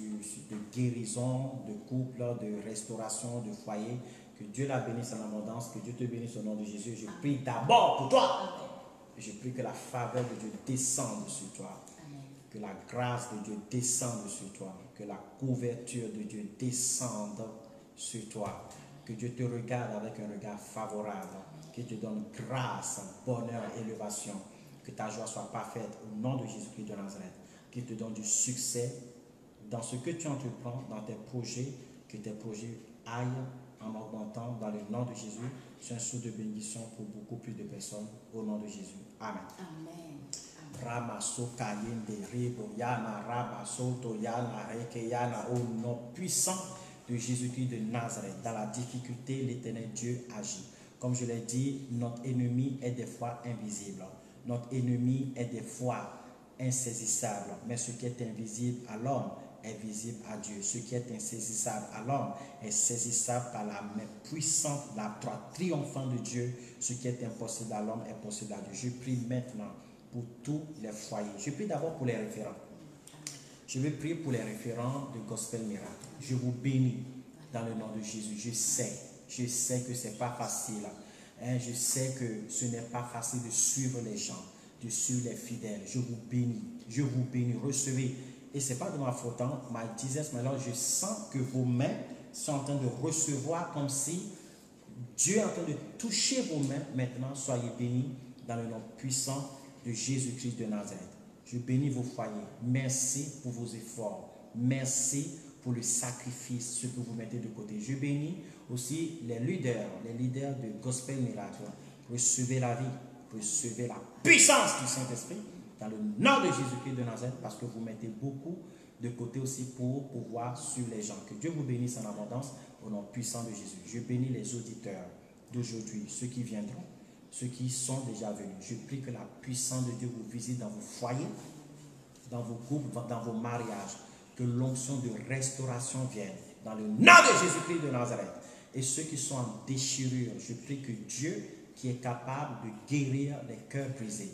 Speaker 2: de guérison, de couple, de restauration, de foyer. Que Que Dieu la bénisse en abondance, que Dieu te bénisse au nom de Jésus. Je prie d'abord pour toi.
Speaker 1: Amen.
Speaker 2: Je prie que la faveur de Dieu descende sur toi.
Speaker 1: Amen.
Speaker 2: Que la grâce de Dieu descende sur toi. Que la couverture de Dieu descende sur toi. Que Dieu te regarde avec un regard favorable. Qu'il te donne grâce, bonheur, élévation. Que ta joie soit parfaite au nom de Jésus-Christ de Nazareth. Qu'il te donne du succès dans ce que tu entreprends, dans tes projets. Que tes projets aillent en augmentant dans le nom de Jésus. C'est un source de bénédiction pour beaucoup plus de personnes au nom de Jésus. Amen.
Speaker 1: Amen.
Speaker 2: Ramaso Kayende Rebo Yana Rabasoto Yana Reke Yana, au nom puissant de Jésus-Christ de Nazareth. Dans la difficulté, l'Éternel Dieu agit. Comme je l'ai dit, notre ennemi est des fois invisible. Notre ennemi est des fois insaisissable. Mais ce qui est invisible à l'homme est visible à Dieu. Ce qui est insaisissable à l'homme est saisissable par la main puissante, la droite triomphante de Dieu. Ce qui est impossible à l'homme est possible à Dieu. Je prie maintenant pour tous les foyers. Je prie d'abord pour les référents. Je vais prier pour les référents de Gospel Miracle. Je vous bénis dans le nom de Jésus. Je sais que ce n'est pas facile. Je sais que ce n'est pas facile de suivre les gens, de suivre les fidèles. Je vous bénis, recevez. Et ce n'est pas de ma faute, my Jesus, mais alors je sens que vos mains sont en train de recevoir comme si Dieu est en train de toucher vos mains. Maintenant, soyez bénis dans le nom puissant de Jésus-Christ de Nazareth. Je bénis vos foyers. Merci pour vos efforts. Merci pour le sacrifice, ce que vous mettez de côté. Je bénis aussi les leaders de Gospel Miracle. Recevez la vie, recevez la puissance du Saint-Esprit dans le nom de Jésus-Christ de Nazareth, parce que vous mettez beaucoup de côté aussi pour pouvoir suivre les gens. Que Dieu vous bénisse en abondance au nom puissant de Jésus. Je bénis les auditeurs d'aujourd'hui, ceux qui viendront, ceux qui sont déjà venus. Je prie que la puissance de Dieu vous visite dans vos foyers, dans vos couples, dans vos mariages. Que l'onction de restauration vienne dans le nom de Jésus-Christ de Nazareth. Et ceux qui sont en déchirure, je prie que Dieu, qui est capable de guérir les cœurs brisés,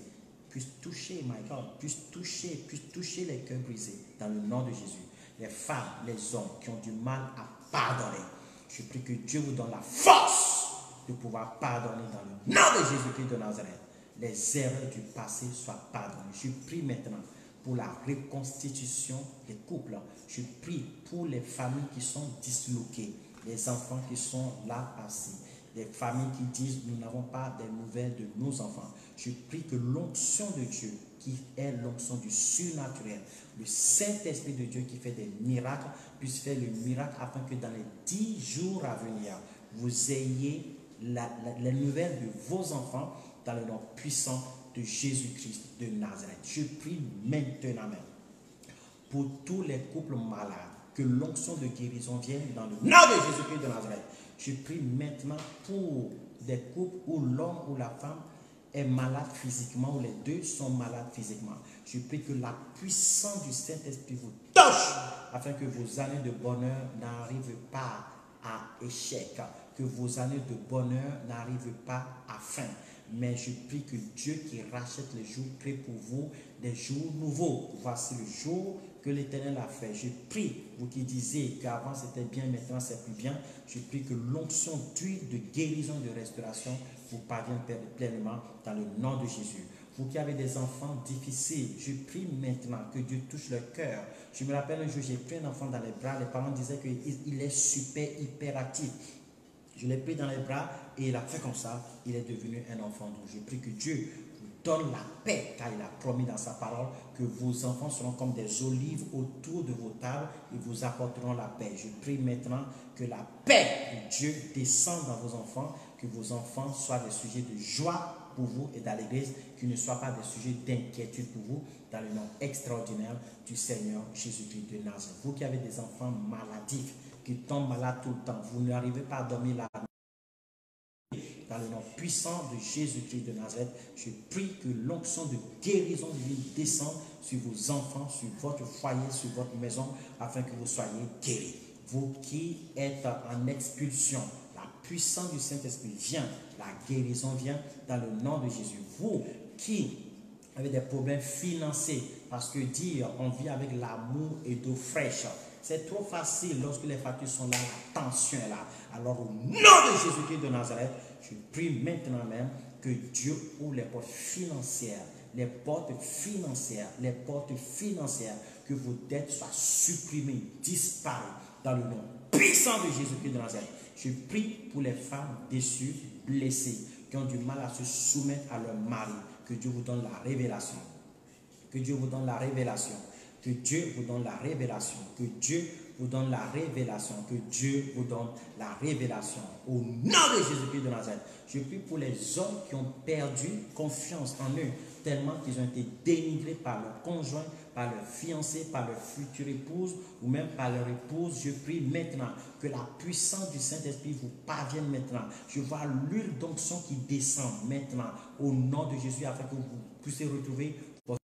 Speaker 2: puisse toucher, my God, puisse toucher les cœurs brisés dans le nom de Jésus. Les femmes, les hommes qui ont du mal à pardonner, je prie que Dieu vous donne la force de pouvoir pardonner dans le nom de Jésus-Christ de Nazareth. Les erreurs du passé soient pardonnées. Je prie maintenant pour la reconstitution des couples. Je prie pour les familles qui sont disloquées, les enfants qui sont là assis, les familles qui disent nous n'avons pas des nouvelles de nos enfants. Je prie que l'onction de Dieu, qui est l'onction du surnaturel, le Saint-Esprit de Dieu qui fait des miracles, puisse faire le miracle afin que dans les 10 jours à venir, vous ayez les nouvelles de vos enfants dans le nom puissant de Jésus-Christ de Nazareth. Je prie maintenant même pour tous les couples malades, que l'onction de guérison vienne dans le nom de Jésus-Christ de Nazareth. Je prie maintenant pour des couples où l'homme ou la femme est malade physiquement, où les deux sont malades physiquement. Je prie que la puissance du Saint-Esprit vous touche afin que vos années de bonheur n'arrivent pas à échec, que vos années de bonheur n'arrivent pas à fin. Mais je prie que Dieu qui rachète les jours crée pour vous des jours nouveaux. Voici le jour que l'Éternel a fait. Je prie, vous qui disiez qu'avant c'était bien, maintenant c'est plus bien. Je prie que l'onction d'huile de guérison et de restauration vous parvienne pleinement dans le nom de Jésus. Vous qui avez des enfants difficiles, je prie maintenant que Dieu touche leur cœur. Je me rappelle un jour, j'ai pris un enfant dans les bras. Les parents disaient qu'il est super hyperactif. Je l'ai pris dans les bras et il a fait comme ça. Il est devenu un enfant. Donc je prie que Dieu vous donne la paix, car il a promis dans sa parole que vos enfants seront comme des olives autour de vos tables et vous apporteront la paix. Je prie maintenant que la paix de Dieu descende dans vos enfants, que vos enfants soient des sujets de joie pour vous et dans l'église, qu'ils ne soient pas des sujets d'inquiétude pour vous, dans le nom extraordinaire du Seigneur Jésus-Christ de Nazareth. Vous qui avez des enfants maladifs, qui tombent malades tout le temps, vous n'arrivez pas à dormir la nuit. Dans le nom puissant de Jésus-Christ de Nazareth, je prie que l'onction de guérison divine descende sur vos enfants, sur votre foyer, sur votre maison, afin que vous soyez guéris. Vous qui êtes en expulsion, la puissance du Saint-Esprit vient, la guérison vient dans le nom de Jésus. Vous qui avez des problèmes financiers, parce que dire on vit avec l'amour et d'eau fraîche, C'est trop facile lorsque les factures sont là, la tension est là. Alors au nom de Jésus-Christ de Nazareth, je prie maintenant même que Dieu ouvre les portes financières, que vos dettes soient supprimées, disparues dans le nom puissant de Jésus-Christ de Nazareth. Je prie pour les femmes déçues, blessées, qui ont du mal à se soumettre à leur mari. Que Dieu vous donne la révélation. Que Dieu vous donne la révélation. Que Dieu vous donne la révélation. Que Dieu vous donne la révélation. Que Dieu vous donne la révélation. Au nom de Jésus-Christ de Nazareth. Je prie pour les hommes qui ont perdu confiance en eux, tellement qu'ils ont été dénigrés par leur conjoint, par leur fiancé, par leur future épouse ou même par leur épouse. Je prie maintenant que la puissance du Saint-Esprit vous parvienne maintenant. Je vois l'huile d'onction qui descend maintenant au nom de Jésus afin que vous puissiez retrouver votre...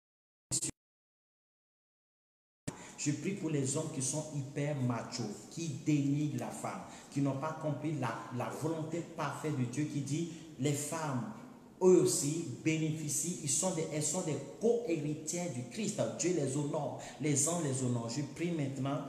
Speaker 2: Je prie pour les hommes qui sont hyper machos, qui dénigrent la femme, qui n'ont pas compris la volonté parfaite de Dieu qui dit les femmes, eux aussi bénéficient, elles sont des co-héritières du Christ. Dieu les honore, les anges les honorent. Je prie maintenant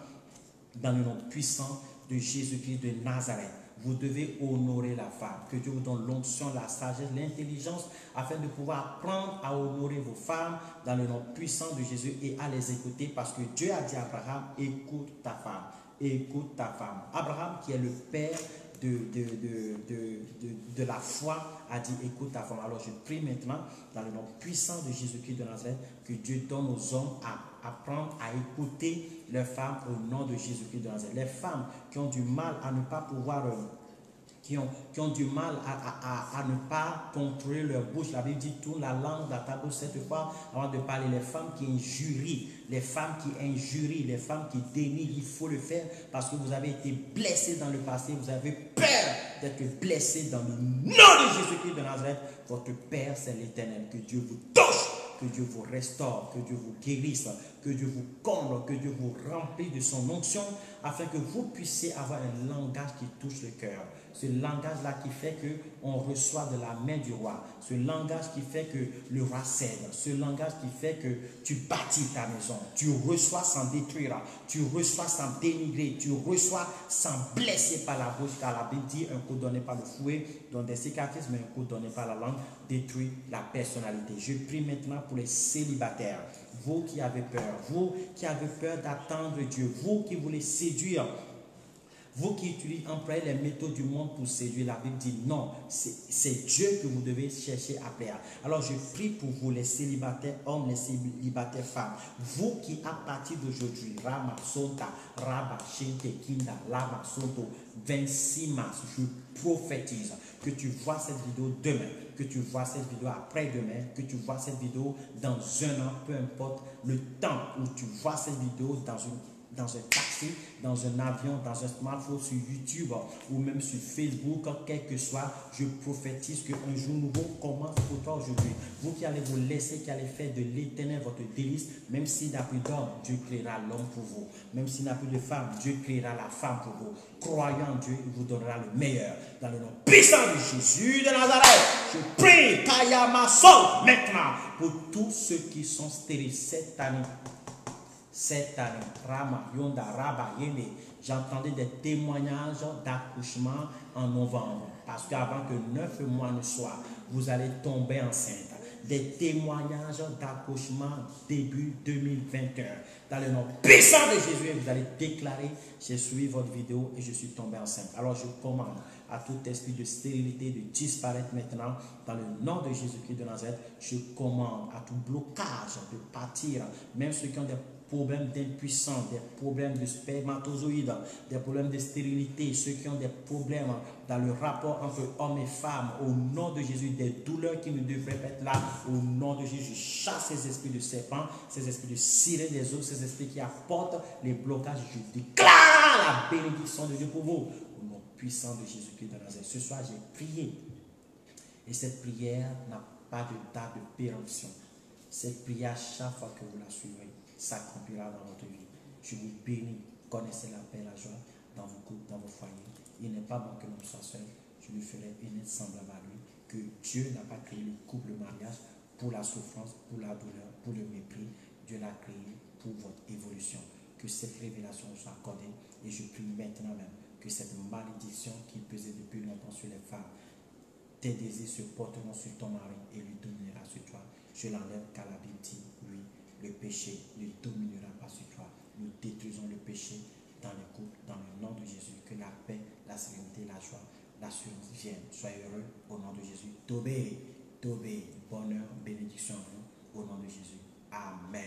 Speaker 2: dans le nom puissant de Jésus-Christ de Nazareth. Vous devez honorer la femme. Que Dieu vous donne l'onction, la sagesse, l'intelligence, afin de pouvoir apprendre à honorer vos femmes dans le nom puissant de Jésus et à les écouter, parce que Dieu a dit à Abraham, écoute ta femme, écoute ta femme. Abraham, qui est le père de la foi, a dit écoute ta femme. Alors je prie maintenant dans le nom puissant de Jésus-Christ de Nazareth que Dieu donne aux hommes à apprendre à écouter leurs femmes au nom de Jésus-Christ de Nazareth. Les femmes qui ont du mal à ne pas pouvoir qui ont du mal à ne pas contrôler leur bouche. La Bible dit tourne la langue dans ta bouche cette fois avant de parler. Les femmes qui injurient, les femmes qui dénigrent, il faut le faire parce que vous avez été blessés dans le passé, vous avez peur d'être blessés dans le nom de Jésus-Christ de Nazareth. Votre Père, c'est l'Éternel. Que Dieu vous touche, que Dieu vous restaure, que Dieu vous guérisse, que Dieu vous comble, que Dieu vous remplisse de son onction afin que vous puissiez avoir un langage qui touche le cœur. Ce langage-là qui fait qu'on reçoit de la main du roi. Ce langage qui fait que le roi cède. Ce langage qui fait que tu bâtis ta maison. Tu reçois sans détruire. Tu reçois sans dénigrer. Tu reçois sans blesser par la bouche. Car la Bible dit un coup donné par le fouet donne des cicatrices, mais un coup donné par la langue détruit la personnalité. Je prie maintenant pour les célibataires. Vous qui avez peur d'attendre Dieu. Vous qui voulez séduire. Vous qui employez les méthodes du monde pour séduire, la Bible dit non, c'est Dieu que vous devez chercher à plaire. Alors je prie pour vous les célibataires hommes, les célibataires femmes. Vous qui à partir d'aujourd'hui, Rama Sonta, Raba Shente Kinda, Lama Sonto, 26 mars, je prophétise que tu vois cette vidéo demain, que tu vois cette vidéo après-demain, que tu vois cette vidéo dans un an, peu importe le temps où tu vois cette vidéo dans un taxi, dans un avion, dans un smartphone, sur YouTube ou même sur Facebook, quel que soit, je prophétise qu'un jour nouveau commence pour toi aujourd'hui. Vous qui allez vous laisser, qui allez faire de l'Éternel votre délice, même s'il n'y a plus d'homme, Dieu créera l'homme pour vous. Même s'il n'y a plus de femme, Dieu créera la femme pour vous. Croyant en Dieu, il vous donnera le meilleur. Dans le nom puissant de Jésus de Nazareth, je prie, Kayama Sol, maintenant, pour tous ceux qui sont stériles cette année. Cette année, Rama, Yonda, Raba, Yende, j'entendais des témoignages d'accouchement en novembre. Parce qu'avant que 9 mois ne soient, vous allez tomber enceinte. Des témoignages d'accouchement début 2021. Dans le nom puissant de Jésus, vous allez déclarer, j'ai suivi votre vidéo et je suis tombé enceinte. Alors je commande à tout esprit de stérilité de disparaître maintenant. Dans le nom de Jésus-Christ de Nazareth, je commande à tout blocage de partir. Même ceux qui ont des problèmes d'impuissance, des problèmes de spermatozoïdes, des problèmes de stérilité, ceux qui ont des problèmes dans le rapport entre hommes et femmes, au nom de Jésus, des douleurs qui ne devraient pas être là, au nom de Jésus, je chasse ces esprits de serpent, ces esprits de sirène des eaux, ces esprits qui apportent les blocages. Je déclare la bénédiction de Dieu pour vous, au nom puissant de Jésus-Christ de Nazareth. Ce soir, j'ai prié, et cette prière n'a pas de date de péremption. Cette prière, chaque fois que vous la suivrez, s'accomplira dans votre vie. Je vous bénis. Connaissez la paix et la joie dans vos couples, dans vos foyers. Il n'est pas bon que l'homme soit seul. Je lui ferai une aide semblable à lui. Que Dieu n'a pas créé le couple, le mariage pour la souffrance, pour la douleur, pour le mépris. Dieu l'a créé pour votre évolution. que cette révélation soit accordée. Et je prie maintenant même que cette malédiction qui pesait depuis longtemps sur les femmes, tes désirs se porteront sur ton mari et lui dominera sur toi. Je l'enlève car la Bible dit, oui, le péché ne dominera pas sur toi. Nous détruisons le péché dans les couples, dans le nom de Jésus. Que la paix, la sérénité, la joie, l'assurance viennent. Soyez heureux au nom de Jésus. Tobé, Tobé, bonheur, bénédiction à vous, au nom de Jésus. Amen.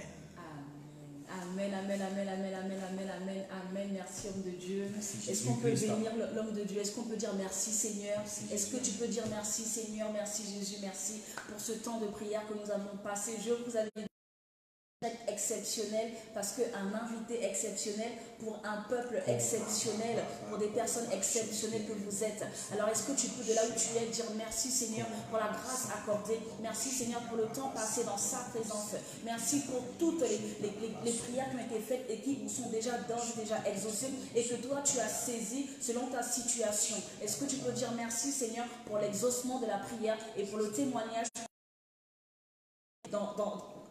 Speaker 1: Amen, amen, amen, amen, amen, amen, amen, amen. Merci, homme de Dieu. Est-ce qu'on peut
Speaker 2: Christ,
Speaker 1: bénir l'homme de Dieu? Est-ce qu'on peut dire merci, Seigneur? Est-ce que
Speaker 2: Jésus.
Speaker 1: tu peux dire merci, Seigneur? Merci, Jésus, merci pour ce temps de prière que nous avons passé. Je vous avais exceptionnel parce qu'un invité exceptionnel pour un peuple exceptionnel, pour des personnes exceptionnelles que vous êtes. Alors est-ce que tu peux de là où tu es dire merci Seigneur pour la grâce accordée, merci Seigneur pour le temps passé dans sa présence, merci pour toutes les prières qui ont été faites et qui sont déjà d'ores et déjà exaucées et que toi tu as saisi selon ta situation. Est-ce que tu peux dire merci Seigneur pour l'exaucement de la prière et pour le témoignage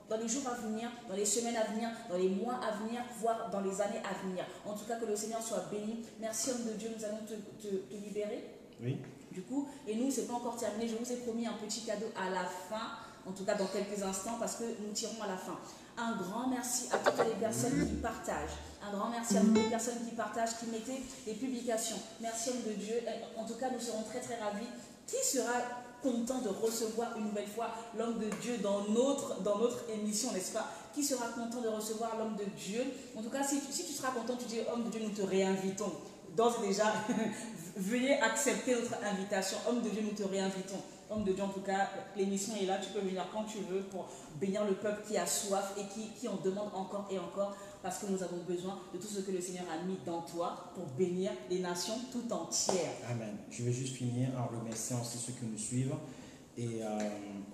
Speaker 1: dans les jours à venir, dans les semaines à venir, dans les mois à venir, voire dans les années à venir. En tout cas, que le Seigneur soit béni. Merci, homme de Dieu, nous allons te libérer.
Speaker 2: Oui.
Speaker 1: Du coup, et nous, ce n'est pas encore terminé. Je vous ai promis un petit cadeau à la fin, en tout cas dans quelques instants, parce que nous tirons à la fin. Un grand merci à toutes les personnes qui partagent. Un grand merci à toutes les personnes qui partagent, qui mettaient les publications. Merci, homme de Dieu. En tout cas, nous serons très, très ravis. Qui sera content de recevoir une nouvelle fois l'homme de Dieu dans notre émission, n'est-ce pas? Qui sera content de recevoir l'homme de Dieu? En tout cas, si tu seras content, tu dis, homme de Dieu, nous te réinvitons. D'ores et déjà, veuillez accepter notre invitation. Homme de Dieu, nous te réinvitons. Homme de Dieu, en tout cas, l'émission est là, tu peux venir quand tu veux pour bénir le peuple qui a soif et qui en demande encore et encore, parce que nous avons besoin de tout ce que le Seigneur a mis dans toi pour bénir les nations tout entières.
Speaker 2: Amen. Je vais juste finir en remerciant aussi ceux qui nous suivent et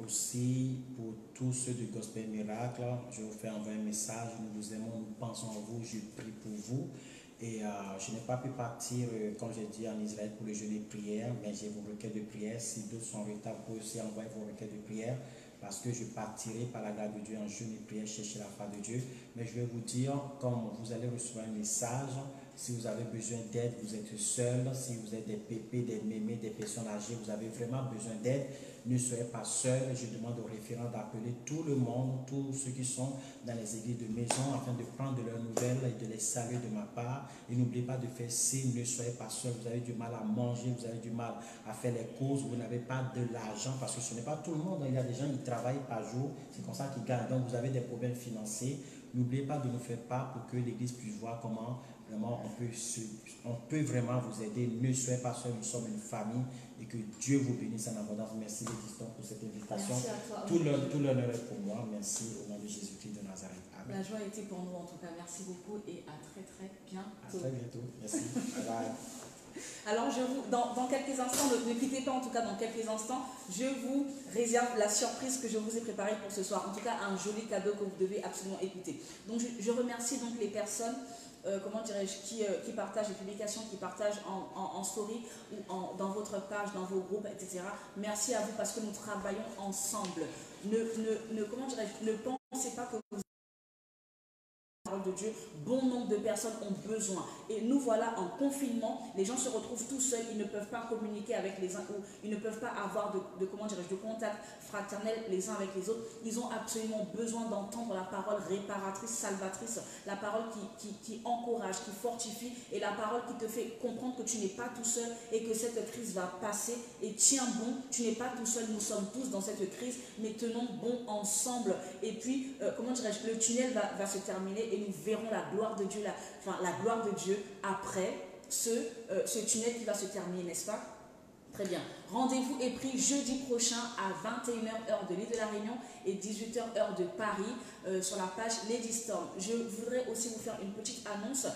Speaker 2: aussi pour tous ceux du Gospel Miracle. Je vous fais envoyer un message. Nous vous aimons, nous pensons à vous, je prie pour vous. Et je n'ai pas pu partir, comme j'ai dit, en Israël pour le jeûne de prière, mais j'ai vos requêtes de prière. Si d'autres sont en retard, vous pouvez aussi envoyer vos requêtes de prière, parce que je partirai par la grâce de Dieu en jeûne de prière, chercher la face de Dieu. Mais je vais vous dire, comme vous allez recevoir un message, si vous avez besoin d'aide, vous êtes seul, si vous êtes des pépés, des mémés, des personnes âgées, vous avez vraiment besoin d'aide, ne soyez pas seul. Je demande aux référents d'appeler tout le monde, tous ceux qui sont dans les églises de maison, afin de prendre de leurs nouvelles et de les saluer de ma part. Et n'oubliez pas de faire signe, ne soyez pas seul. Vous avez du mal à manger, vous avez du mal à faire les courses, vous n'avez pas de l'argent, parce que ce n'est pas tout le monde. Il y a des gens qui travaillent par jour, c'est comme ça qu'ils gagnent. Donc vous avez des problèmes financiers. N'oubliez pas de nous faire part pour que l'Église puisse voir comment vraiment on peut vraiment vous aider. Ne soyez pas seul, nous sommes une famille et que Dieu vous bénisse en abondance. Merci l'existant pour cette invitation.
Speaker 1: Merci à toi.
Speaker 2: Tout l'honneur est pour moi. Merci au nom de Jésus-Christ de Nazareth. Amen.
Speaker 1: La joie a été pour nous en tout cas. Merci beaucoup et à très très bientôt.
Speaker 2: À très bientôt. Merci. Bye bye.
Speaker 1: Alors, dans quelques instants, ne quittez pas en tout cas dans quelques instants, je vous réserve la surprise que je vous ai préparée pour ce soir. En tout cas, un joli cadeau que vous devez absolument écouter. Donc, je remercie donc les personnes, comment dirais-je, qui partagent les publications, qui partagent en story ou dans votre page, dans vos groupes, etc. Merci à vous parce que nous travaillons ensemble. Comment dirais-je, ne pensez pas que vous de Dieu, bon nombre de personnes ont besoin. Et nous voilà en confinement, les gens se retrouvent tout seuls, ils ne peuvent pas communiquer avec les uns ou ils ne peuvent pas avoir comment dirais-je, de contact fraternel les uns avec les autres. Ils ont absolument besoin d'entendre la parole réparatrice, salvatrice, la parole qui encourage, qui fortifie et la parole qui te fait comprendre que tu n'es pas tout seul et que cette crise va passer. Et tiens bon, tu n'es pas tout seul, nous sommes tous dans cette crise, mais tenons bon ensemble. Et puis, comment dirais-je, le tunnel va se terminer et nous verrons la gloire de Dieu, la gloire de Dieu après ce tunnel qui va se terminer, n'est-ce pas? Très bien. Rendez-vous est pris jeudi prochain à 21h heure de l'île de la Réunion et 18h heure de Paris sur la page Lady Storm. Je voudrais aussi vous faire une petite annonce.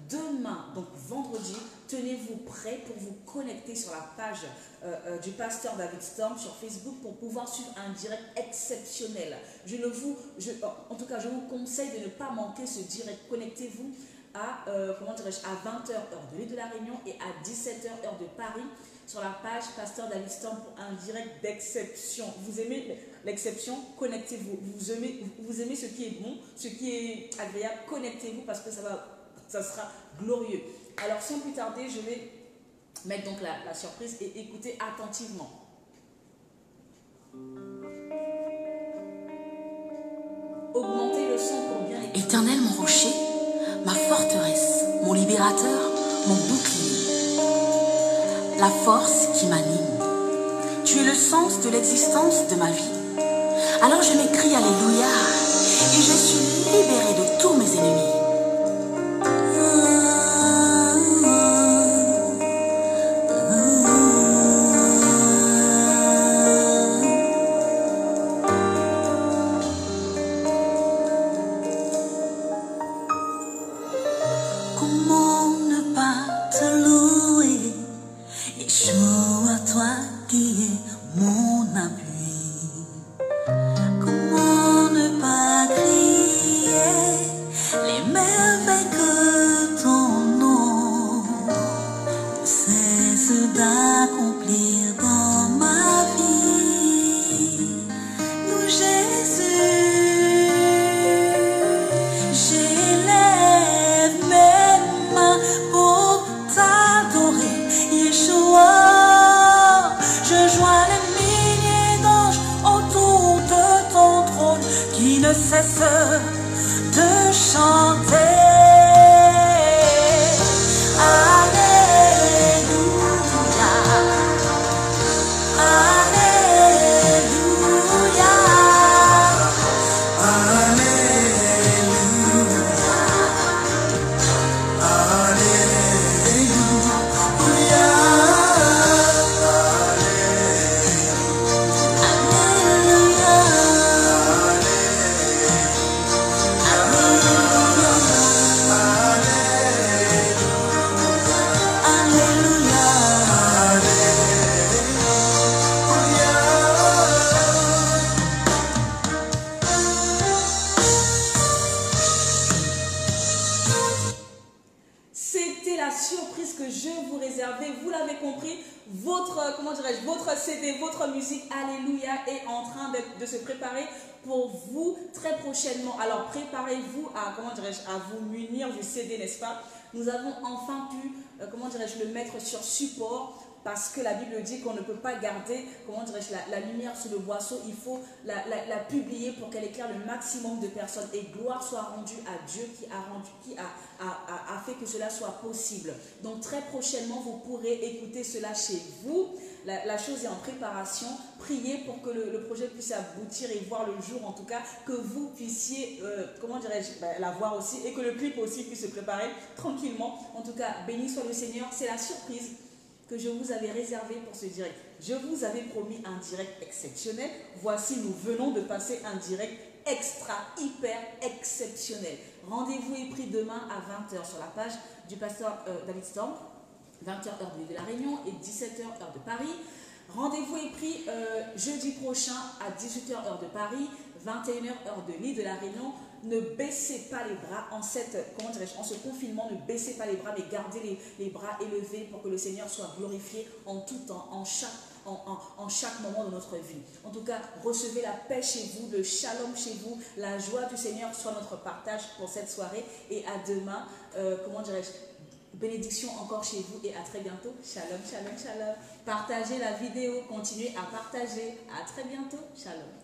Speaker 1: Demain, donc vendredi, tenez-vous prêts pour vous connecter sur la page du pasteur David Storm sur Facebook pour pouvoir suivre un direct exceptionnel. En tout cas, je vous conseille de ne pas manquer ce direct. Connectez-vous à 20h heure de l'île de la Réunion et à 17h heure de Paris sur la page Pasteur David Storm pour un direct d'exception. Vous aimez l'exception? Connectez-vous. Vous aimez ce qui est bon, ce qui est agréable, connectez-vous parce que ça va ça sera glorieux. Alors sans plus tarder, je vais mettre donc la surprise et écouter attentivement. Augmentez le son pour bien écouter.
Speaker 3: Éternel mon rocher, ma forteresse, mon libérateur, mon bouclier, la force qui m'anime. Tu es le sens de l'existence de ma vie. Alors je m'écrie Alléluia et je suis libérée de tous mes ennemis. Comment ne pas te louer, Yeshua, toi qui es mon appui. Comment ne pas crier les merveilles que ton nom ne cesse d'accomplir dans ma vie. Nous Jésus, j'élève mes mains pour t'adorer, Yeshua. Je joins les milliers d'anges autour de ton trône qui ne cessent de chanter. Alléluia,
Speaker 1: C'était la surprise que je vous réservais. Vous l'avez compris, votre, comment dirais-je, votre CD, votre musique, Alléluia, est en train de se préparer pour vous très prochainement. Alors préparez-vous à, comment dirais-je, à vous munir du CD, n'est-ce pas? Nous avons enfin pu, comment dirais-je, le mettre sur support. Parce que la Bible dit qu'on ne peut pas garder, comment dirais-je, la lumière sous le boisseau. Il faut la publier pour qu'elle éclaire le maximum de personnes. Et gloire soit rendue à Dieu qui a fait que cela soit possible. Donc très prochainement, vous pourrez écouter cela chez vous. La chose est en préparation. Priez pour que le projet puisse aboutir et voir le jour, en tout cas, que vous puissiez, comment dirais-je, la voir aussi. Et que le clip aussi puisse se préparer tranquillement. En tout cas, béni soit le Seigneur. C'est la surprise que je vous avais réservé pour ce direct. Je vous avais promis un direct exceptionnel. Voici, nous venons de passer un direct extra, hyper exceptionnel. Rendez-vous est pris demain à 20h sur la page du pasteur David Storm, 20h heure de la Réunion et 17h heure de Paris. Rendez-vous est pris jeudi prochain à 18h heure de Paris, 21h heure de l'île de la Réunion. Ne baissez pas les bras en en ce confinement, ne baissez pas les bras, mais gardez les bras élevés pour que le Seigneur soit glorifié en tout temps, en chaque moment de notre vie. En tout cas, recevez la paix chez vous, le shalom chez vous, la joie du Seigneur soit notre partage pour cette soirée. Et à demain, comment dirais-je, bénédiction encore chez vous et à très bientôt. Shalom, shalom, shalom. Partagez la vidéo, continuez à partager. À très bientôt. Shalom.